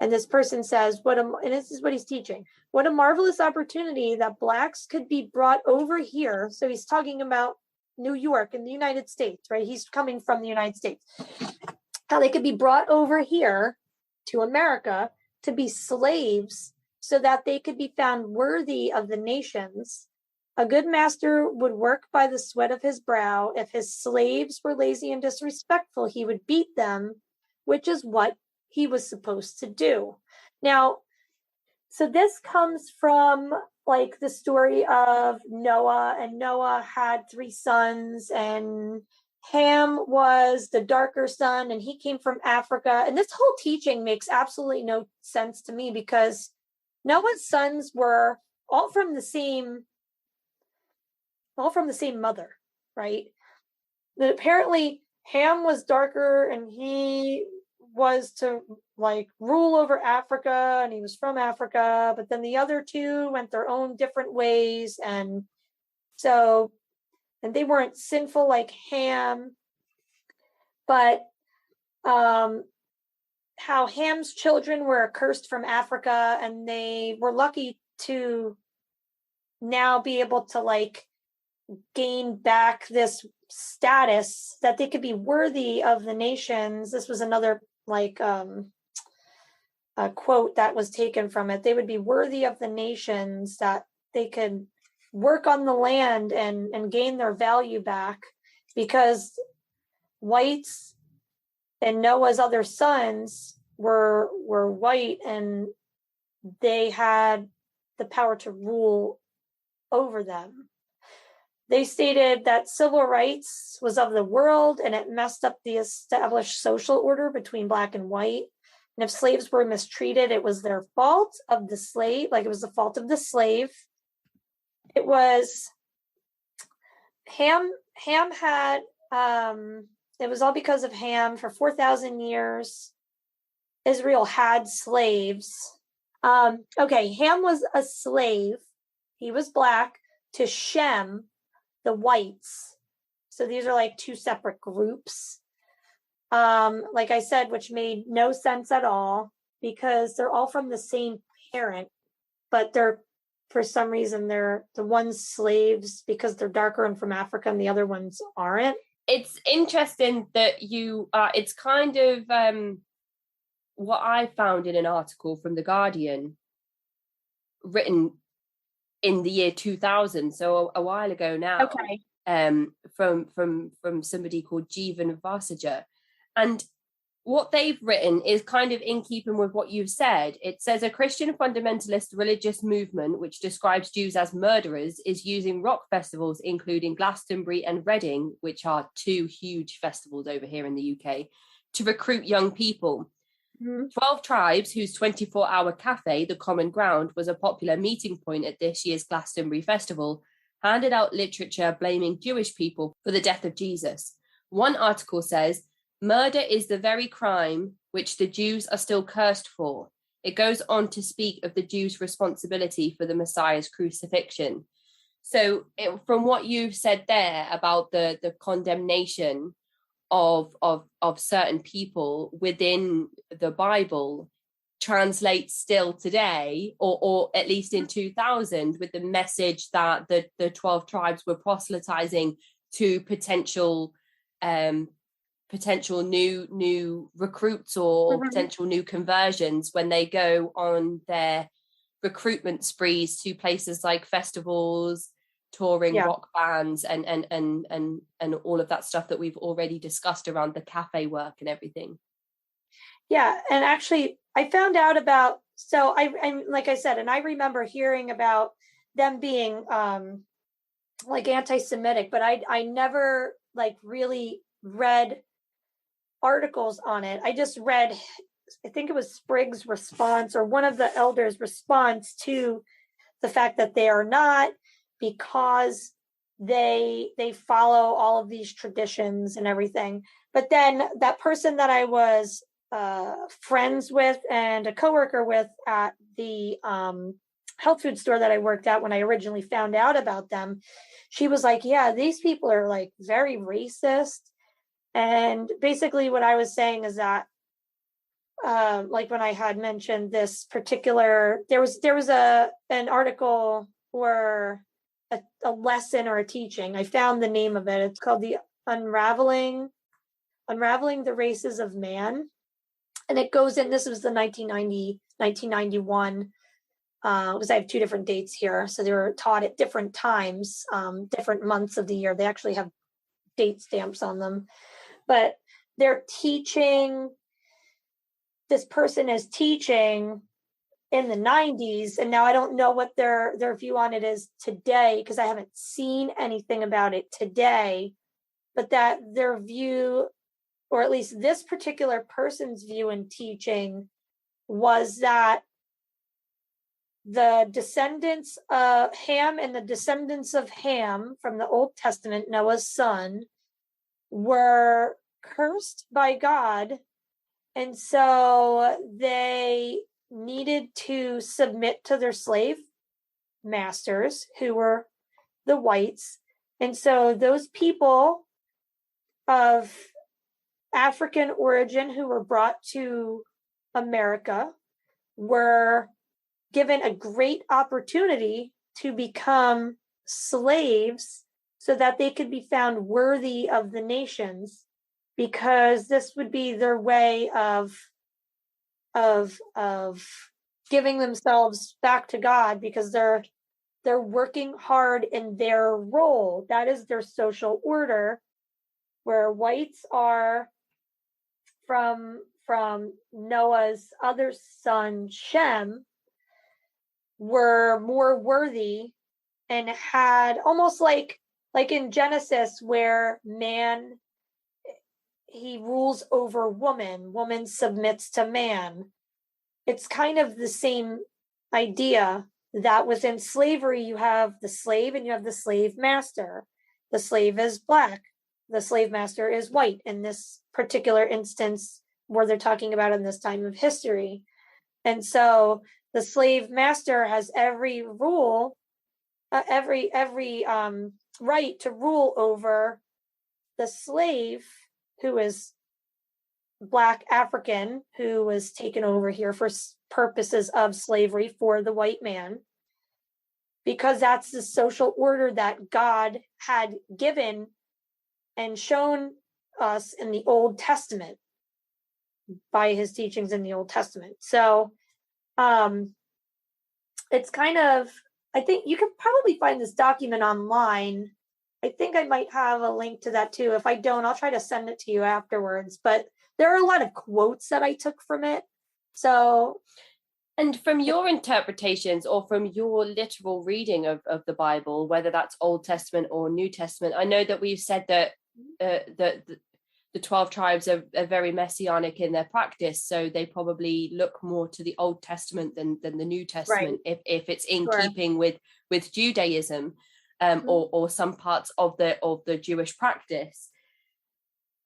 And this person says, and this is what he's teaching, what a marvelous opportunity that Blacks could be brought over here. So he's talking about New York in the United States, right? He's coming from the United States. How they could be brought over here to America to be slaves so that they could be found worthy of the nations. A good master would work by the sweat of his brow. If his slaves were lazy and disrespectful, he would beat them, which is what he was supposed to do. Now, so this comes from like the story of Noah, and Noah had 3 sons, and Ham was the darker son, and he came from Africa. And this whole teaching makes absolutely no sense to me, because Noah's sons were all from the same mother, right? That apparently Ham was darker and he was to like rule over Africa and he was from Africa, but then the other two went their own different ways. And they weren't sinful like Ham, but how Ham's children were cursed from Africa and they were lucky to now be able to like gain back this status that they could be worthy of the nations. This was another like a quote that was taken from it. They would be worthy of the nations, that they could work on the land and gain their value back, because whites and Noah's other sons were white and they had the power to rule over them. They stated that civil rights was of the world and it messed up the established social order between black and white. And if slaves were mistreated, it was their fault of the slave, like it was the fault of the slave. It was Ham had, it was all because of Ham. For 4,000 years, Israel had slaves. Okay, Ham was a slave. He was black to Shem, the whites. So these are like two separate groups. Like I said, which made no sense at all because they're all from the same parent, but they're, for some reason, they're the ones slaves because they're darker and from Africa and the other ones aren't. It's interesting that you are, it's kind of what I found in an article from The Guardian written in the year 2000, so a while ago now. Okay. From somebody called Jeevan Vasaja. And what they've written is kind of in keeping with what you've said. It says a Christian fundamentalist religious movement, which describes Jews as murderers, is using rock festivals, including Glastonbury and Reading, which are two huge festivals over here in the UK, to recruit young people. 12 Tribes, whose 24-hour cafe, The Common Ground, was a popular meeting point at this year's Glastonbury Festival, handed out literature blaming Jewish people for the death of Jesus. One article says, "Murder is the very crime which the Jews are still cursed for." It goes on to speak of the Jews' responsibility for the Messiah's crucifixion. So from what you've said there about the condemnation of certain people within the Bible translates still today, or at least in 2000, with the message that the 12 tribes were proselytizing to potential new recruits or potential new conversions when they go on their recruitment sprees to places like festivals, touring rock bands, and all of that stuff that we've already discussed around the cafe work and everything. Yeah, and actually I found out about, so I like I said, and I remember hearing about them being like anti-Semitic, but I never like really read articles on it. I just read, I think it was Spriggs' response or one of the elders' response to the fact that they are not, because they follow all of these traditions and everything. But then that person that I was friends with and a coworker with at the health food store that I worked at when I originally found out about them, she was like, yeah, these people are like very racist. And basically what I was saying is that like when I had mentioned this particular, there was an article or a lesson or a teaching. I found the name of it. It's called the Unraveling the Races of Man. And it goes in, this was the 1991, because I have two different dates here. So they were taught at different times, different months of the year. They actually have date stamps on them. But they're teaching, this person is teaching in the 90s, and now I don't know what their view on it is today, because I haven't seen anything about it today, but that their view, or at least this particular person's view in teaching, was that the descendants of Ham and the descendants of Ham from the Old Testament, Noah's son, were cursed by God. And so they needed to submit to their slave masters, who were the whites. And so those people of African origin who were brought to America were given a great opportunity to become slaves so that they could be found worthy of the nations, because this would be their way of giving themselves back to God, because they're working hard in their role. That is their social order, where whites are from Noah's other son Shem, were more worthy and had almost like in Genesis, where man, he rules over woman submits to man. It's kind of the same idea, that within slavery you have the slave and you have the slave master. The slave is black, the slave master is white in this particular instance where they're talking about in this time of history. And so the slave master has every rule, every right to rule over the slave, who is Black African, who was taken over here for purposes of slavery for the white man, because that's the social order that God had given and shown us in the Old Testament by his teachings in the Old Testament. So it's kind of, I think you can probably find this document online. I think I might have a link to that too. If I don't, I'll try to send it to you afterwards. But there are a lot of quotes that I took from it. So, and from your interpretations or from your literal reading of the Bible, whether that's Old Testament or New Testament, I know that we've said that the 12 tribes are very messianic in their practice, so they probably look more to the Old Testament than the New Testament, right, if it's in keeping with Judaism, or some parts of the Jewish practice.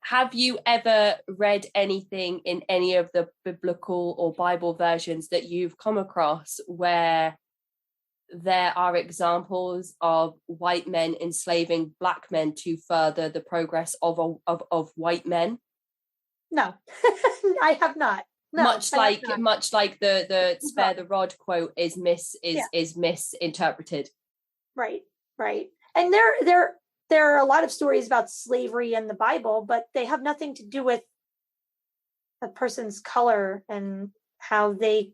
Have you ever read anything in any of the biblical or Bible versions that you've come across where there are examples of white men enslaving black men to further the progress of white men? No, I have not. No, much like the spare the rod quote is misinterpreted. Right. And there are a lot of stories about slavery in the Bible, but they have nothing to do with a person's color and how they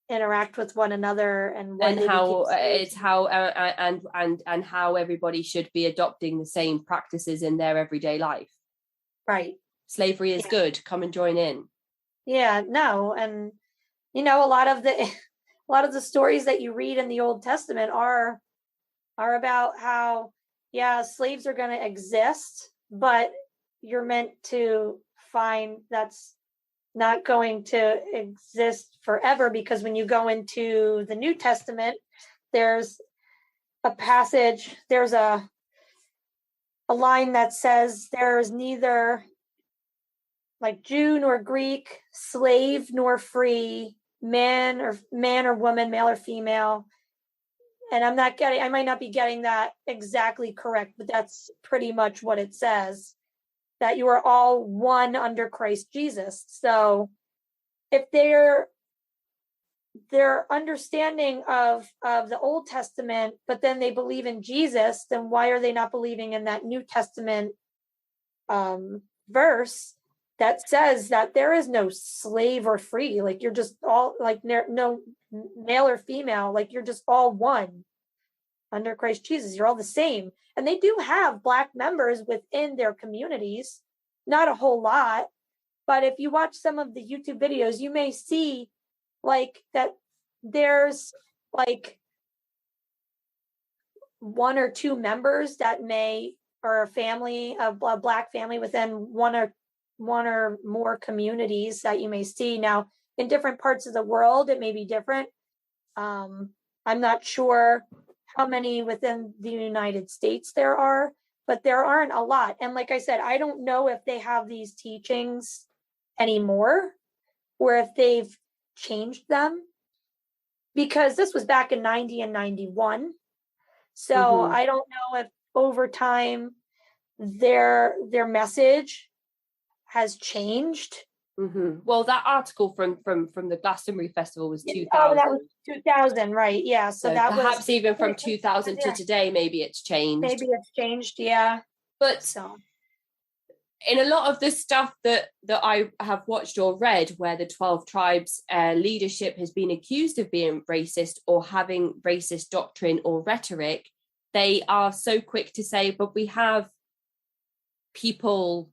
interact with one another and how it's how and how everybody should be adopting the same practices in their everyday life. Right. Slavery is good. Come and join in. Yeah, no. And a lot of the stories that you read in the Old Testament are about how, slaves are going to exist, but you're meant to find that's not going to exist forever, because when you go into the New Testament, there's a passage, there's a line that says there's neither like Jew nor Greek, slave nor free, man or woman, male or female. And I might not be getting that exactly correct, but that's pretty much what it says, that you are all one under Christ Jesus. So if their understanding of the Old Testament, but then they believe in Jesus, then why are they not believing in that New Testament verse that says that there is no slave or free? Like, you're just all, like, no male or female, like, you're just all one under Christ Jesus. You're all the same. And they do have Black members within their communities, not a whole lot, but if you watch some of the YouTube videos, you may see like that there's like one or two members that or a family, a Black family within one or more communities that you may see. Now, in different parts of the world, it may be different, I'm not sure how many within the United States there are, but there aren't a lot. And like I said, I don't know if they have these teachings anymore or if they've changed them, because this was back in 90 and 91. So I don't know if over time their message has changed. Well, that article from the Glastonbury Festival was 2000. Oh, that was 2000, right? Yeah. So that perhaps was even from 2000 to today, maybe it's changed. Maybe it's changed, yeah. But so, in a lot of the stuff that I have watched or read, where the 12 Tribes leadership has been accused of being racist or having racist doctrine or rhetoric, they are so quick to say, but we have people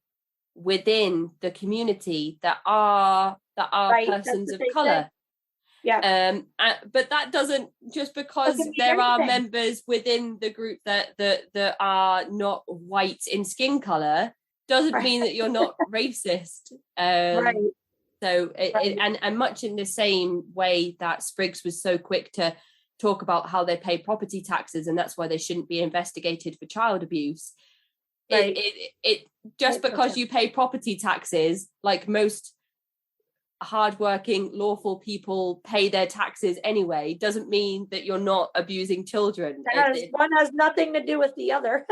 within the community that are right. Persons of color. Yeah. But that doesn't, just because there are members within the group that are not white in skin color doesn't mean that you're not racist. Right. So and much in the same way that Spriggs was so quick to talk about how they pay property taxes and that's why they shouldn't be investigated for child abuse. Right. It just because you pay property taxes, like most hardworking, lawful people pay their taxes anyway, doesn't mean that you're not abusing children. One has nothing to do with the other.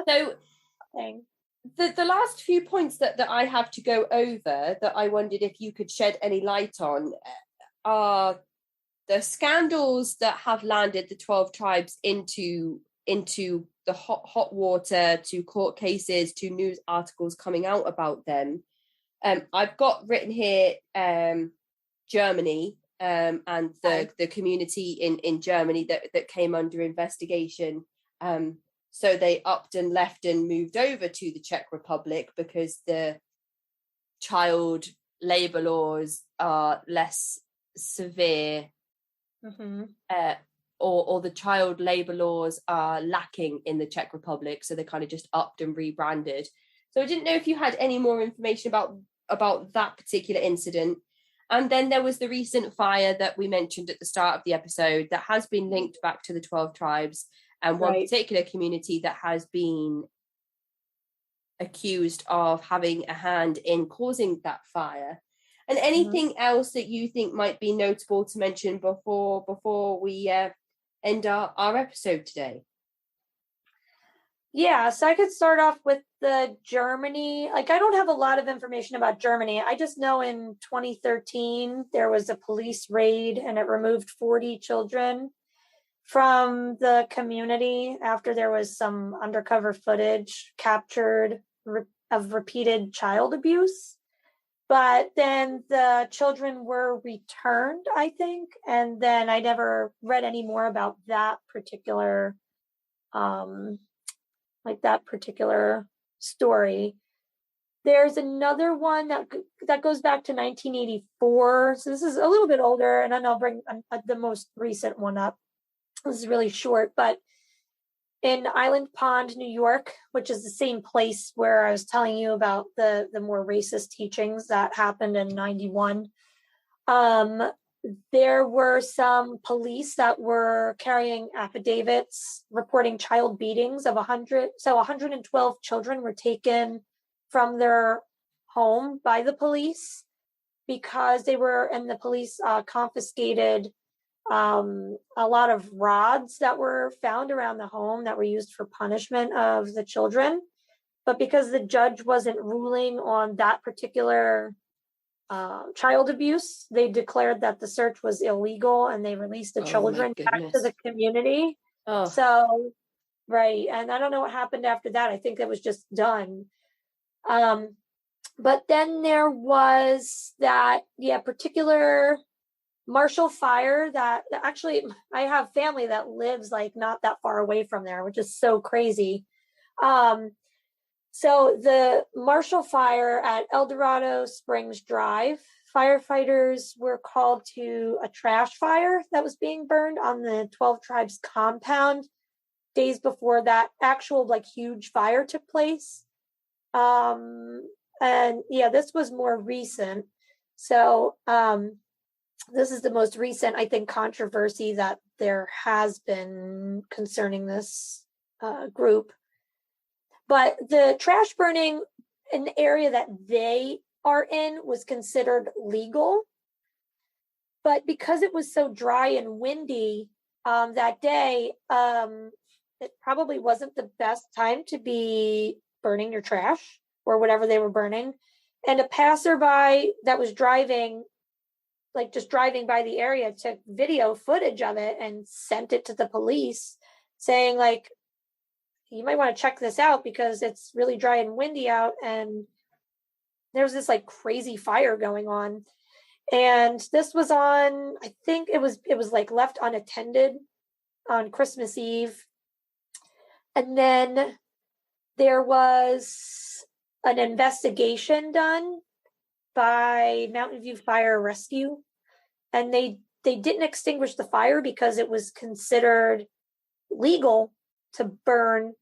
So the last few points that I have to go over that I wondered if you could shed any light on are the scandals that have landed the 12 tribes into the hot water, to court cases, to news articles coming out about them. I've got written here Germany and the community in Germany that came under investigation. So they upped and left and moved over to the Czech Republic because the child labour laws are less severe, or the child labour laws are lacking in the Czech Republic. So they kind of just upped and rebranded. So I didn't know if you had any more information about that particular incident. And then there was the recent fire that we mentioned at the start of the episode that has been linked back to the 12 tribes and one particular community that has been accused of having a hand in causing that fire. And anything else that you think might be notable to mention before we end our episode today? Yeah, so I could start off with the Germany. Like, I don't have a lot of information about Germany. I just know in 2013, there was a police raid and it removed 40 children from the community after there was some undercover footage captured of repeated child abuse. But then the children were returned, I think. And then I never read any more about that particular story. There's another one that goes back to 1984. So this is a little bit older, and then I'll bring the most recent one up. This is really short, but in Island Pond, New York, which is the same place where I was telling you about the more racist teachings that happened in 91, there were some police that were carrying affidavits reporting child beatings of 100. So 112 children were taken from their home by the police because the police confiscated a lot of rods that were found around the home that were used for punishment of the children. But because the judge wasn't ruling on that particular child abuse, they declared that the search was illegal and they released the children back to the community. So, right. And I don't know what happened after that. I think it was just done. But then there was that, particular Marshall Fire that actually I have family that lives like not that far away from there, which is so crazy. So the Marshall Fire at El Dorado Springs Drive, firefighters were called to a trash fire that was being burned on the 12 Tribes compound days before that actual huge fire took place. And this was more recent. So this is the most recent, I think, controversy that there has been concerning this group. But the trash burning in the area that they are in was considered legal. But because it was so dry and windy that day, it probably wasn't the best time to be burning your trash or whatever they were burning. And a passerby that was driving, like just driving by the area, took video footage of it and sent it to the police saying, like, you might want to check this out because it's really dry and windy out. And there was this like crazy fire going on. And this was on, I think it was like left unattended on Christmas Eve. And then there was an investigation done by Mountain View Fire Rescue, and they didn't extinguish the fire because it was considered legal to burn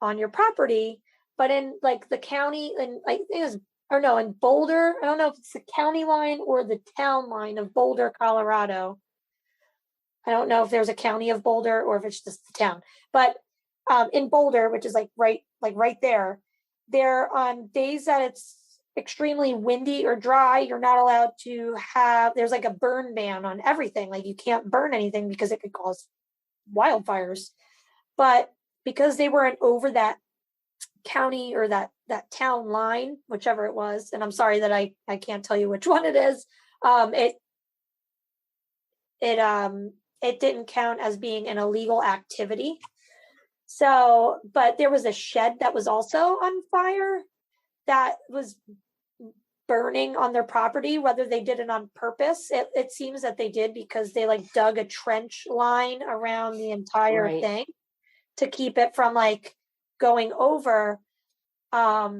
on your property. But in like the county, and I think it was, or no, in Boulder, I don't know if it's the county line or the town line of Boulder, Colorado. I don't know if there's a county of Boulder or if it's just the town. But in Boulder, which is like right there, on days that it's extremely windy or dry, you're not allowed to have, there's like a burn ban on everything. Like you can't burn anything because it could cause wildfires. But because they weren't over that county or that town line, whichever it was, and I'm sorry that I can't tell you which one it is, it didn't count as being an illegal activity. So, but there was a shed that was also on fire that was burning on their property. Whether they did it on purpose, it seems that they did, because they like dug a trench line around the entire thing to keep it from like going over. But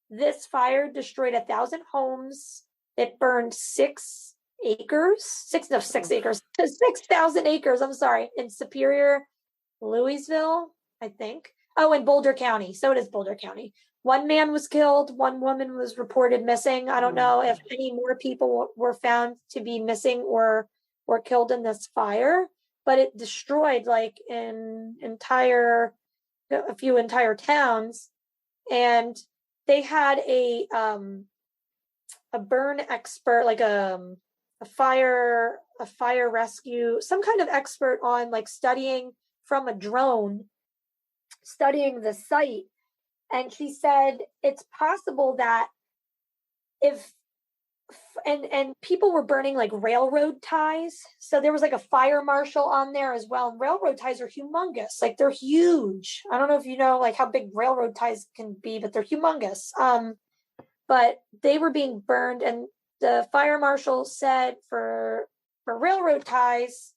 this fire destroyed 1,000 homes. It burned 6,000 acres, I'm sorry, in Superior, Louisville, I think. Oh, in Boulder County. So it is Boulder County. One man was killed. One woman was reported missing. I don't know if any more people were found to be missing or killed in this fire, but it destroyed like a few entire towns. And they had a burn expert, like a fire rescue, some kind of expert on like studying from a drone, studying the site. And she said it's possible that if and people were burning like railroad ties. So there was like a fire marshal on there as well. And railroad ties are humongous. Like they're huge. I don't know if you know like how big railroad ties can be, but they're humongous. But they were being burned, and the fire marshal said for railroad ties,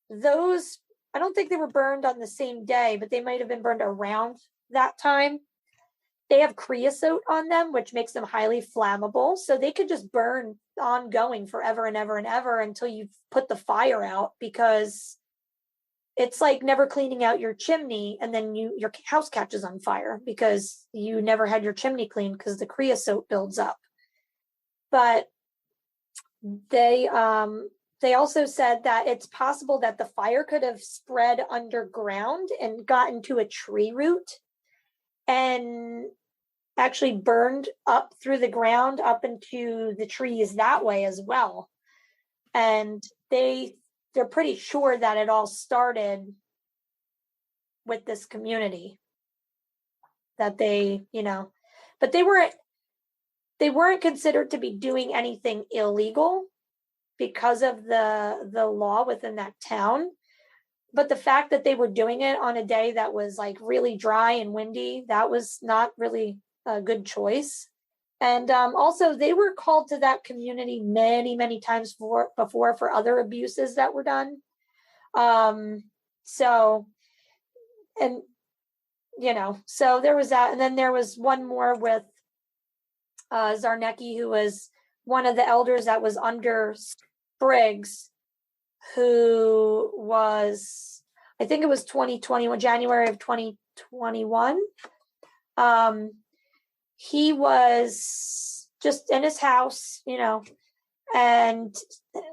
those, I don't think they were burned on the same day, but they might have been burned around that time. They have creosote on them, which makes them highly flammable. So they could just burn ongoing forever and ever and ever until you put the fire out, because it's like never cleaning out your chimney and then your house catches on fire because you never had your chimney cleaned because the creosote builds up. But they also said that it's possible that the fire could have spread underground and gotten to a tree root and actually burned up through the ground up into the trees that way as well. And they're pretty sure that it all started with this community, that but they weren't considered to be doing anything illegal because of the law within that town. But the fact that they were doing it on a day that was like really dry and windy, that was not really a good choice. And also they were called to that community many, many times before for other abuses that were done. So there was that. And then there was one more with Zarnecki, who was one of the elders that was under Spriggs, who was, I think it was 2021, January of 2021. He was just in his house, and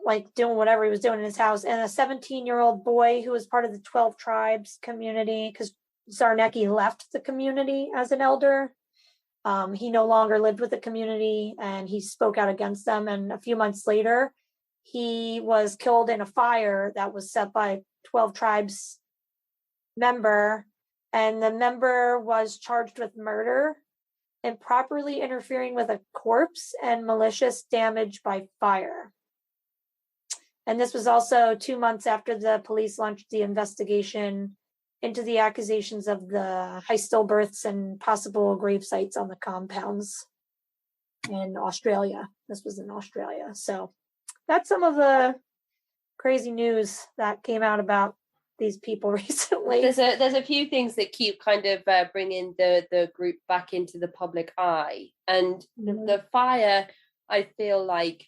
like doing whatever he was doing in his house. And a 17-year-old boy who was part of the 12 tribes community, because Zarnecki left the community as an elder. He no longer lived with the community and he spoke out against them. And a few months later, he was killed in a fire that was set by 12 tribes member. And the member was charged with murder, improperly interfering with a corpse, and malicious damage by fire. And this was also 2 months after the police launched the investigation into the accusations of the high stillbirths and possible grave sites on the compounds in Australia. This was in Australia. So that's some of the crazy news that came out about these people recently. There's a few things that keep kind of bringing the group back into the public eye. And the fire, I feel like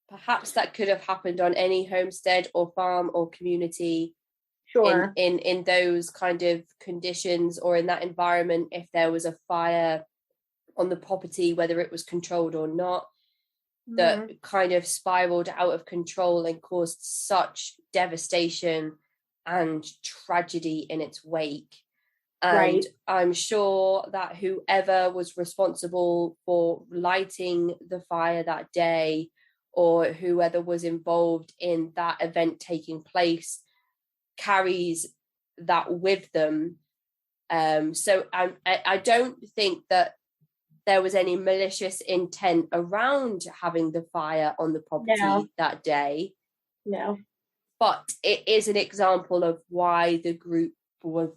perhaps that could have happened on any homestead or farm or community. Sure. In those kind of conditions or in that environment, if there was a fire on the property, whether it was controlled or not, that kind of spiraled out of control and caused such devastation and tragedy in its wake. And Right. I'm sure that whoever was responsible for lighting the fire that day, or whoever was involved in that event taking place, carries that with them. So I don't think that there was any malicious intent around having the fire on the property that day. No. But it is an example of why the group was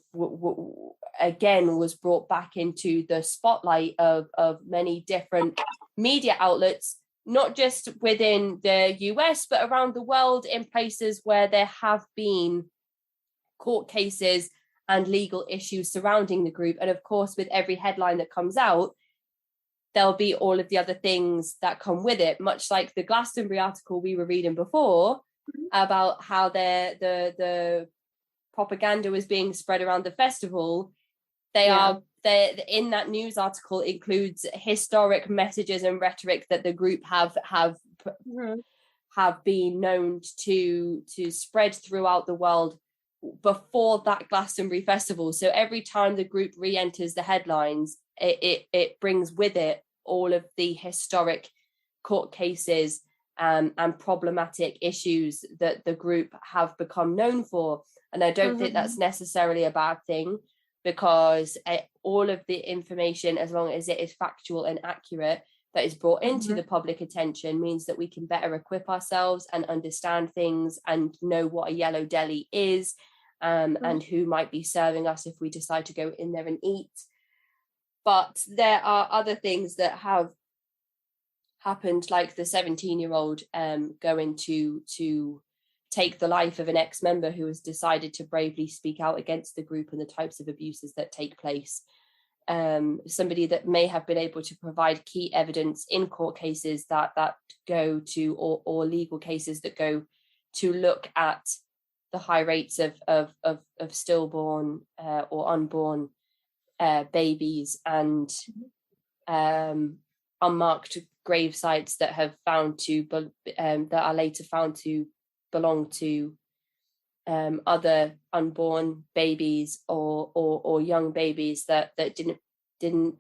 brought back into the spotlight of many different media outlets, not just within the US, but around the world, in places where there have been court cases and legal issues surrounding the group. And of course, with every headline that comes out, there'll be all of the other things that come with it, much like the Glastonbury article we were reading before about how the propaganda was being spread around the festival. In that news article includes historic messages and rhetoric that the group have been known to spread throughout the world before that Glastonbury festival. So every time the group re-enters the headlines, it brings with it all of the historic court cases and problematic issues that the group have become known for. And I don't think that's necessarily a bad thing, because all of the information, as long as it is factual and accurate, that is brought into the public attention, means that we can better equip ourselves and understand things and know what a yellow deli is, and who might be serving us if we decide to go in there and eat. But there are other things that have happened, like the 17-year-old going to take the life of an ex-member who has decided to bravely speak out against the group and the types of abuses that take place. Somebody that may have been able to provide key evidence in court cases that go to, or legal cases that go to look at the high rates of stillborn or unborn babies, and unmarked grave sites that have found to that are later found to belong to other unborn babies or young babies that didn't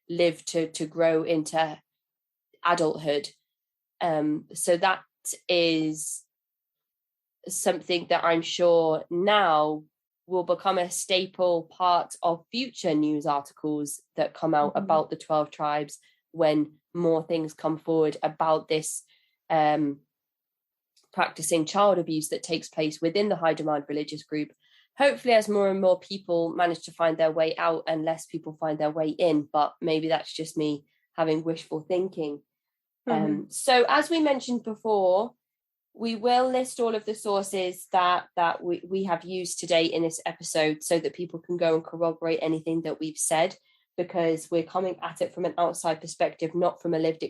live to grow into adulthood. So that is something that I'm sure now will become a staple part of future news articles that come out about the 12 tribes, when more things come forward about this practicing child abuse that takes place within the high demand religious group. Hopefully, as more and more people manage to find their way out and less people find their way in, but maybe that's just me having wishful thinking. So as we mentioned before, we will list all of the sources that we have used today in this episode, so that people can go and corroborate anything that we've said, because we're coming at it from an outside perspective, not from a lived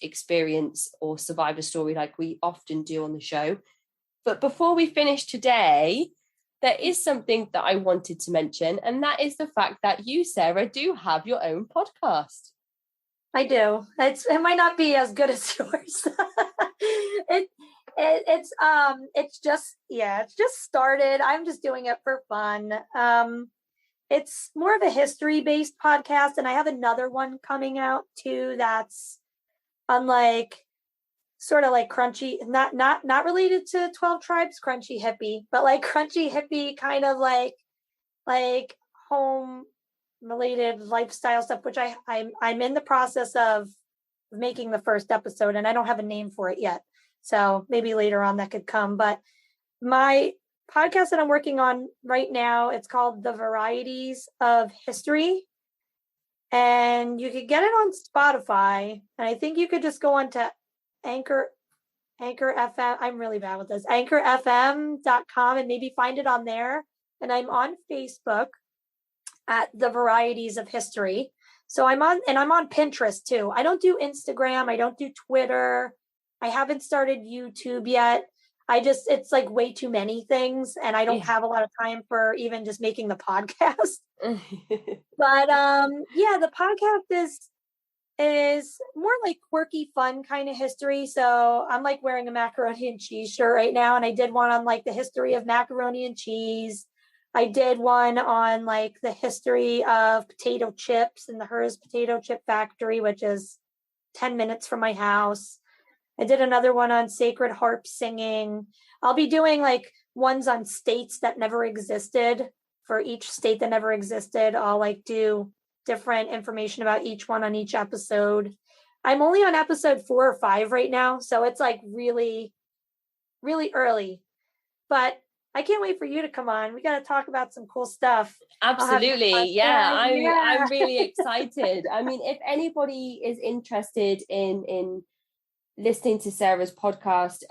experience or survivor story like we often do on the show. But before we finish today, there is something that I wanted to mention, and that is the fact that you, Sarah, do have your own podcast. I do. It might not be as good as yours. It's just started. I'm just doing it for fun. It's more of a history-based podcast, and I have another one coming out too that's unlike sort of like Crunchy, not related to 12 Tribes Crunchy Hippie, but like Crunchy Hippie kind of like home related lifestyle stuff, which I'm in the process of making the first episode, and I don't have a name for it yet. So maybe later on that could come. But my podcast that I'm working on right now, it's called The Varieties of History. And you could get it on Spotify. And I think you could just go on to Anchor FM. I'm really bad with this. AnchorFM.com and maybe find it on there. And I'm on Facebook at The Varieties of History. So I'm on Pinterest too. I don't do Instagram. I don't do Twitter. I haven't started YouTube yet. It's like way too many things, and I don't have a lot of time for even just making the podcast. But the podcast is more like quirky, fun kind of history. So I'm like wearing a macaroni and cheese shirt right now, and I did one on like the history of macaroni and cheese. I did one on like the history of potato chips and the Hers Potato Chip Factory, which is 10 minutes from my house. I did another one on sacred harp singing. I'll be doing like ones on states that never existed. For each state that never existed, I'll like do different information about each one on each episode. I'm only on episode 4 or 5 right now, so it's like really, really early. But I can't wait for you to come on. We got to talk about some cool stuff. Absolutely. Yeah. I'm really excited. I mean, if anybody is interested in listening to Sarah's podcast,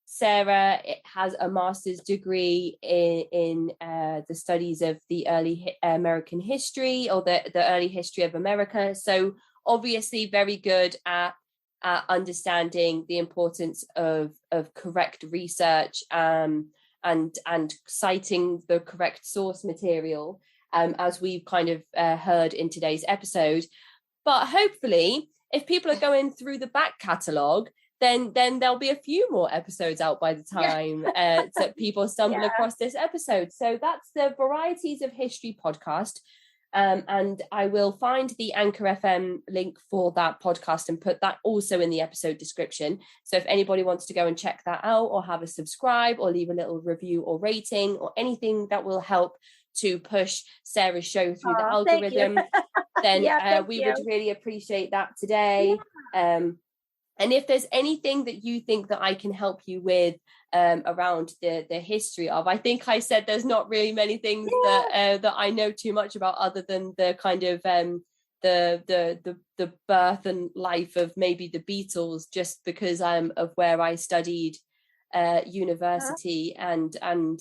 Sarah has a master's degree in the studies of the early American history, or the early history of America. So obviously very good at understanding the importance of correct research and citing the correct source material, as we've kind of heard in today's episode. But hopefully, if people are going through the back catalogue, then there'll be a few more episodes out by the time that people stumble across this episode. So that's the Varieties of History podcast. And I will find the Anchor FM link for that podcast and put that also in the episode description. So if anybody wants to go and check that out, or have a subscribe, or leave a little review or rating, or anything that will help to push Sarah's show through the algorithm, then we would really appreciate that today. And if there's anything that you think that I can help you with around the history of, I think I said there's not really many things that I know too much about, other than the kind of the birth and life of maybe the Beatles, just because I'm of where I studied university and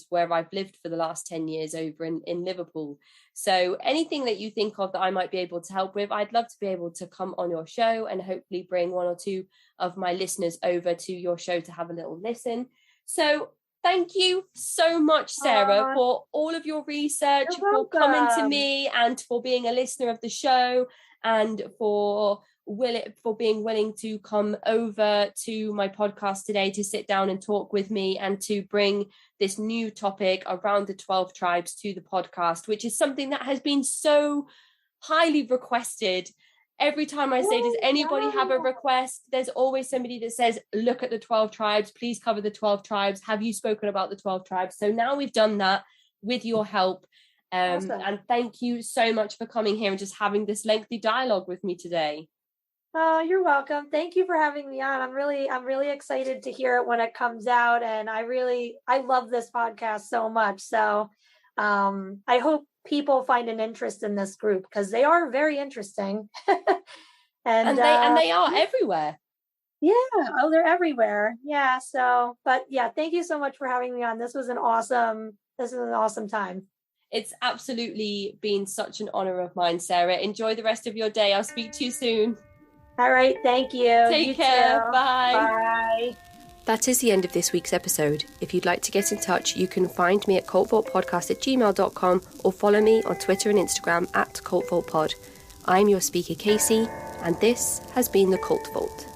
where I've lived for the last 10 years over in Liverpool. So anything that you think of that I might be able to help with, I'd love to be able to come on your show and hopefully bring one or two of my listeners over to your show to have a little listen. So thank you so much, Sarah, for all of your research, for coming to me, and for being a listener of the show, and for being willing to come over to my podcast today to sit down and talk with me, and to bring this new topic around the 12 tribes to the podcast, which is something that has been so highly requested. Every time I say, does anybody have a request? There's always somebody that says, look at the 12 tribes, please cover the 12 tribes. Have you spoken about the 12 tribes? So now we've done that with your help. Awesome. And thank you so much for coming here and just having this lengthy dialogue with me today. Oh, you're welcome. Thank you for having me on. I'm really excited to hear it when it comes out. And I love this podcast so much. So I hope people find an interest in this group, because they are very interesting. and they are everywhere. Yeah. Oh, they're everywhere. Yeah. So, but yeah, thank you so much for having me on. This is an awesome time. It's absolutely been such an honor of mine, Sarah. Enjoy the rest of your day. I'll speak to you soon. All right. Thank you. Take care. Too. Bye. Bye. That is the end of this week's episode. If you'd like to get in touch, you can find me at cultvaultpodcast@gmail.com, or follow me on Twitter and Instagram @cultvaultpod. I'm your speaker, Casey, and this has been The Cult Vault.